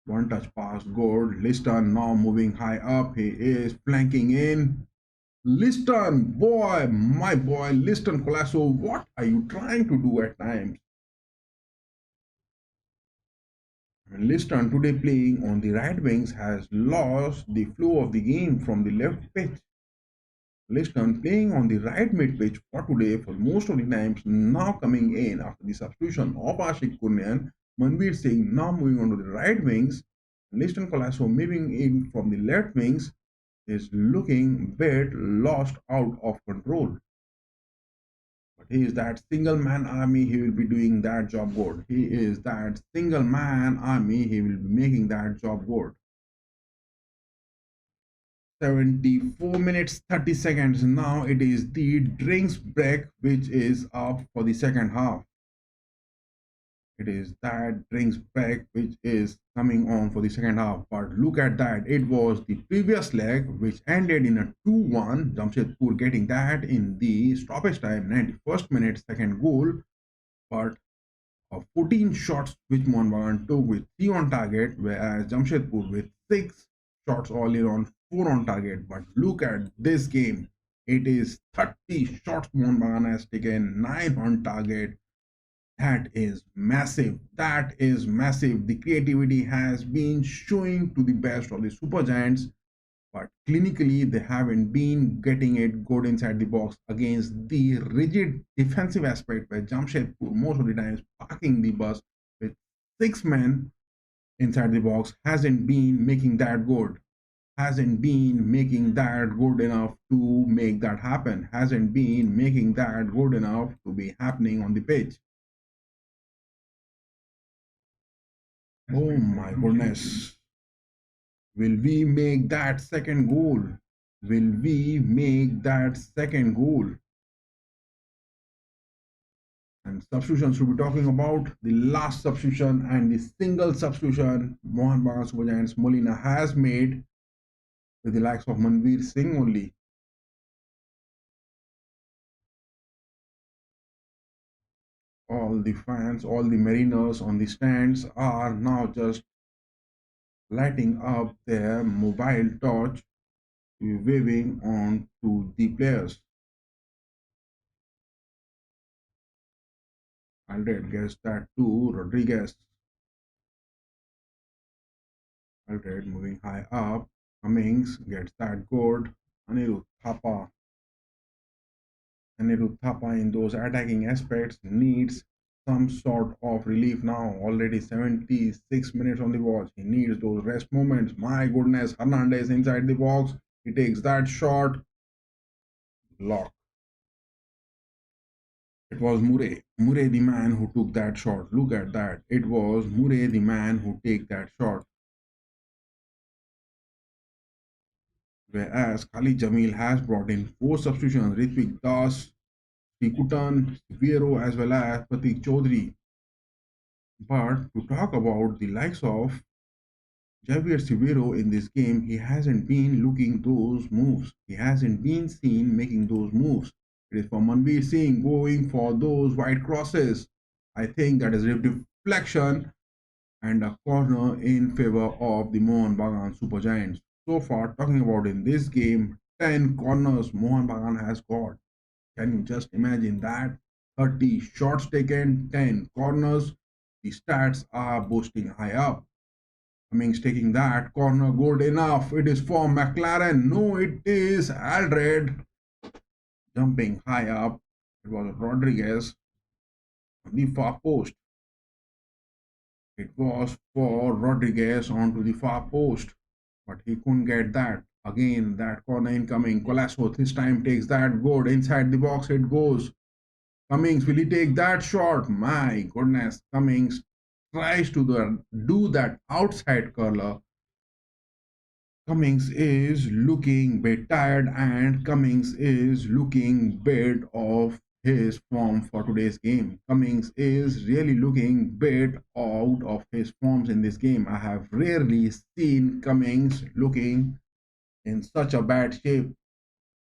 One touch pass, good. Liston now moving high up. He is flanking in. Liston, boy, my boy, Liston Colasso, what are you trying to do at times? Liston today playing on the right wings has lost the flow of the game from the left pitch. Liston playing on the right mid pitch for today for most of the times, now coming in after the substitution of Ashik Kunyan, Manveer Singh now moving on to the right wings, Liston Colasso moving in from the left wings is looking a bit lost out of control. But he is that single man army, he will be doing that job good. He is that single man army, he will be making that job good. 74 minutes 30 seconds. Now it is the drinks break which is up for the second half. It is that drinks break which is coming on for the second half. But look at that. It was the previous leg which ended in a 2-1. Jamshedpur getting that in the stoppage time, 91st minute, second goal. But 14 shots which Mohun Bagan took with 3 on target, whereas Jamshedpur with 6 shots all in on 4 on target. But look at this game. It is 30 shots Mohun Bagan has taken, 9 on target. That is massive. That is massive. The creativity has been showing to the best of the Super Giants, but clinically they haven't been getting it good inside the box against the rigid defensive aspect where Jamshedpur most of the times parking the bus with 6 men inside the box hasn't been making that good. Hasn't been making that good enough to make that happen. Hasn't been making that good enough to be happening on the pitch. Oh my goodness. Will we make that second goal? Will we make that second goal? And substitutions should be talking about the last substitution and the single substitution Mohun Bagan Super Giants Molina has made with the likes of Manveer Singh only. All the fans, all the mariners on the stands are now just lighting up their mobile torch, waving on to the players. Aldred gets that to Rodriguez. Aldred moving high up. Cummings gets that good. Anirudh Thapa. Anirudh Thapa in those attacking aspects needs some sort of relief now. Already 76 minutes on the watch. He needs those rest moments. My goodness, Hernandez inside the box. He takes that shot. Lock. It was Murray. Murray the man who took that shot. Look at that. It was Murray the man who take that shot. Whereas Khalid Jamil has brought in four substitutions: Ritvik Das, Tikutan, Vero, as well as Pratik Chaudhary. But to talk about the likes of Javier Severo in this game, he hasn't been looking those moves. He hasn't been seen making those moves. It is for Manveer Singh going for those white crosses. I think that is a deflection and a corner in favor of the Mohun Bagan Super Giants. So far, talking about in this game, 10 corners Mohun Bagan has got. Can you just imagine that? 30 shots taken, 10 corners. The stats are boosting high up. Cummings taking that corner, good enough. It is for McLaren. No, it is Aldred jumping high up. It was Rodriguez on the far post. It was for Rodriguez onto the far post, but he couldn't get that. Again, that corner incoming. Colasso this time takes that good inside the box. It goes. Cummings, will he take that shot? My goodness, Cummings tries to do that outside curler. Cummings is looking bit tired and Cummings is looking bit of his form for today's game. Cummings is really looking bit out of his forms in this game. I have rarely seen Cummings looking in such a bad shape.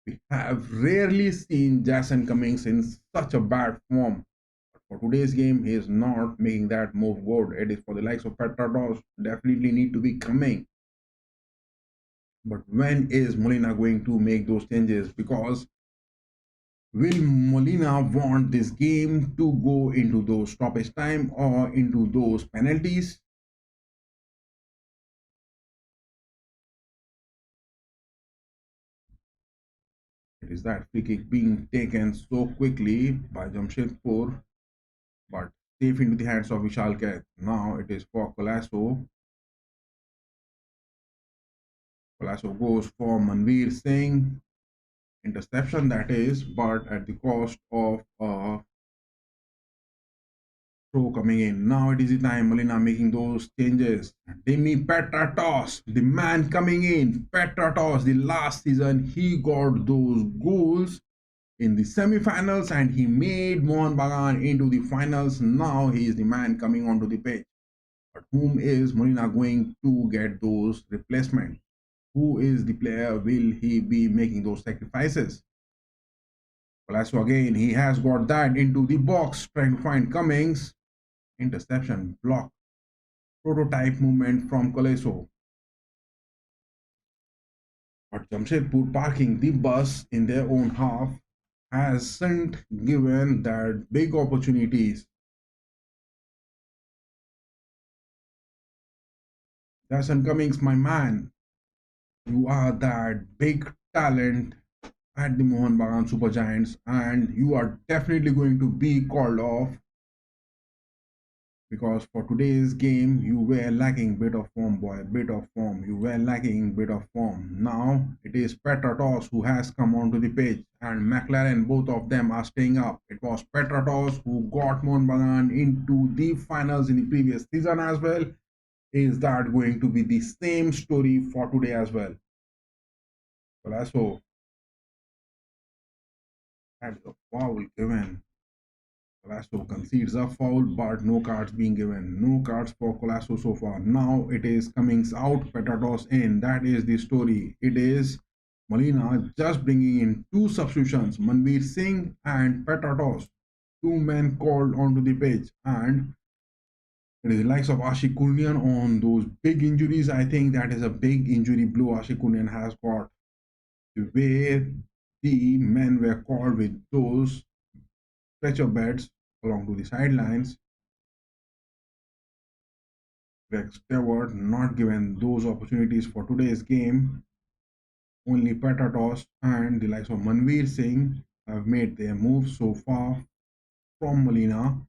We have rarely seen Jason Cummings in such a bad form. But for today's game, he is not making that move good. It is for the likes of Petrados. Definitely need to be coming. But when is Molina going to make those changes? Because will Molina want this game to go into those stoppage time or into those penalties? It is that free kick being taken so quickly by Jamshedpur, but safe into the hands of Vishal Kaith. Now it is for Colasso. Colasso goes for Manveer Singh. Interception that is, but at the cost of a throw coming in. Now it is the time Molina making those changes. Demi Petratos, the man coming in. Petratos, the last season, he got those goals in the semi-finals and he made Mohun Bagan into the finals. Now he is the man coming onto the pitch. But whom is Molina going to get those replacements? Who is the player? Will he be making those sacrifices? Colasso again, he has got that into the box, trying to find Cummings. Interception, block, prototype movement from Colasso. But Jamshedpur parking the bus in their own half hasn't given that big opportunities. Jason Cummings, my man, you are that big talent at the Mohun Bagan Super Giants, and you are definitely going to be called off because for today's game you were lacking bit of form, boy, bit of form. You were lacking bit of form. Now it is Petratos who has come onto the pitch, and McLaren, both of them are staying up. It was Petratos who got Mohun Bagan into the finals in the previous season as well. Is that going to be the same story for today as well? So that is a foul given. Colasso concedes a foul, but no cards being given. No cards for Colasso so far. Now it is Cummings out, Petratos in. That is the story. It is Molina just bringing in two substitutions, Manveer Singh and Petratos. Two men called onto the pitch, and it is the likes of Ashik Kurnian on those big injuries. I think that is a big injury blow Ashik Kurnian has got. The way the men were called with those stretcher beds along to the sidelines. Greg Stewart not given those opportunities for today's game. Only Petatos and the likes of Manveer Singh have made their moves so far from Molina.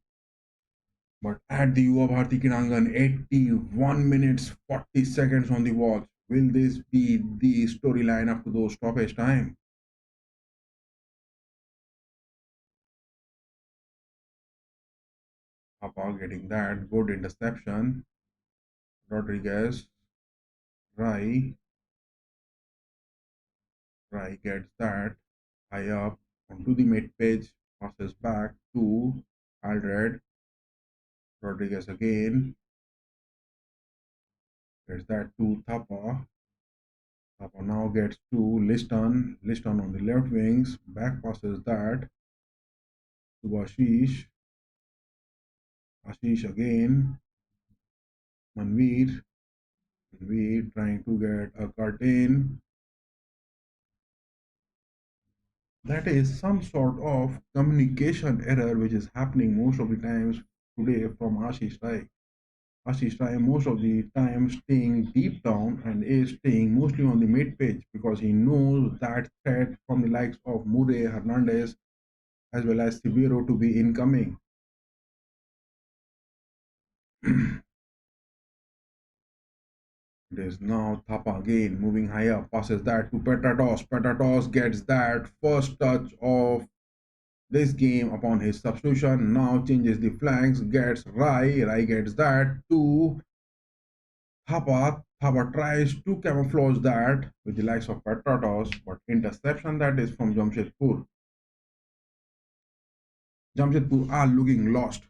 But at the Yuba Bharati Krirangan, 81 minutes 40 seconds on the watch. Will this be the storyline up to those stoppage time? Papa getting that good interception. Rodriguez, Rai, Rai gets that high up onto the mid pitch, passes back to Aldred. Rodriguez again gets that to Thapa. Thapa now gets to Liston. Liston on the left wings, back passes that to Ashish. Ashish again. Manveer. Manveer trying to get a cut in. That is some sort of communication error which is happening most of the times today from Ashish Rai. Ashish Rai most of the time staying deep down and is staying mostly on the mid pitch because he knows that threat from the likes of Mure, Hernandez as well as Sibiro to be incoming. It is now Thapa again moving higher, passes that to Petratos. Petratos gets that first touch of this game upon his substitution. Now changes the flanks, gets Rai. Rai gets that to Thapa. Thapa tries to camouflage that with the likes of Petratos, but interception that is from Jamshedpur. Jamshedpur are looking lost.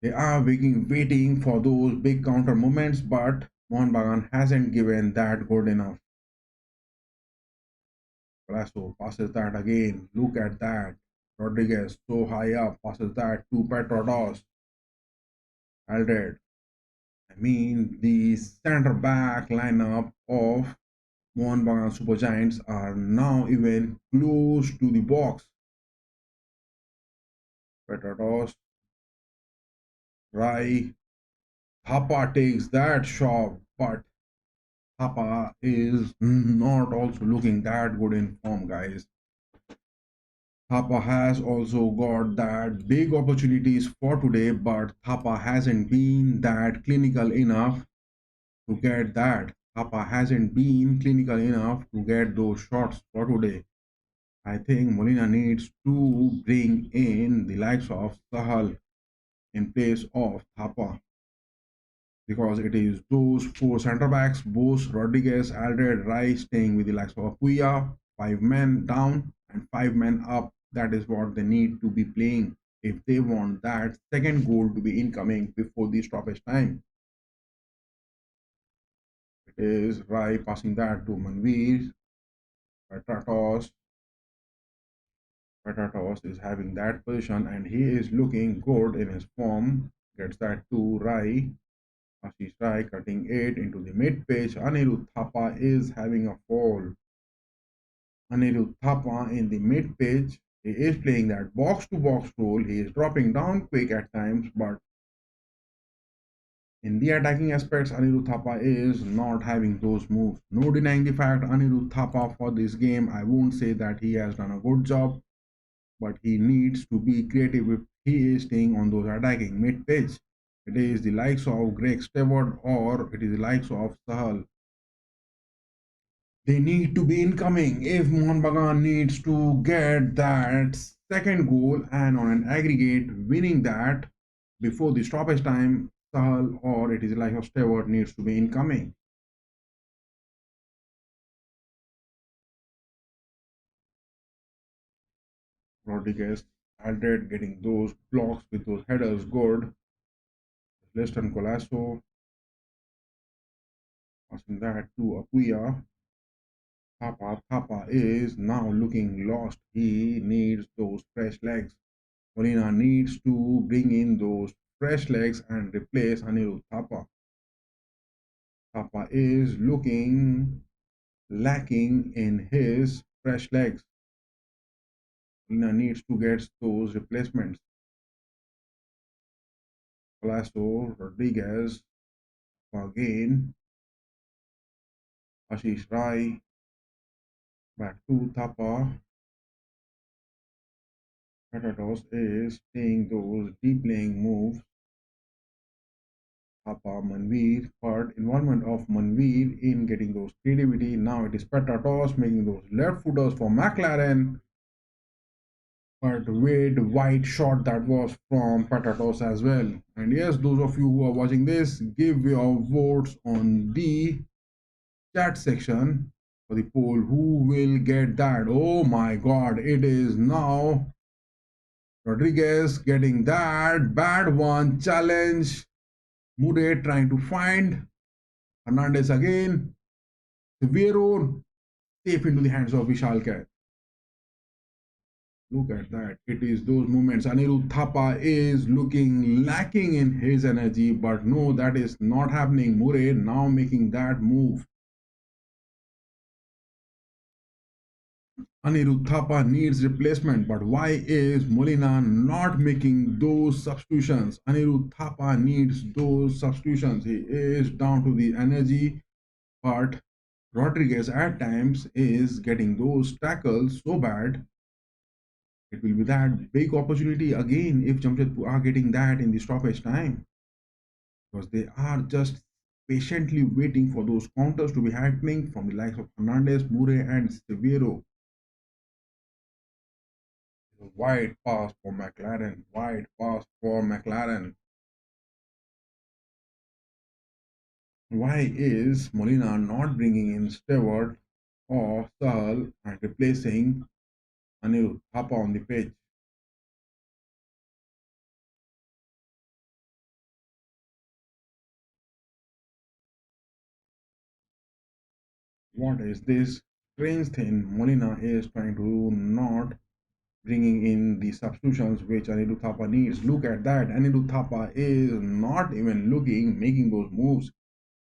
They are waiting for those big counter moments, but Mohun Bagan hasn't given that good enough. Colasso passes that again. Look at that. Rodriguez so high up passes that to Petrodos. Aldred. I mean, the center back lineup of Mohun Bagan Super Giants are now even close to the box. Petrodos. Rai. Thapa takes that shot, but Thapa is not also looking that good in form, guys. Thapa has also got that big opportunities for today, but Thapa hasn't been that clinical enough to get that. Thapa hasn't been clinical enough to get those shots for today. I think Molina needs to bring in the likes of Sahal in place of Thapa because it is those four centre backs, both Rodriguez, Aldred, Rice staying with the likes of Apuya, 5 men down and 5 men up. That is what they need to be playing if they want that second goal to be incoming before the stoppage time. It is Rai passing that to Manveer. Petratos. Petratos is having that position and he is looking good in his form. Gets that to Rai. Ashish Rai cutting it into the mid pitch. Anirudh Thapa is having a fall. Anirudh Thapa in the mid pitch. He is playing that box to box role. He is dropping down quick at times, but in the attacking aspects, Anirudh Thapa is not having those moves. No denying the fact Anirudh Thapa for this game, I won't say that he has done a good job, but he needs to be creative if he is staying on those attacking mid pitch. It is the likes of Greg Stewart or it is the likes of Sahal. They need to be incoming if Mohun Bagan needs to get that second goal and on an aggregate winning that before the stoppage time. Sahal or it is like of Stewart needs to be incoming. Rodriguez, Aldred getting those blocks with those headers good. Leston Colasso passing that to Apuya. Thapa is now looking lost. He needs those fresh legs. Molina needs to bring in those fresh legs and replace Anirudh Thapa. Thapa is looking lacking in his fresh legs. Molina needs to get those replacements. Colasso, Rodriguez, again, Ashish Rai, back to Thapa. Petratos is playing those deep playing moves. Thapa, Manveer, but involvement of Manveer in getting those creativity. Now it is Petratos making those left footers for McLaren. But with wide shot that was from Petratos as well. And yes, those of you who are watching this, give your votes on the chat section for the poll. Who will get that? Oh my god, it is now Rodriguez getting that. Bad one. Challenge. Murray trying to find. Hernandez again. Severo safe into the hands of Vishal Kat. Look at that. It is those moments. Anirudh Thapa is looking lacking in his energy, but no, that is not happening. Murray now making that move. Anirudh Thapa needs replacement, but why is Molina not making those substitutions? Anirudh Thapa needs those substitutions. He is down to the energy, but Rodriguez at times is getting those tackles so bad. It will be that big opportunity again if Jamshedpur are getting that in the stoppage time, because they are just patiently waiting for those counters to be happening from the likes of Hernandez, Murray, and Severo. Wide pass for McLaren. Wide pass for McLaren. Why is Molina not bringing in Stewart or Sahal and replacing Anirudh Thapa on the pitch? What is this strange thing Molina is trying to do, not bringing in the substitutions which Anirudh Thapa needs? Look at that. Anirudh Thapa is not even looking, making those moves.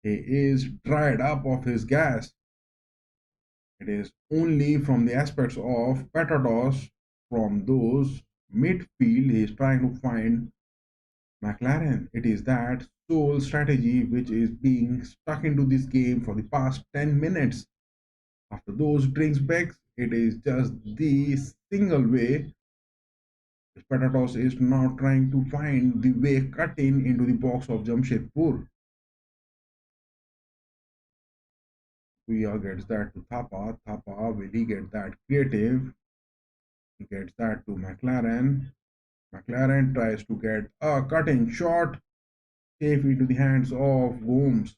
He is dried up of his gas. It is only from the aspects of Petados, from those midfield, he is trying to find McLaren. It is that sole strategy which is being stuck into this game for the past 10 minutes. After those drinks breaks, it is just the single way. Petados is now trying to find the way cutting into the box of Jamshedpur. Puya gets that to Thapa. Thapa, will he get that creative? He gets that to McLaren. McLaren tries to get a cutting shot, safe into the hands of Gomes.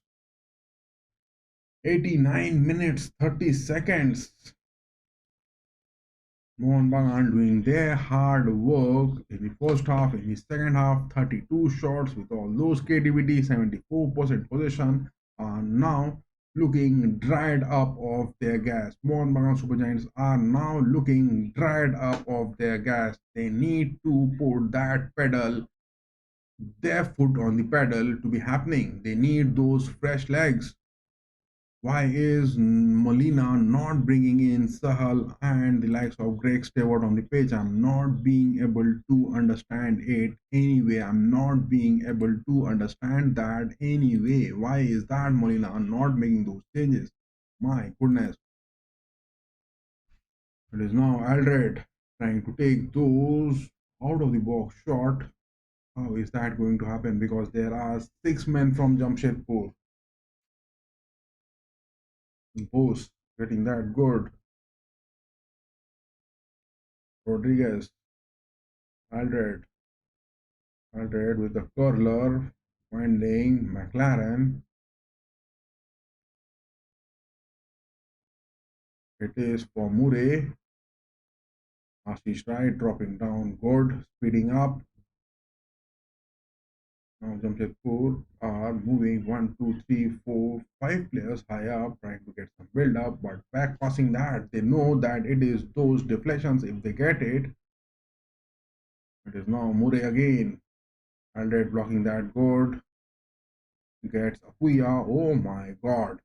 89 minutes 30 seconds. Mohun Bagan doing their hard work in the first half. In the second half, 32 shots with all those creativity, 74% possession are now looking dried up of their gas. Mohun Bagan Super Giants are now looking dried up of their gas. They need to put that pedal, their foot on the pedal to be happening. They need those fresh legs. Why is Molina not bringing in Sahal and the likes of Greg Stewart on the pitch? I'm not being able to understand it anyway. I'm not being able to understand that anyway. Why is that Molina not making those changes? My goodness. It is now Aldred trying to take those out of the box shot. How is that going to happen? Because there are 6 men from Jamshedpur. Bose getting that good. Rodriguez, Aldred, Aldred with the curler, finding McLaren. It is for Murray. Ashish right, dropping down, good, speeding up. Now Jamshedpur are moving 1, 2, 3, 4, 5 players high up, trying to get some build up, but back passing that, they know that it is those deflections. If they get it, it is now Murray again. Aldred blocking that good. Gets Apuya. Oh my god.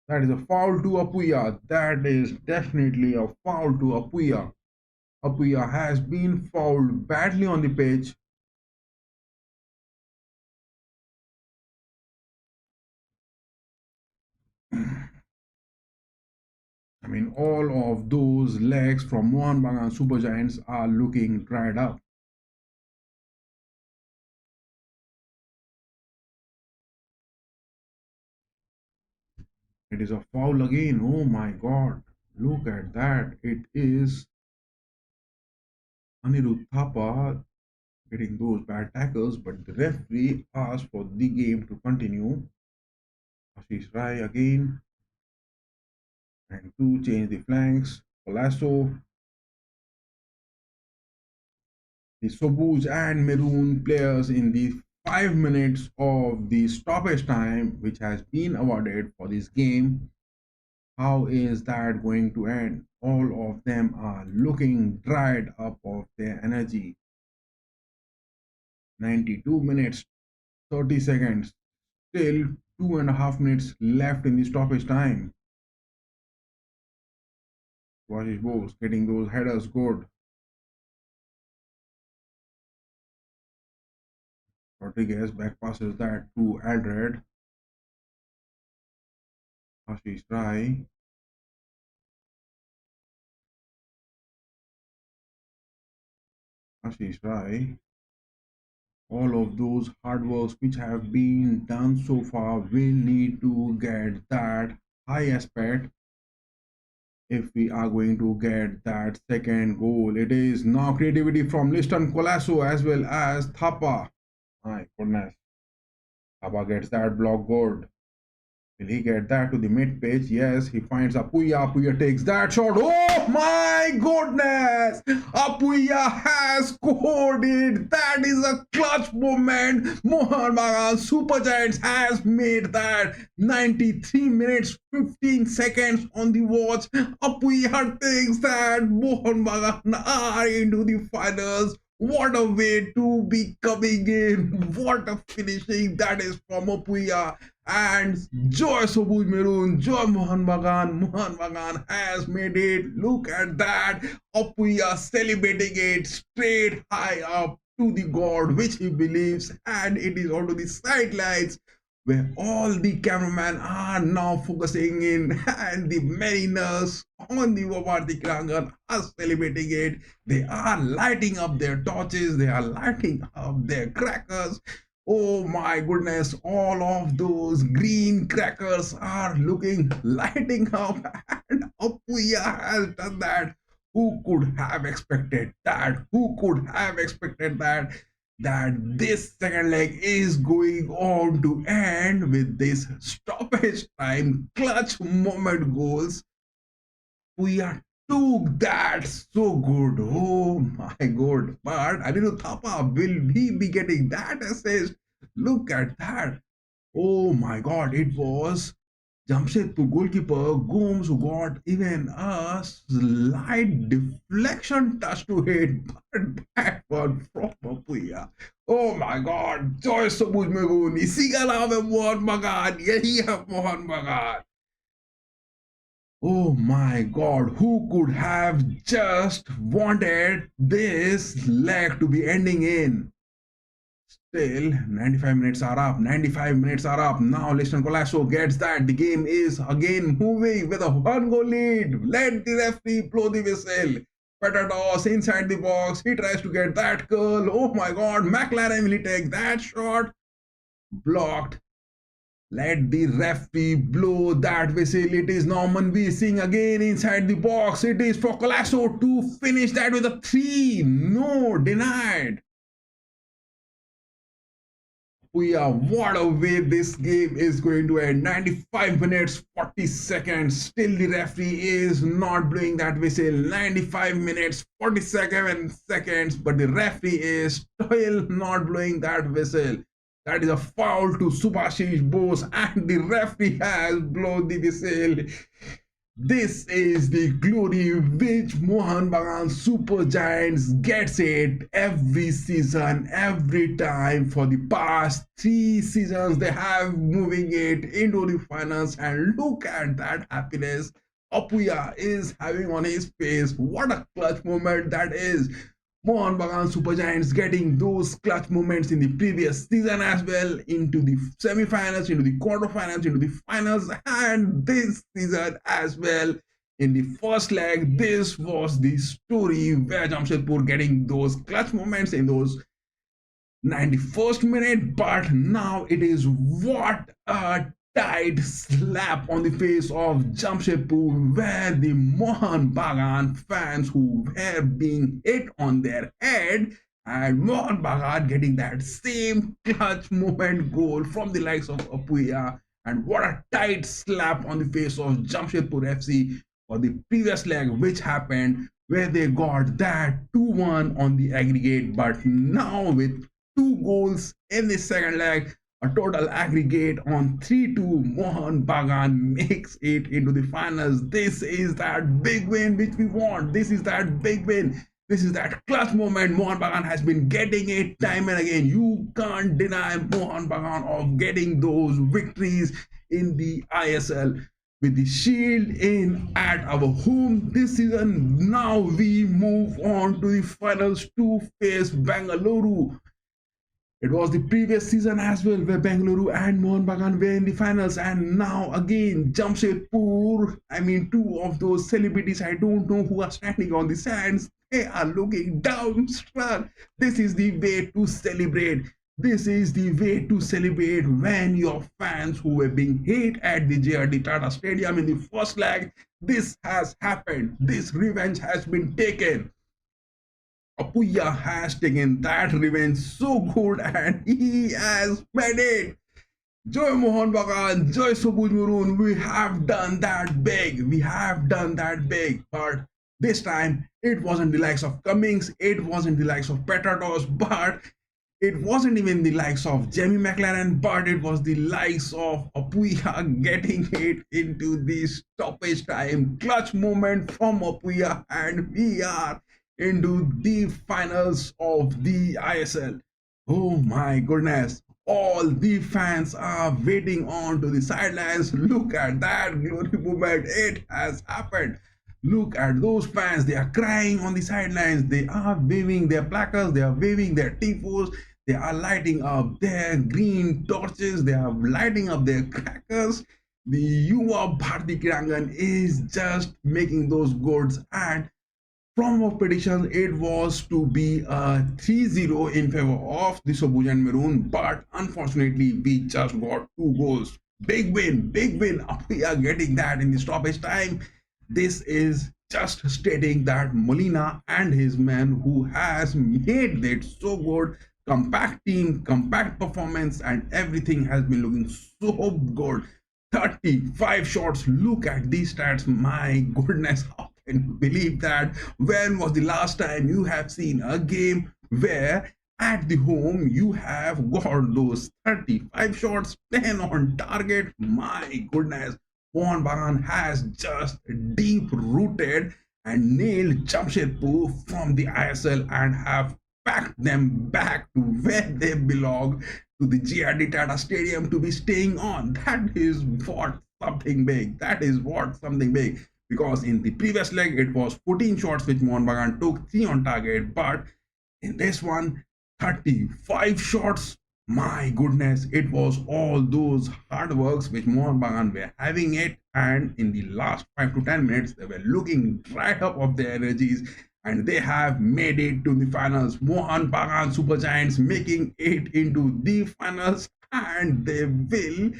That is a foul to Apuya. That is definitely a foul to Apuya. Apuya has been fouled badly on the pitch. I mean, all of those legs from Mohun Bagan Super Giants are looking dried up. It is a foul again. Oh my god. Look at that. It is Anirudh Thapa getting those bad tackles, but the referee asked for the game to continue. Ashish Rai again. and to change the flanks. Colasso, the Sobuj and Maroon players in the 5 minutes of the stoppage time, which has been awarded for this game. How is that going to end? All of them are looking dried up of their energy. 92 minutes, 30 seconds, still 2.5 minutes left in the stoppage time. Washish Bose getting those headers good. Rodriguez back passes that to Aldred. Ashish Rai. Ashish Rai. All of those hard works which have been done so far will need to get that high aspect if we are going to get that second goal. It is now creativity from Liston Colasso as well as Thapa. My goodness. Thapa gets that block good. Will he get that to the mid pitch? Yes, he finds Apuya. Apuya takes that shot. Oh my goodness! Apuya has scored it. That is a clutch moment. Mohun Bagan Super Giants has made that. 93 minutes, 15 seconds on the watch. Apuya thinks that Mohun Bagan are into the finals. What a way to be coming in. What a finishing that is from Apuya. And Joy Sobuj Maroon, Joy Mohun Bagan has made it. Look at that. Apuya celebrating it straight high up to the God which he believes, and it is onto the sidelines where all the cameramen are now focusing in, and the mariners on the Bharati Krirangan are celebrating it. They are lighting up their torches, they are lighting up their crackers. Oh my goodness, all of those green crackers are looking lighting up, and Apuya has done that. Who could have expected that? Who could have expected that? That this second leg is going on to end with this stoppage time clutch moment goals. We are took that so good. Oh my god. But Anirudh Thapa, will he be getting that assist? Look at that. Oh my god, it was Jamshedpur goalkeeper Gomes who got even a slight deflection touch to hit, but that one from Apuya. Oh my god, Joy Sabuj Megun, इसी का नाम है मोहन बगान, यही है मोहन बगान. Oh my god, who could have just wanted this leg to be ending in? Still, 95 minutes are up. 95 minutes are up. Now, Liston Colasso gets that. The game is again moving with a 1-goal lead. Let the referee blow the whistle. Better toss inside the box. He tries to get that curl. Oh my god, McLaren will take that shot. Blocked. Let the referee blow that whistle. It is Norman Weesing again inside the box. It is for Colasso to finish that with a 3. No, denied. What a way this game is going to end. 95 minutes, 40 seconds. Still the referee is not blowing that whistle. 95 minutes, 47 seconds. But the referee is still not blowing that whistle. That is a foul to Subhashish Bose, and the referee has blown the whistle. This is the glory which Mohun Bagan Super Giants gets it every season, every time. For the past 3 seasons, they have moving it into the finals, and look at that happiness Apuya is having on his face. What a clutch moment that is. Mohun Bagan Super Giants getting those clutch moments in the previous season as well, into the semi-finals, into the quarterfinals, into the finals, and this season as well. In the first leg, this was the story where Jamshedpur getting those clutch moments in those 91st minute, but now it is what a tight slap on the face of Jamshedpur, where the Mohun Bagan fans who were being hit on their head, and Mohun Bagan getting that same clutch moment goal from the likes of Apuya, And what a tight slap on the face of Jamshedpur FC for the previous leg, which happened where they got that 2-1 on the aggregate. But now with 2 goals in the second leg, a total aggregate on 3-2, Mohun Bagan makes it into the finals. This is that big win which we want. This is that big win. This is that clutch moment. Mohun Bagan has been getting it time and again. You can't deny Mohun Bagan of getting those victories in the ISL with the shield in at our home this season. Now we move on to the finals to face Bengaluru. It was the previous season as well where Bengaluru and Mohun Bagan were in the finals, and now again Jamshedpur. I mean, two of those celebrities I don't know who are standing on the sands. They are looking dumbstruck. This is the way to celebrate. This is the way to celebrate when your fans who were being hate at the JRD Tata Stadium in the first leg. This has happened. This revenge has been taken. Apuya has taken that revenge so good and he has made it. Joy Mohun Bagan, Joy Sobuj Maroon, we have done that big. We have done that big. But this time, it wasn't the likes of Cummings, it wasn't the likes of Petratos, but it wasn't even the likes of Jamie McLaren, but it was the likes of Apuya getting it into the stoppage time. Clutch moment from Apuya, and we are into the finals of the ISL. Oh my goodness. All the fans are waiting on to the sidelines. Look at that glory moment. It has happened. Look at those fans. They are crying on the sidelines. They are waving their placards. They are waving their tifos. They are lighting up their green torches. They are lighting up their crackers. The Yuba Bharati Krirangan is just making those goods, and from our predictions, it was to be a 3-0 in favor of the Sobuj and Maroon, but unfortunately, we just got 2 goals. Big win, big win. We are getting that in the stoppage time. This is just stating that Molina and his men who has made it so good, compact team, compact performance, and everything has been looking so good. 35 shots. Look at these stats. My goodness, how can you believe that? When was the last time you have seen a game where at the home you have got those 35 shots, 10 on target? My goodness, Mohun Bagan has just deep rooted and nailed Jamshedpur from the ISL and have packed them back to where they belong, to the GRD Tata Stadium, to be staying on. That is what something big. That is what something big. Because in the previous leg, it was 14 shots which Mohun Bagan took, 3 on target. But in this one, 35 shots. My goodness, it was all those hard works which Mohun Bagan were having it. And in the last 5 to 10 minutes, they were looking dried up of their energies. And they have made it to the finals. Mohun Bagan Super Giants making it into the finals, and they will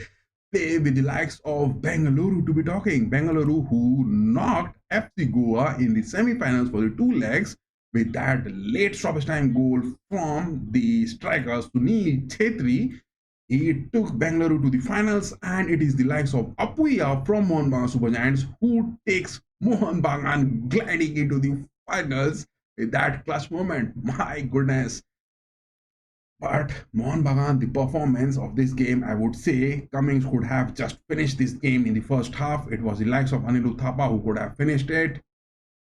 play with the likes of Bengaluru to be talking. Bengaluru, who knocked FC Goa in the semi-finals for the 2 legs with that late stoppage time goal from the strikers Sunil Chhetri. He took Bengaluru to the finals, and it is the likes of Apuya from Mohun Bagan Super Giants who takes Mohun Bagan gliding into the finals with that clutch moment. My goodness. But Mohun Bagan, the performance of this game, I would say Cummings could have just finished this game in the first half. It was the likes of Anirudh Thapa who could have finished it.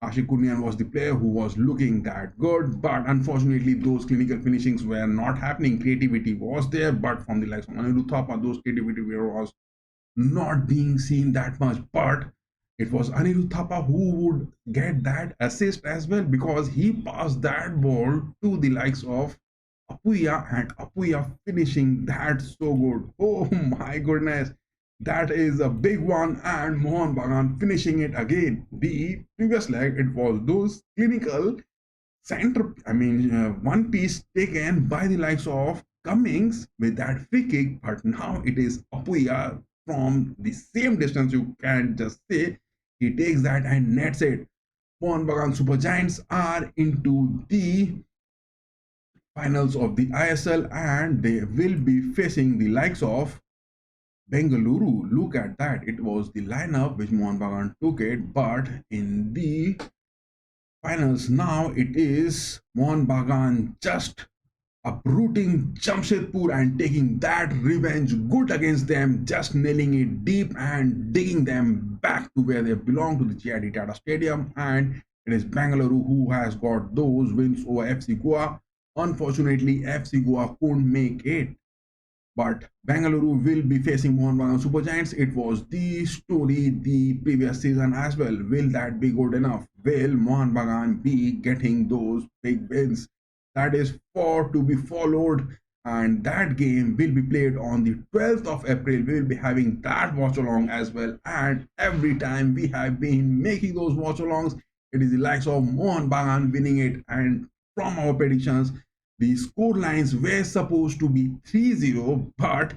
Ashik Kunnian was the player who was looking that good, but unfortunately those clinical finishings were not happening. Creativity was there, but from the likes of Anirudh Thapa, those creativity was not being seen that much. But it was Anirudh Thapa who would get that assist as well, because he passed that ball to the likes of Apuya, and Apuya finishing that so good. Oh my goodness, that is a big one. And Mohun Bagan finishing it again. The previous leg, it was those clinical center, one piece taken by the likes of Cummings with that free kick, but now it is Apuya from the same distance, you can just say. He takes that and nets it. Mohun Bagan Super Giants are into the finals of the ISL, and they will be facing the likes of Bengaluru, look at that. It was the lineup which Mohun Bagan took it, but in the finals now it is Mohun Bagan just uprooting Jamshedpur and taking that revenge good against them, just nailing it deep and digging them back to where they belong, to the GID Tata Stadium. And it is Bangalore who has got those wins over FC Goa. Unfortunately, FC Goa couldn't make it, but Bangalore will be facing Mohun Bagan Super Giants. It was the story the previous season as well. Will that be good enough? Will Mohun Bagan be getting those big wins? That is for to be followed. And that game will be played on the 12th of April. We will be having that watch along as well. And every time we have been making those watch alongs, it is the likes of Mohun Bagan winning it. And from our predictions, the score lines were supposed to be 3-0, but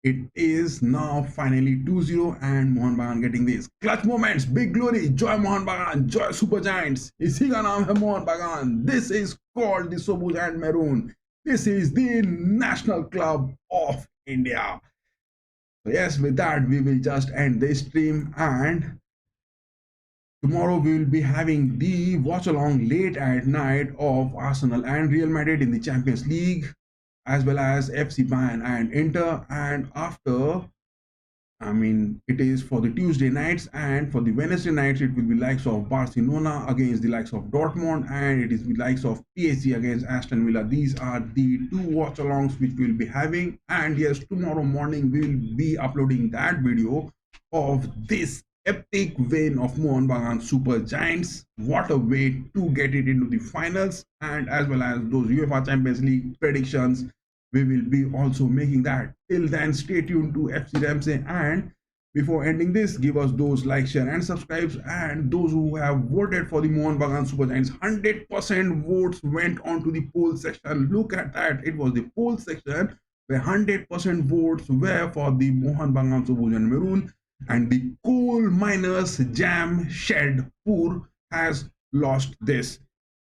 it is now finally 2-0, and Mohun Bagan getting these clutch moments, big glory, joy Mohun Bagan, joy Super Giants. इसी का नाम है Mohun Bagan. This is called the Sobuz and Maroon. This is the national club of India. So yes, with that we will just end this stream, and tomorrow we will be having the watch along late at night of Arsenal and Real Madrid in the Champions League, as well as FC Bayern and Inter. And after, it is for the Tuesday nights, and for the Wednesday nights, it will be likes of Barcelona against the likes of Dortmund, and it is the likes of PSG against Aston Villa. These are the two watch alongs which we'll be having. And yes, tomorrow morning we'll be uploading that video of this epic win of Mohun Bagan Super Giants. What a way to get it into the finals, and as well as those UEFA Champions League predictions. We will be also making that. Till then, stay tuned to FC RAMSAY. And before ending this, give us those like, share, and subscribes. And those who have voted for the Mohun Bagan Super Giants, 100% votes went on to the poll section. Look at that. It was the poll section where 100% votes were for the Mohun Bagan Super Giants Maroon, and the coal miners Jamshedpur has lost this.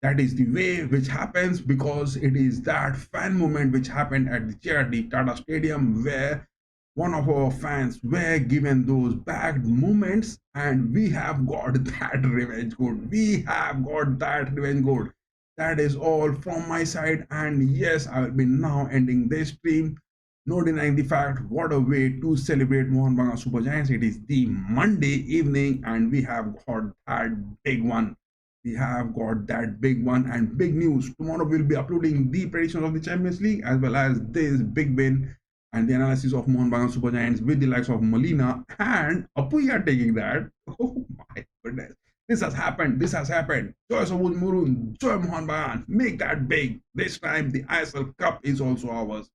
That is the way which happens, because it is that fan moment which happened at the charity Tata Stadium, where one of our fans were given those bagged moments, and we have got that revenge good. We have got that revenge good. That is all from my side, and yes, I will be now ending this stream. No denying the fact, what a way to celebrate Mohun Bagan Super Giants. It is the Monday evening, and we have got that big one. We have got that big one, and big news. Tomorrow we'll be uploading the predictions of the Champions League, as well as this big win and the analysis of Mohun Bagan Super Giants with the likes of Molina and Apuya taking that. Oh my goodness. This has happened. This has happened. Joy Sobuz Murun, joy Mohun Bagan. Make that big. This time the ISL Cup is also ours.